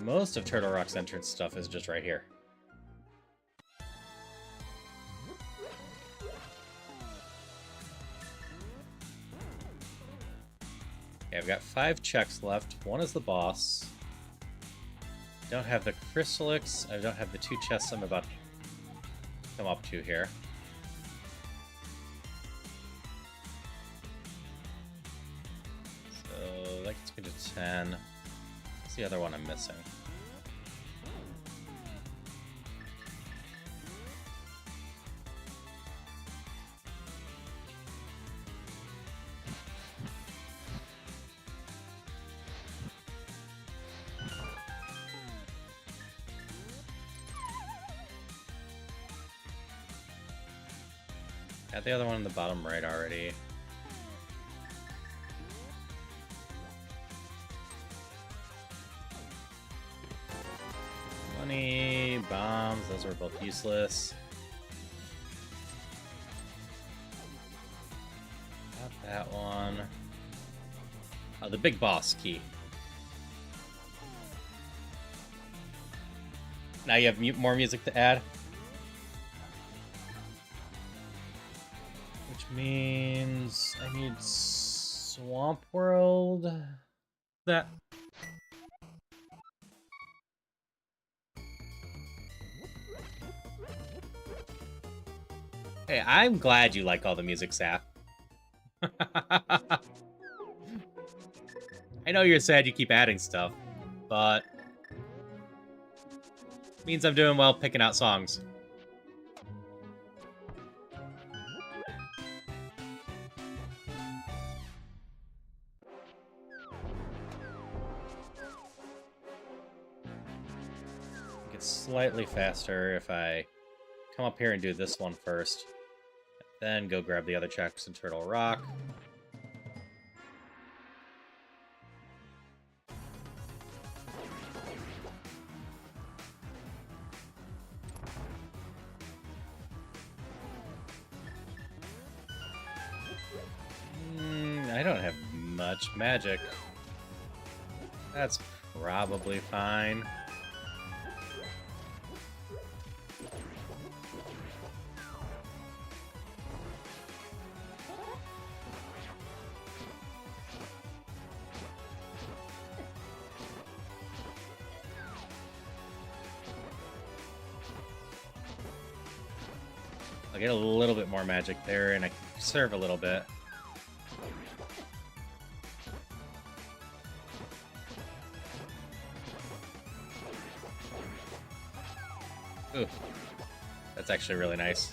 Most of Turtle Rock's entrance stuff is just right here. Okay, I've got 5 checks left. One is the boss. Don't have the Chrysalics. I don't have the 2 chests I'm about to come up to here. So that gets me to 10. What's the other one I'm missing? Got the other one in the bottom right already. Money, bombs, those were both useless. Got that one. Oh, the big boss key. Now you have more music to add. Which means I need Swamp World. That. Hey, I'm glad you like all the music, Saf. I know you're sad you keep adding stuff, but it means I'm doing well picking out songs. It's slightly faster if I come up here and do this one first. Then go grab the other checks in Turtle Rock. I don't have much magic. That's probably fine. I'll get a little bit more magic there, and I can conserve a little bit. Ooh, that's actually really nice.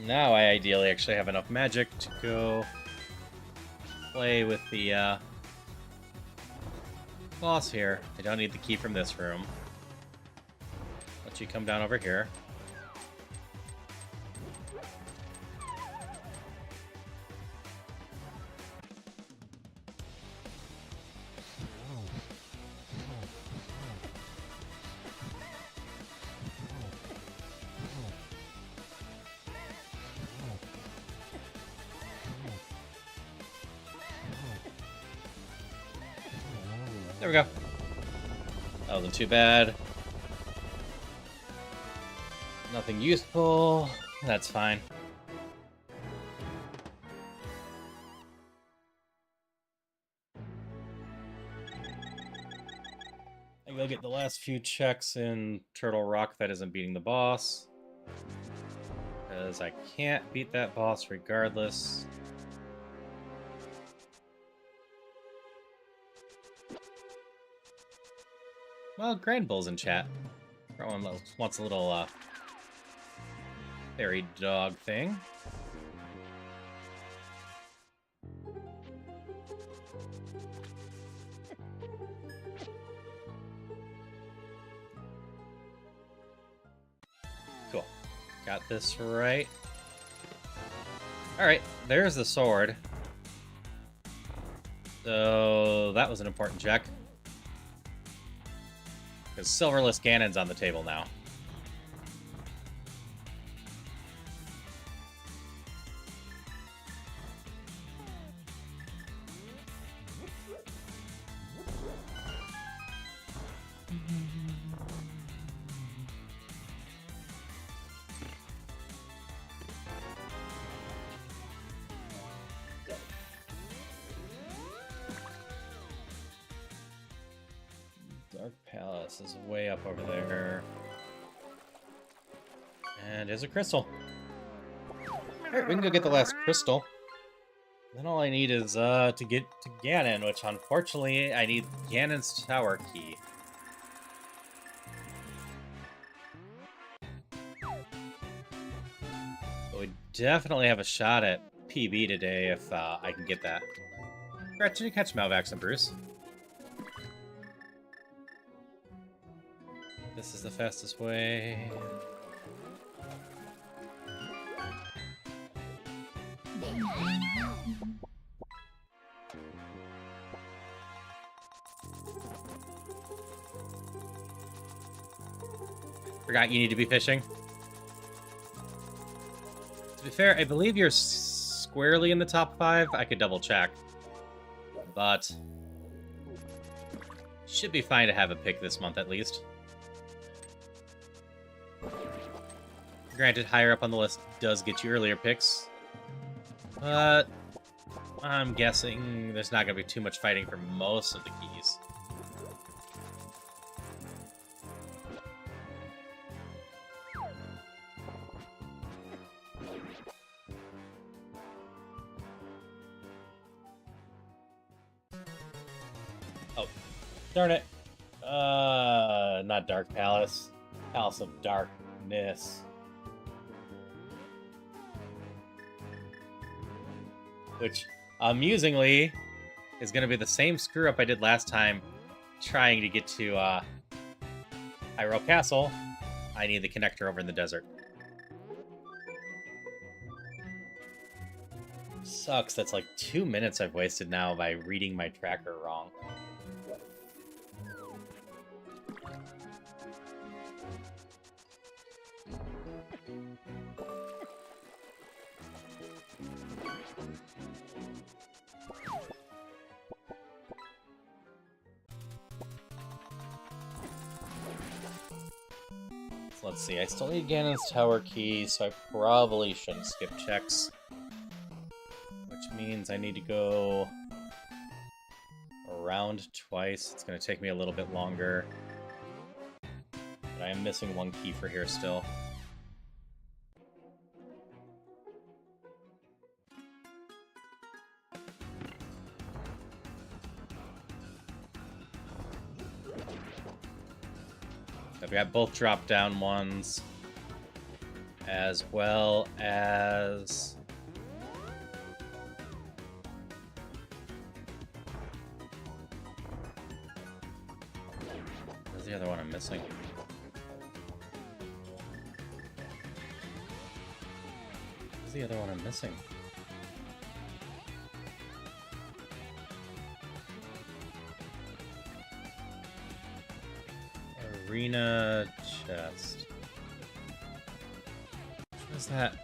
Now I ideally actually have enough magic to go play with the boss here. I don't need the key from this room. Let you come down over here. There we go. That wasn't too bad. Nothing useful. That's fine. I go get the last few checks in Turtle Rock that isn't beating the boss. Because I can't beat that boss regardless. Well, Grand Bull's in chat. Everyone wants a little fairy dog thing. Cool. Got this right. Alright, there's the sword. So that was an important check. Because Silverless Ganon's on the table now. Dark Palace is way up over there. And there's a crystal. Alright, we can go get the last crystal. Then all I need is to get to Ganon, which unfortunately I need Ganon's tower key. But we definitely have a shot at PB today if I can get that. Alright, did you catch Malvax and Bruce? This is the fastest way. Forgot you need to be fishing. To be fair, I believe you're squarely in the top 5. I could double check. But should be fine to have a pick this month at least. Granted, higher up on the list does get you earlier picks. But I'm guessing there's not going to be too much fighting for most of the keys. Oh, darn it. Not Dark Palace. Palace of Darkness. Which, amusingly, is going to be the same screw-up I did last time trying to get to Hyrule Castle. I need the connector over in the desert. Sucks, that's like 2 minutes I've wasted now by reading my tracker wrong. Let's see, I still need Ganon's Tower key, so I probably shouldn't skip checks. Which means I need to go around twice. It's going to take me a little bit longer. But I am missing one key for here still. We got both drop-down ones, as well as... Where's the other one I'm missing? Where's the other one I'm missing? Arena chest. What is that?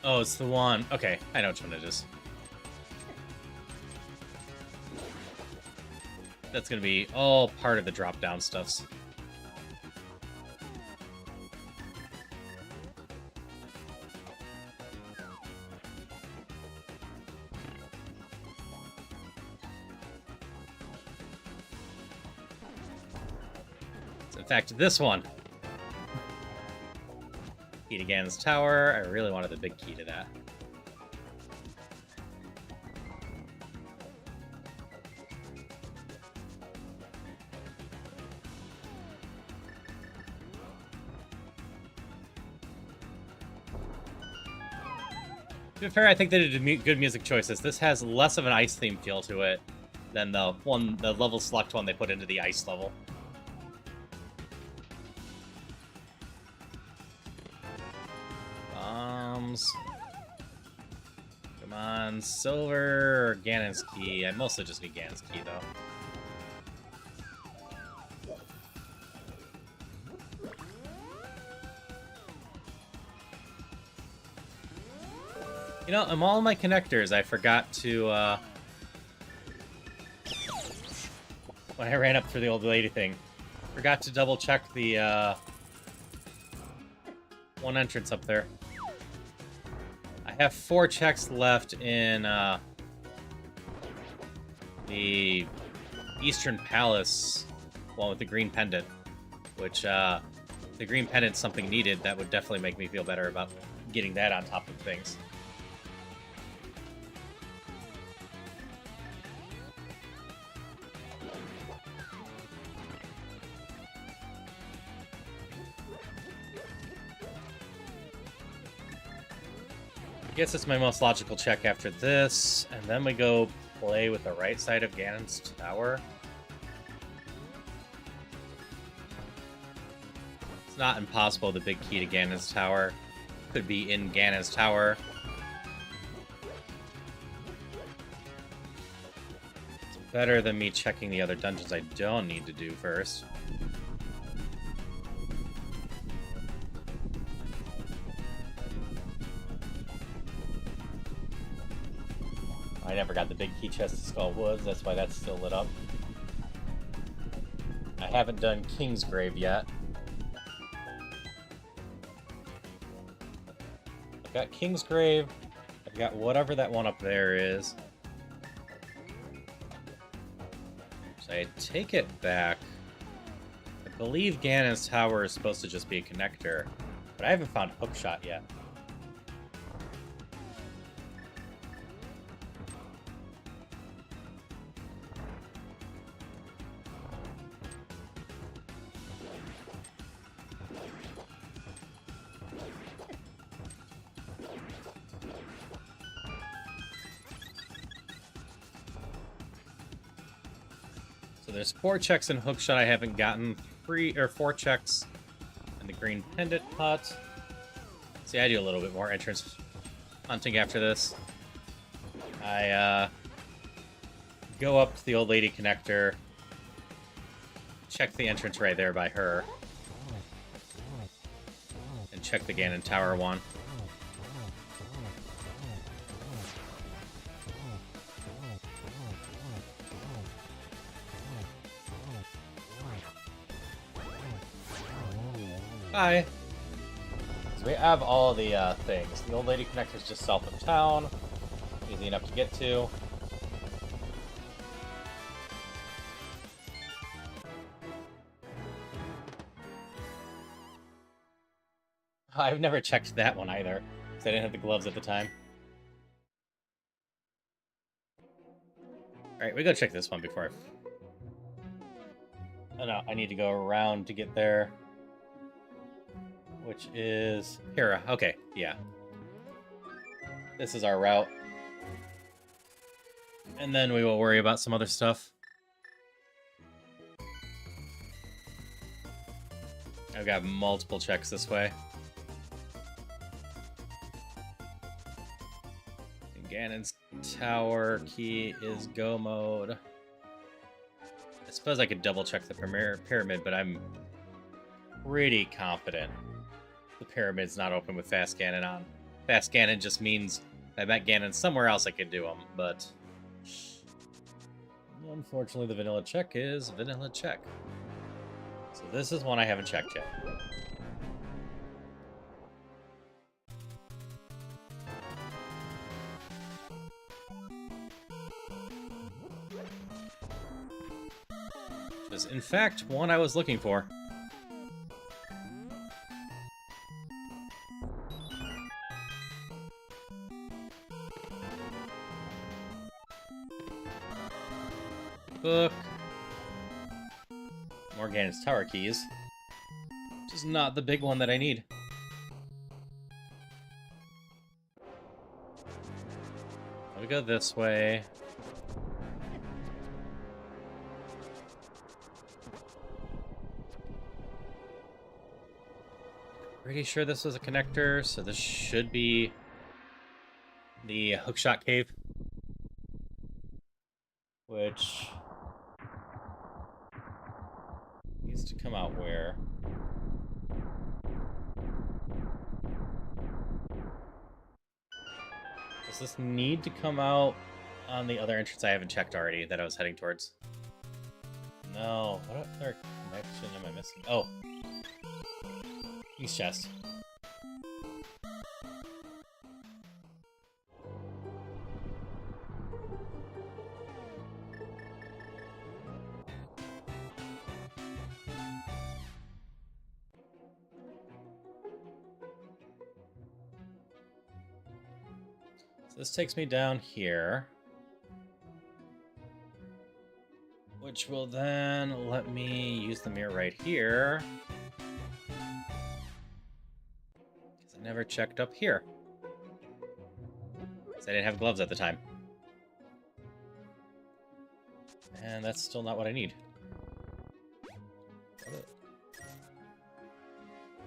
Oh, it's the one. Okay, I know which one it is. That's gonna be all part of the drop-down stuffs. In fact, this one. Key to Ganon's Tower. I really wanted the big key to that. To be fair, I think they did good music choices. This has less of an ice theme feel to it than the level select one they put into the ice level. Come on, silver or Ganon's key. I mostly just need Ganon's key, though. You know, among all my connectors, I forgot to, when I ran up through the old lady thing, forgot to double check the, one entrance up there. I have 4 checks left in the Eastern Palace, one with the green pendant, which the green pendant's something needed. That would definitely make me feel better about getting that on top of things. I guess it's my most logical check after this, and then we go play with the right side of Ganon's Tower. It's not impossible the big key to Ganon's Tower could be in Ganon's Tower. It's better than me checking the other dungeons I don't need to do first. I never got the big key chest to Skull Woods, that's why that's still lit up. I haven't done Kingsgrave yet. I've got Kingsgrave. I've got whatever that one up there is. So I take it back. I believe Ganon's Tower is supposed to just be a connector, but I haven't found Hookshot yet. So there's 4 checks in Hookshot I haven't gotten. 4 checks in the Green Pendant Hut. See, I do a little bit more entrance hunting after this. I go up to the old lady connector, check the entrance right there by her, and check the Ganon Tower one. Hi. So we have all the things. The old lady connector is just south of town. Easy enough to get to. I've never checked that one either, because I didn't have the gloves at the time. Alright, we go check this one before Oh no, I need to go around to get there. Which is Hera. Okay, yeah. This is our route. And then we will worry about some other stuff. I've got multiple checks this way. And Ganon's Tower key is go mode. I suppose I could double check the pyramid, but I'm pretty confident the pyramid's not open with Fast Ganon on. Fast Ganon just means I met Ganon somewhere else I could do them, but unfortunately the vanilla check is vanilla check. So this is one I haven't checked yet. Which is, in fact, one I was looking for. Book. Morgana's Tower keys. Which is not the big one that I need. We go this way. Pretty sure this was a connector, so this should be the Hookshot Cave. Which needs to come out where? Does this need to come out on the other entrance I haven't checked already that I was heading towards? No. What other connection am I missing? Oh. East chest. So this takes me down here, which will then let me use the mirror right here, because I never checked up here, because I didn't have gloves at the time. And that's still not what I need.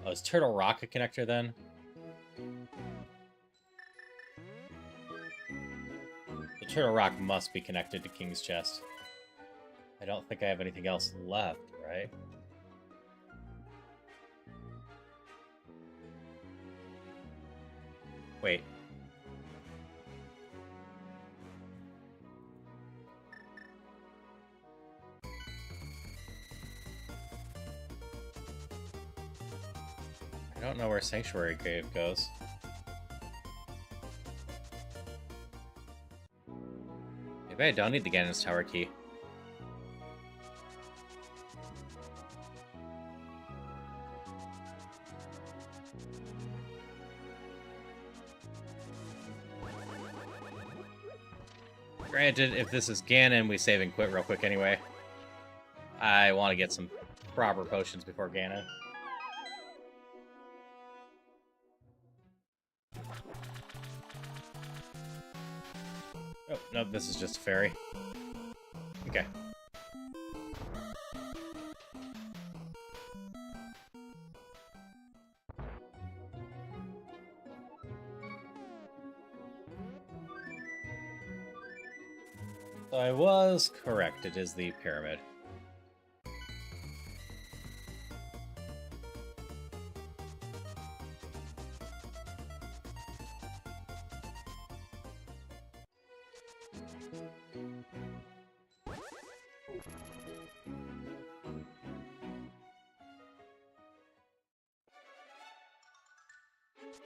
Oh, is Turtle Rock a connector then? The Turtle Rock must be connected to King's Chest. I don't think I have anything else left, right? Wait. where Sanctuary Cave goes. Maybe I don't need the Ganon's Tower key. Granted, if this is Ganon, we save and quit real quick anyway. I want to get some proper potions before Ganon. Oh, no, this is just a fairy. Okay. So I was correct, it is the pyramid.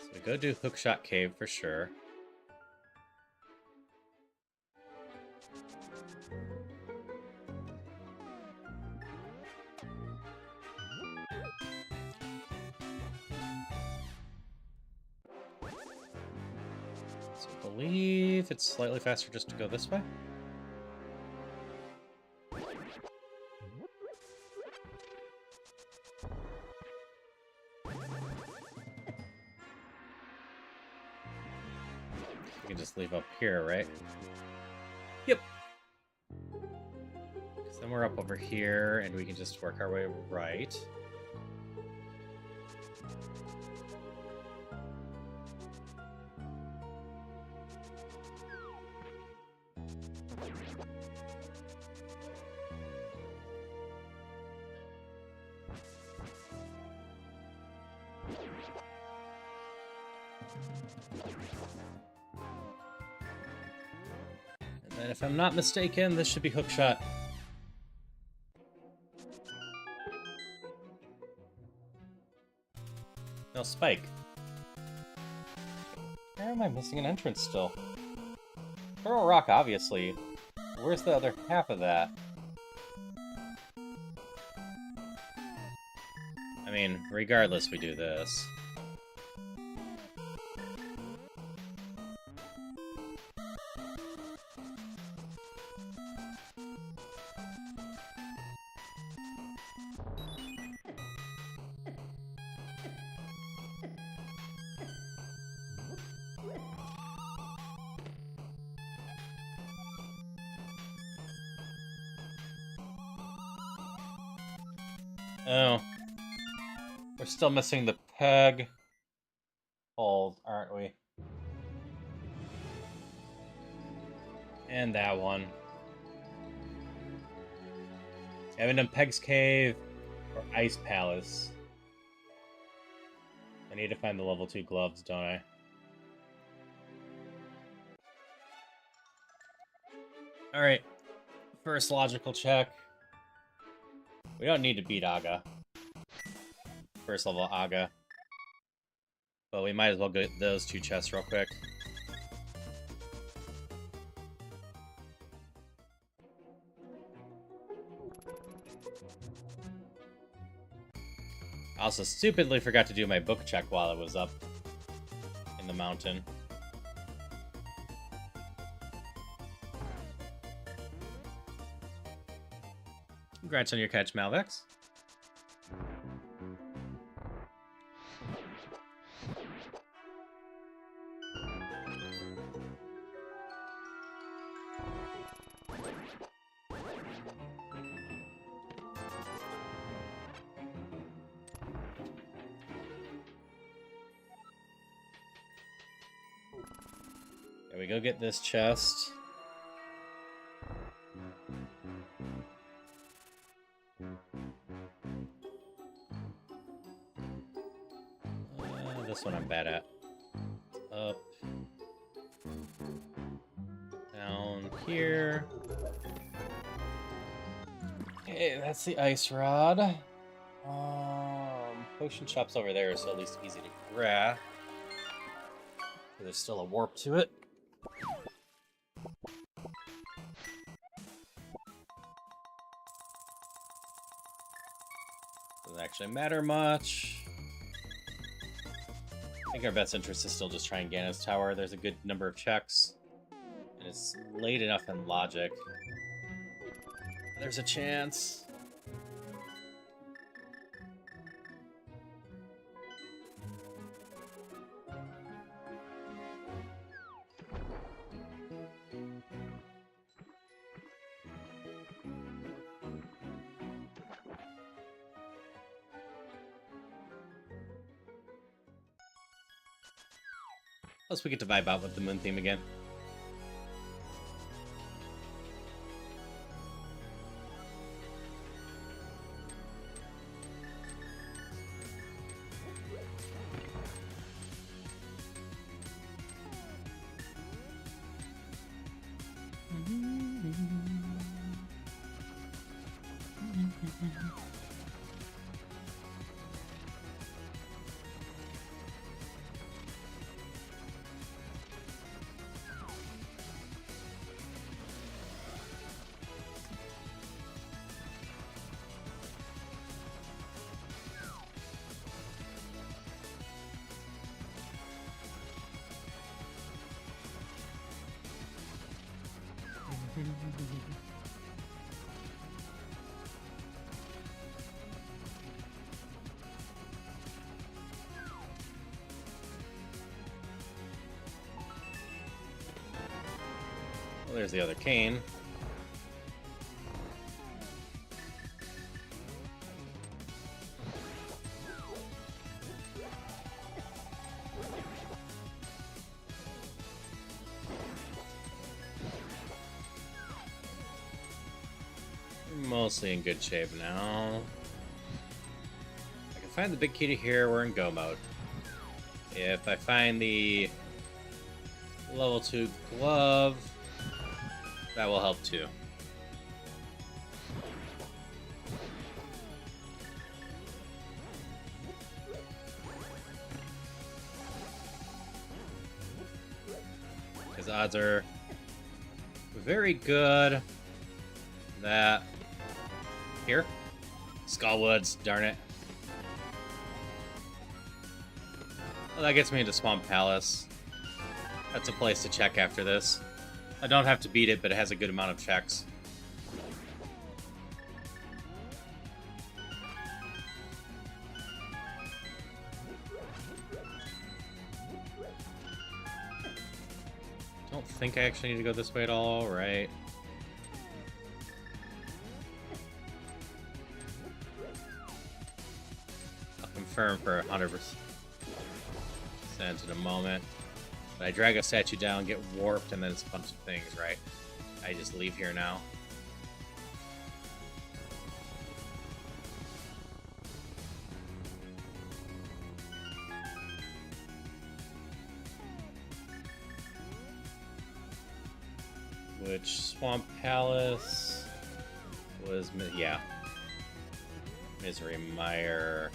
So we go do Hookshot Cave for sure. So I believe it's slightly faster just to go this way. We can just leave up here, right? Yep. Because then we're up over here, and we can just work our way right. And if I'm not mistaken, this should be Hookshot. No, Spike. Where am I missing an entrance still? Turtle Rock, obviously. Where's the other half of that? I mean, regardless, we do this. Oh. We're still missing the peg hold, aren't we? And that one. I haven't done Peg's Cave or Ice Palace. I need to find the level 2 gloves, don't I? Alright. First logical check. We don't need to beat Aga. First level Aga. But we might as well get those 2 chests real quick. I also stupidly forgot to do my book check while I was up in the mountain. Congrats on your catch, Malvex. There we go, get this chest. This one I'm bad at. Up. Down here. Okay, that's the ice rod. potion shop's over there, so at least easy to grab. There's still a warp to it. Doesn't actually matter much. I think our best interest is still just try and Gana's tower. There's a good number of checks. And it's late enough in logic. There's a chance. Plus, we get to vibe out with the moon theme again. Well, there's the other cane. Mostly in good shape now. I can find the big key to here, we're in go mode. If I find the level 2 glove, that will help too. Because odds are very good that... Here? Skullwoods, darn it. Well, that gets me into Swamp Palace. That's a place to check after this. I don't have to beat it, but it has a good amount of checks. Don't think I actually need to go this way at all, right? I'll confirm for 100% in a moment. But I drag a statue down, get warped, and then it's a bunch of things, right? I just leave here now. Which Swamp Palace was, yeah. Misery Mire.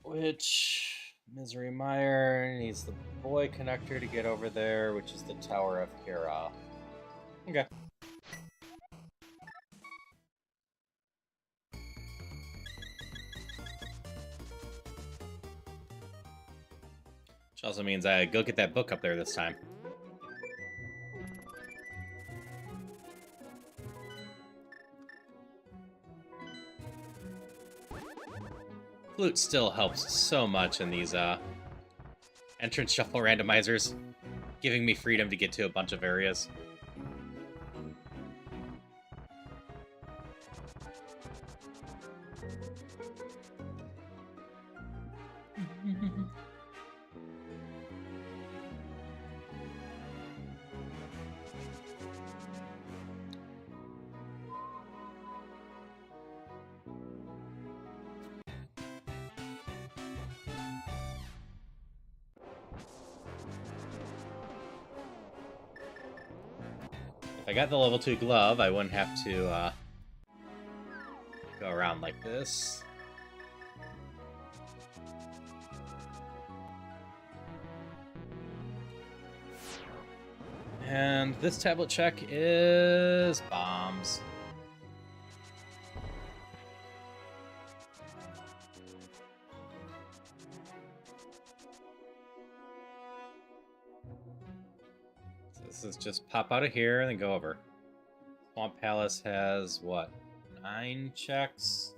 Which Misery Mire needs the boy connector to get over there, which is the Tower of Hera. Okay. Which also means I go get that book up there this time. Flute still helps so much in these entrance shuffle randomizers, giving me freedom to get to a bunch of areas. If I got the level 2 glove, I wouldn't have to go around like this. And this tablet check is bombs. So this is just pop out of here and then go over. Swamp Palace has, what, 9 checks?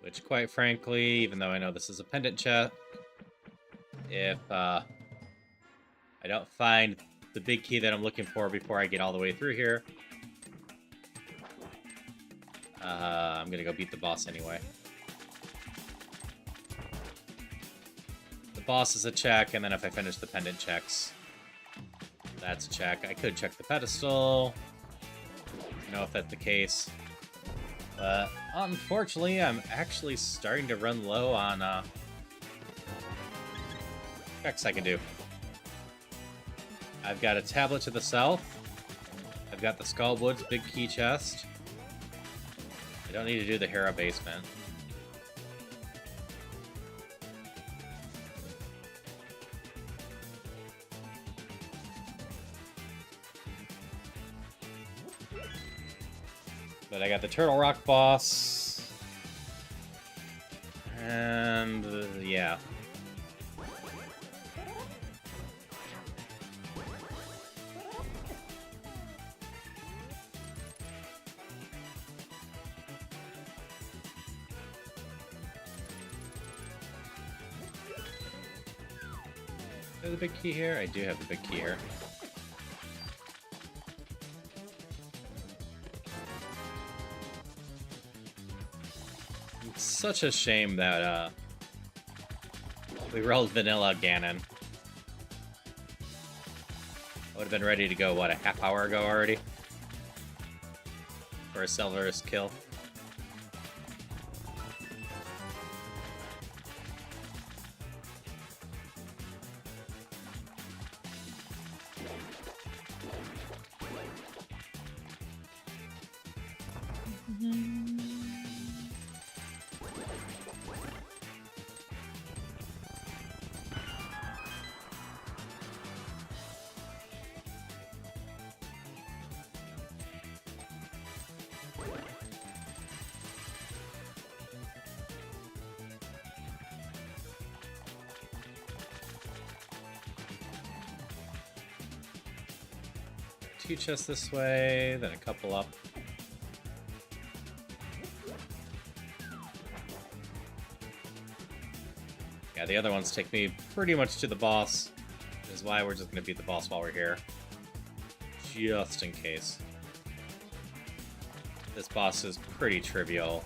Which, quite frankly, even though I know this is a pendant check, if I don't find the big key that I'm looking for before I get all the way through here, I'm gonna go beat the boss anyway. The boss is a check, and then if I finish the pendant checks, that's a check. I could check the pedestal. I don't know if that's the case. But unfortunately, I'm actually starting to run low on checks I can do. I've got a tablet to the south. I've got the Skullwoods big key chest. I don't need to do the Hera basement. But I got the Turtle Rock boss. And, yeah. Do I have the big key here? I do have the big key here. It's such a shame that we rolled vanilla Ganon. I would have been ready to go, what, a half hour ago already? For a Silver's kill. Two chests this way, then a couple up. Yeah, the other ones take me pretty much to the boss, which is why we're just going to beat the boss while we're here. Just in case. This boss is pretty trivial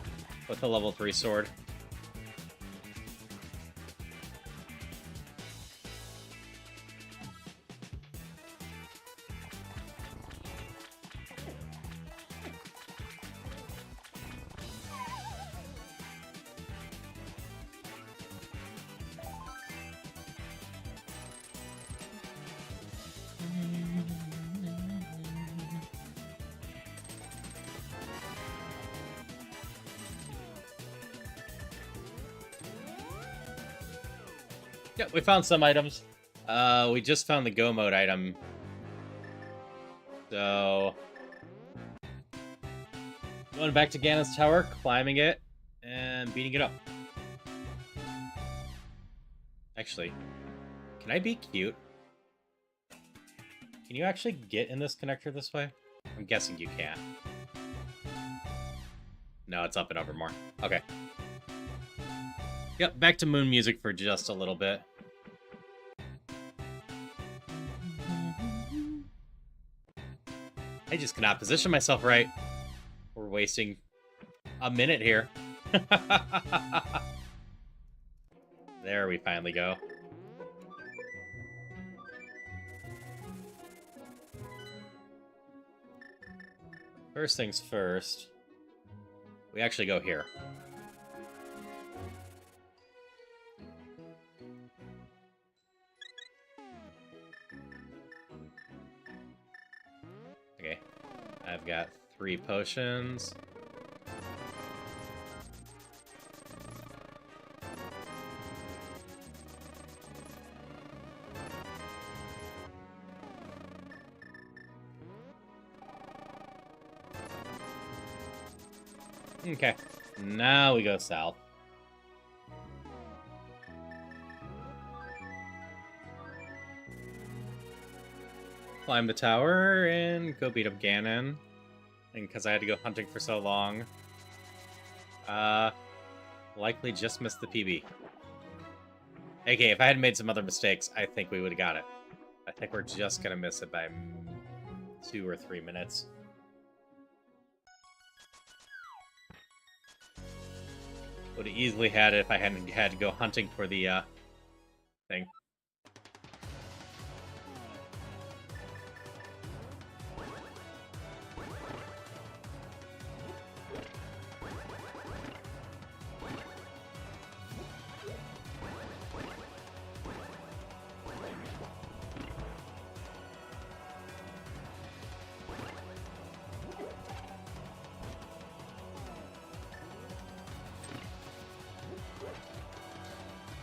with a level 3 sword. Yep, we found some items. We just found the Go mode item. So, going back to Ganon's tower, climbing it, and beating it up. Actually, can I be cute? Can you actually get in this connector this way? I'm guessing you can't. No, it's up and over more. Okay. Yep, back to moon music for just a little bit. I just cannot position myself right. We're wasting a minute here. There we finally go. First things first, we actually go here. Okay, I've got 3 potions. Okay, now we go south. Climb the tower and go beat up Ganon. And because I had to go hunting for so long, likely just missed the PB. Okay, if I had made some other mistakes, I think we would have got it. I think we're just gonna miss it by 2 or 3 minutes. Would have easily had it if I hadn't had to go hunting for the thing.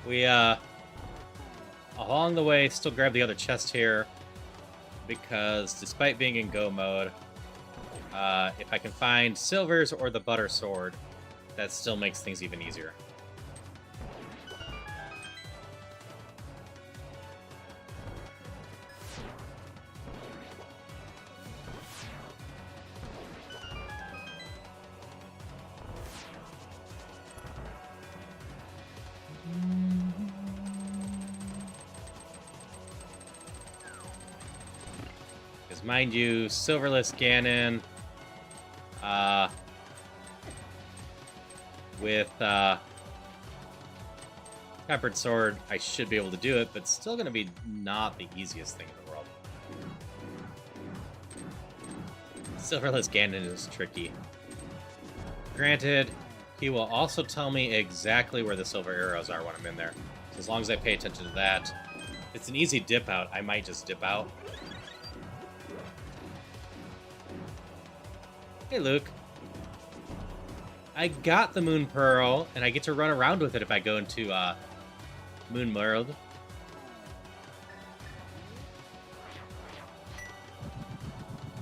We, along the way, still grab the other chest here, because despite being in go mode, if I can find silvers or the butter sword, that still makes things even easier. Mind you, Silverless Ganon, with Peppered Sword, I should be able to do it, but still going to be not the easiest thing in the world. Silverless Ganon is tricky. Granted, he will also tell me exactly where the silver arrows are when I'm in there. So as long as I pay attention to that, it's an easy dip out. I might just dip out. Hey, Luke. I got the Moon Pearl, and I get to run around with it if I go into Moon World.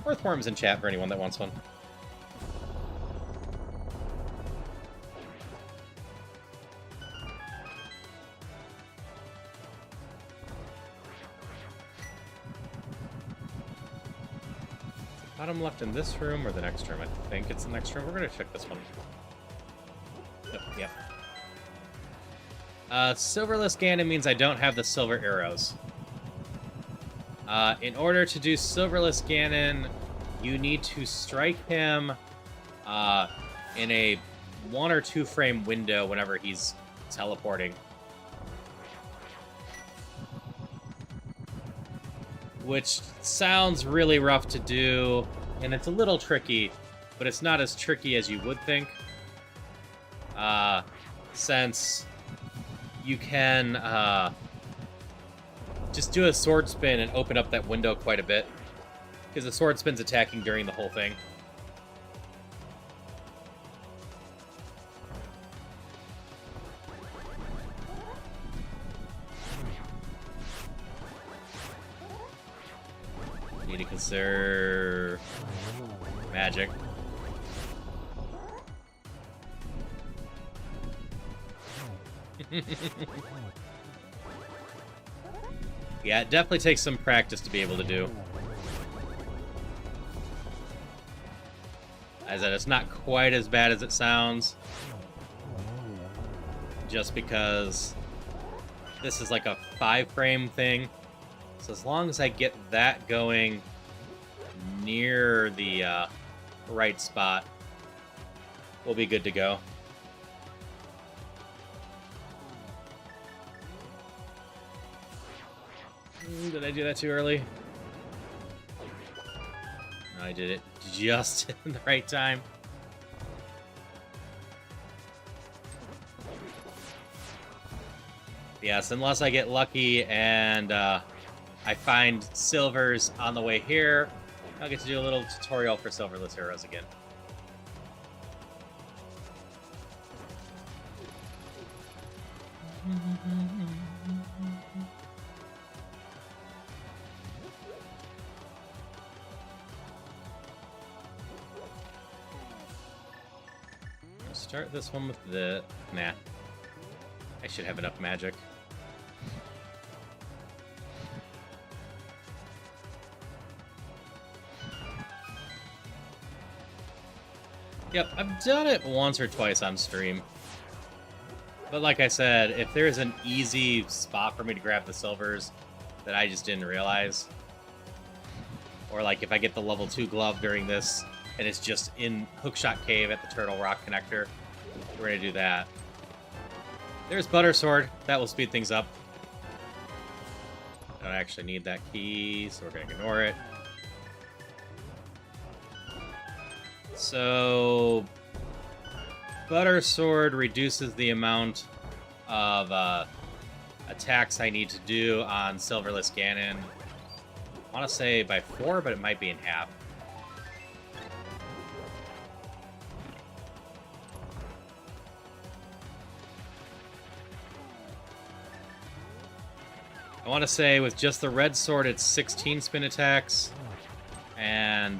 Earthworm's in chat for anyone that wants one. Bottom left in this room or the next room? I think it's the next room. We're going to check this one. Yep. Silverless Ganon means I don't have the silver arrows. In order to do Silverless Ganon, you need to strike him in a 1 or 2 frame window whenever he's teleporting. Which sounds really rough to do, and it's a little tricky, but it's not as tricky as you would think. Since you can just do a sword spin and open up that window quite a bit, because the sword spin's attacking during the whole thing. Need to conserve magic. Yeah, it definitely takes some practice to be able to do. As that, it's not quite as bad as it sounds. Just because this is like a 5-frame thing. So as long as I get that going near the right spot, we'll be good to go. Did I do that too early? No, I did it just in the right time. Yes, unless I get lucky and I find silvers on the way here, I'll get to do a little tutorial for silverless arrows again. Start this one with the... Nah. I should have enough magic. Yep, I've done it once or twice on stream. But like I said, if there's an easy spot for me to grab the silvers that I just didn't realize, or like if I get the level 2 glove during this and it's just in Hookshot Cave at the Turtle Rock connector, we're gonna do that. There's Butter Sword. That will speed things up. I don't actually need that key, so we're gonna ignore it. So Butter Sword reduces the amount of attacks I need to do on Silverless Ganon. I want to say by 4, but it might be in half. I want to say with just the red sword, it's 16 spin attacks, and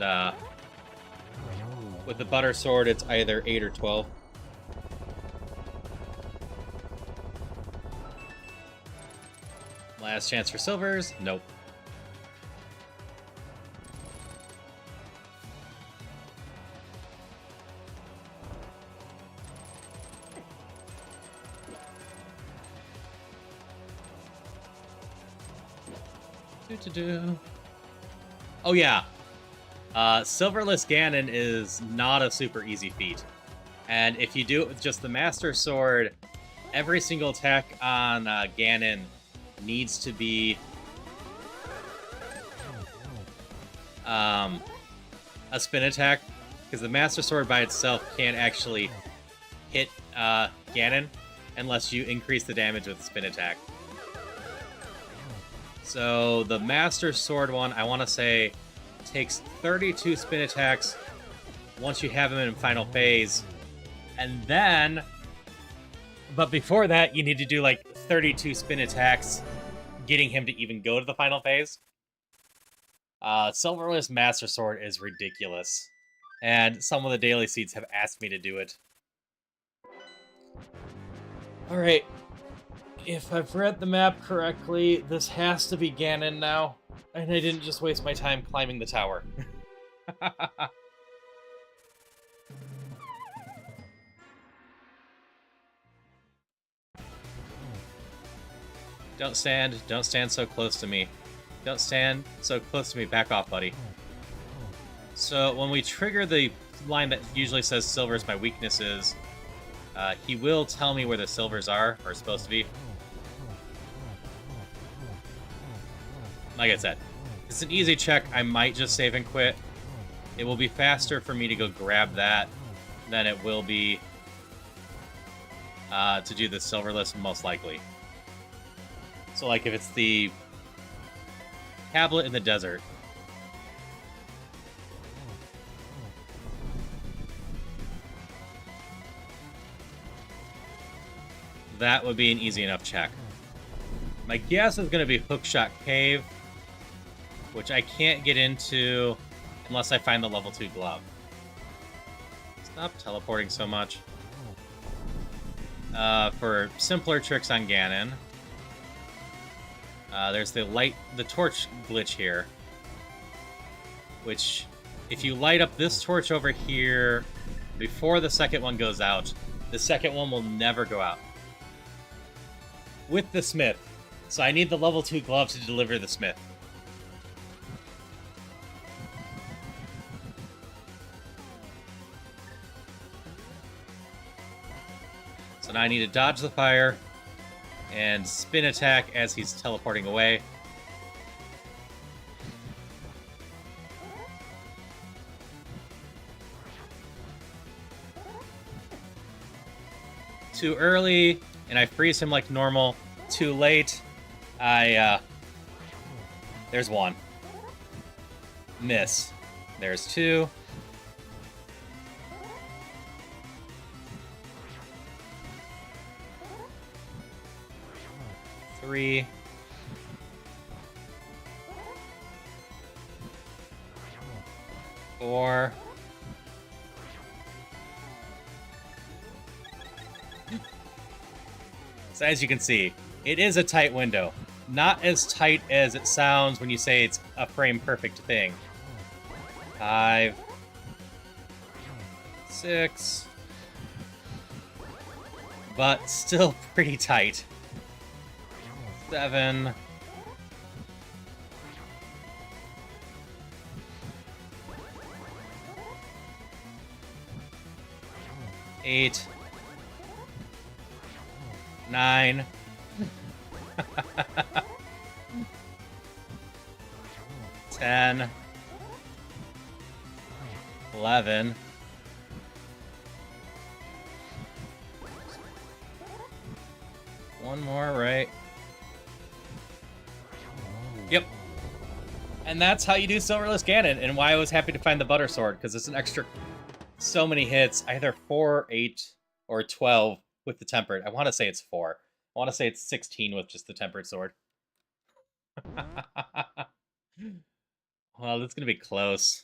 with the butter sword, it's either 8 or 12. Last chance for silvers? Nope. Oh yeah, Silverless Ganon is not a super easy feat, and if you do it with just the Master Sword, every single attack on Ganon needs to be a spin attack, because the Master Sword by itself can't actually hit Ganon unless you increase the damage with the spin attack. So the Master Sword one, I want to say, takes 32 spin attacks once you have him in final phase. And then, but before that, you need to do like 32 spin attacks, getting him to even go to the final phase. Silverless Master Sword is ridiculous. And some of the daily seeds have asked me to do it. Alright. If I've read the map correctly, this has to be Ganon now, and I didn't just waste my time climbing the tower. Don't stand so close to me. Don't stand so close to me, back off, buddy. So when we trigger the line that usually says silver is my weaknesses, he will tell me where the silvers are, or supposed to be. Like I said, it's an easy check. I might just save and quit. It will be faster for me to go grab that than it will be to do the silverless, most likely. So, like, if it's the tablet in the desert, that would be an easy enough check. My guess is going to be Hookshot Cave, which I can't get into unless I find the level 2 glove. Stop teleporting so much. For simpler tricks on Ganon, there's the torch glitch here, which if you light up this torch over here before the second one goes out, the second one will never go out. With the smith. So I need the level 2 glove to deliver the smith. So now I need to dodge the fire and spin attack as he's teleporting away. Too early, and I freeze him like normal. Too late. There's one. Miss. There's two. Three. Four. So as you can see, it is a tight window. Not as tight as it sounds when you say it's a frame-perfect thing. 5, 6... but still pretty tight. 7... 8... 9... 10... 11... One more, right? Yep. And that's how you do Silverless Ganon, and why I was happy to find the Butter Sword, because it's an extra so many hits, either 4, 8, or 12 with the Tempered. I want to say it's 4. I want to say it's 16 with just the Tempered Sword. Well, that's going to be close.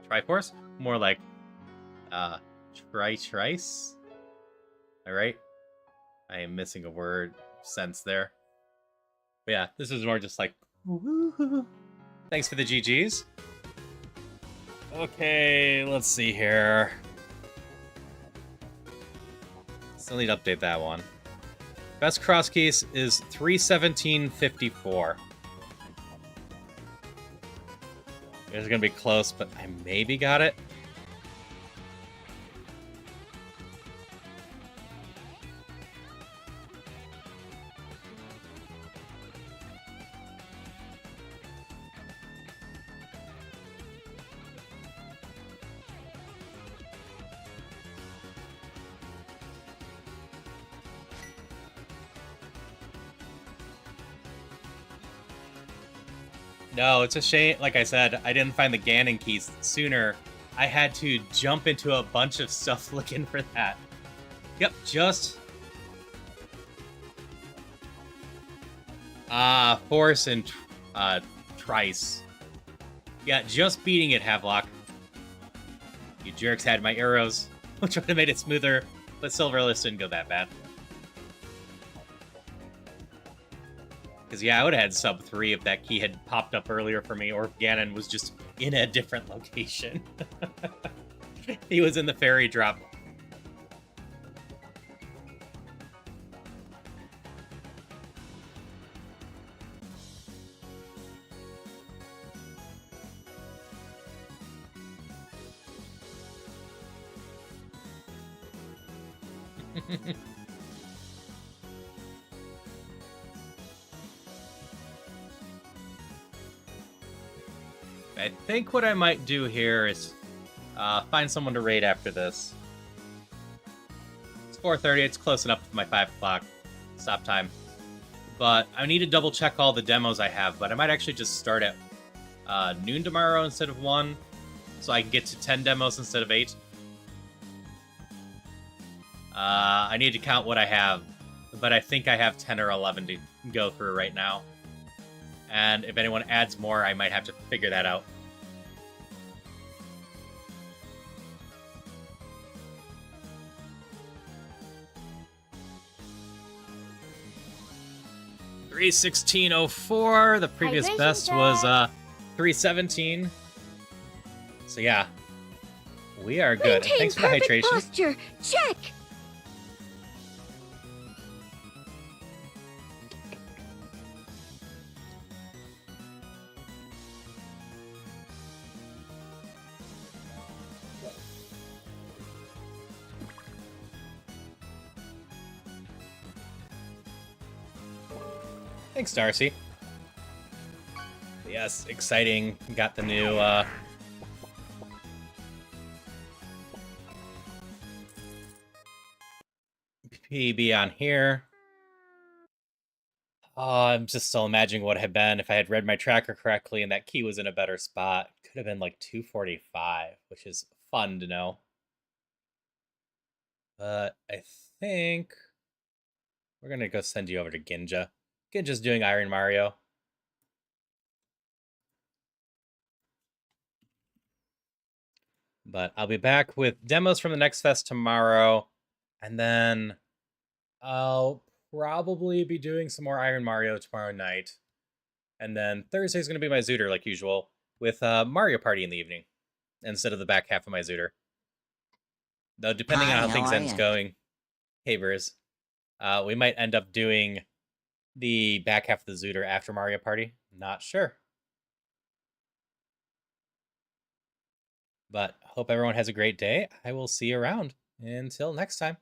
Triforce? More like, trice? All right. I am missing a word sense there. But yeah, this is more just like, woo-hoo. Thanks for the GGs. Okay, let's see here. Still need to update that one. Past Crosskeys is 317.54. It's gonna be close, but I maybe got it. No, it's a shame. Like I said, I didn't find the Ganon keys sooner. I had to jump into a bunch of stuff looking for that. Yep, just... Force and Trice. Yeah, just beating it, Havelock. You jerks had my arrows, which would have made it smoother, but Silverless didn't go that bad. Because, yeah, I would have had sub 3 if that key had popped up earlier for me, or if Ganon was just in a different location. He was in the fairy drop. I think what I might do here is find someone to raid after this. It's 4:30. It's close enough with my 5 o'clock stop time. But I need to double check all the demos I have. But I might actually just start at noon tomorrow instead of 1. So I can get to 10 demos instead of 8. I need to count what I have. But I think I have 10 or 11 to go through right now. And if anyone adds more, I might have to figure that out. $316.04. The previous Hydration best check. was $317. So yeah, we are good. Maintain Thanks for the perfect hydration. posture. Check. Thanks, Darcy. Yes, exciting. Got the new PB on here. Oh, I'm just still imagining what it had been if I had read my tracker correctly and that key was in a better spot. Could have been like 245, which is fun to know. But I think we're going to go send you over to Ginja. Ginja's doing Iron Mario. But I'll be back with demos from the next fest tomorrow. And then I'll probably be doing some more Iron Mario tomorrow night. And then Thursday's going to be my Zooter, like usual, with Mario Party in the evening instead of the back half of my Zooter. Though, depending on how things ends going, hey, Briz, we might end up doing the back half of the Zooter after Mario Party. Not sure. But hope everyone has a great day. I will see you around. Until next time.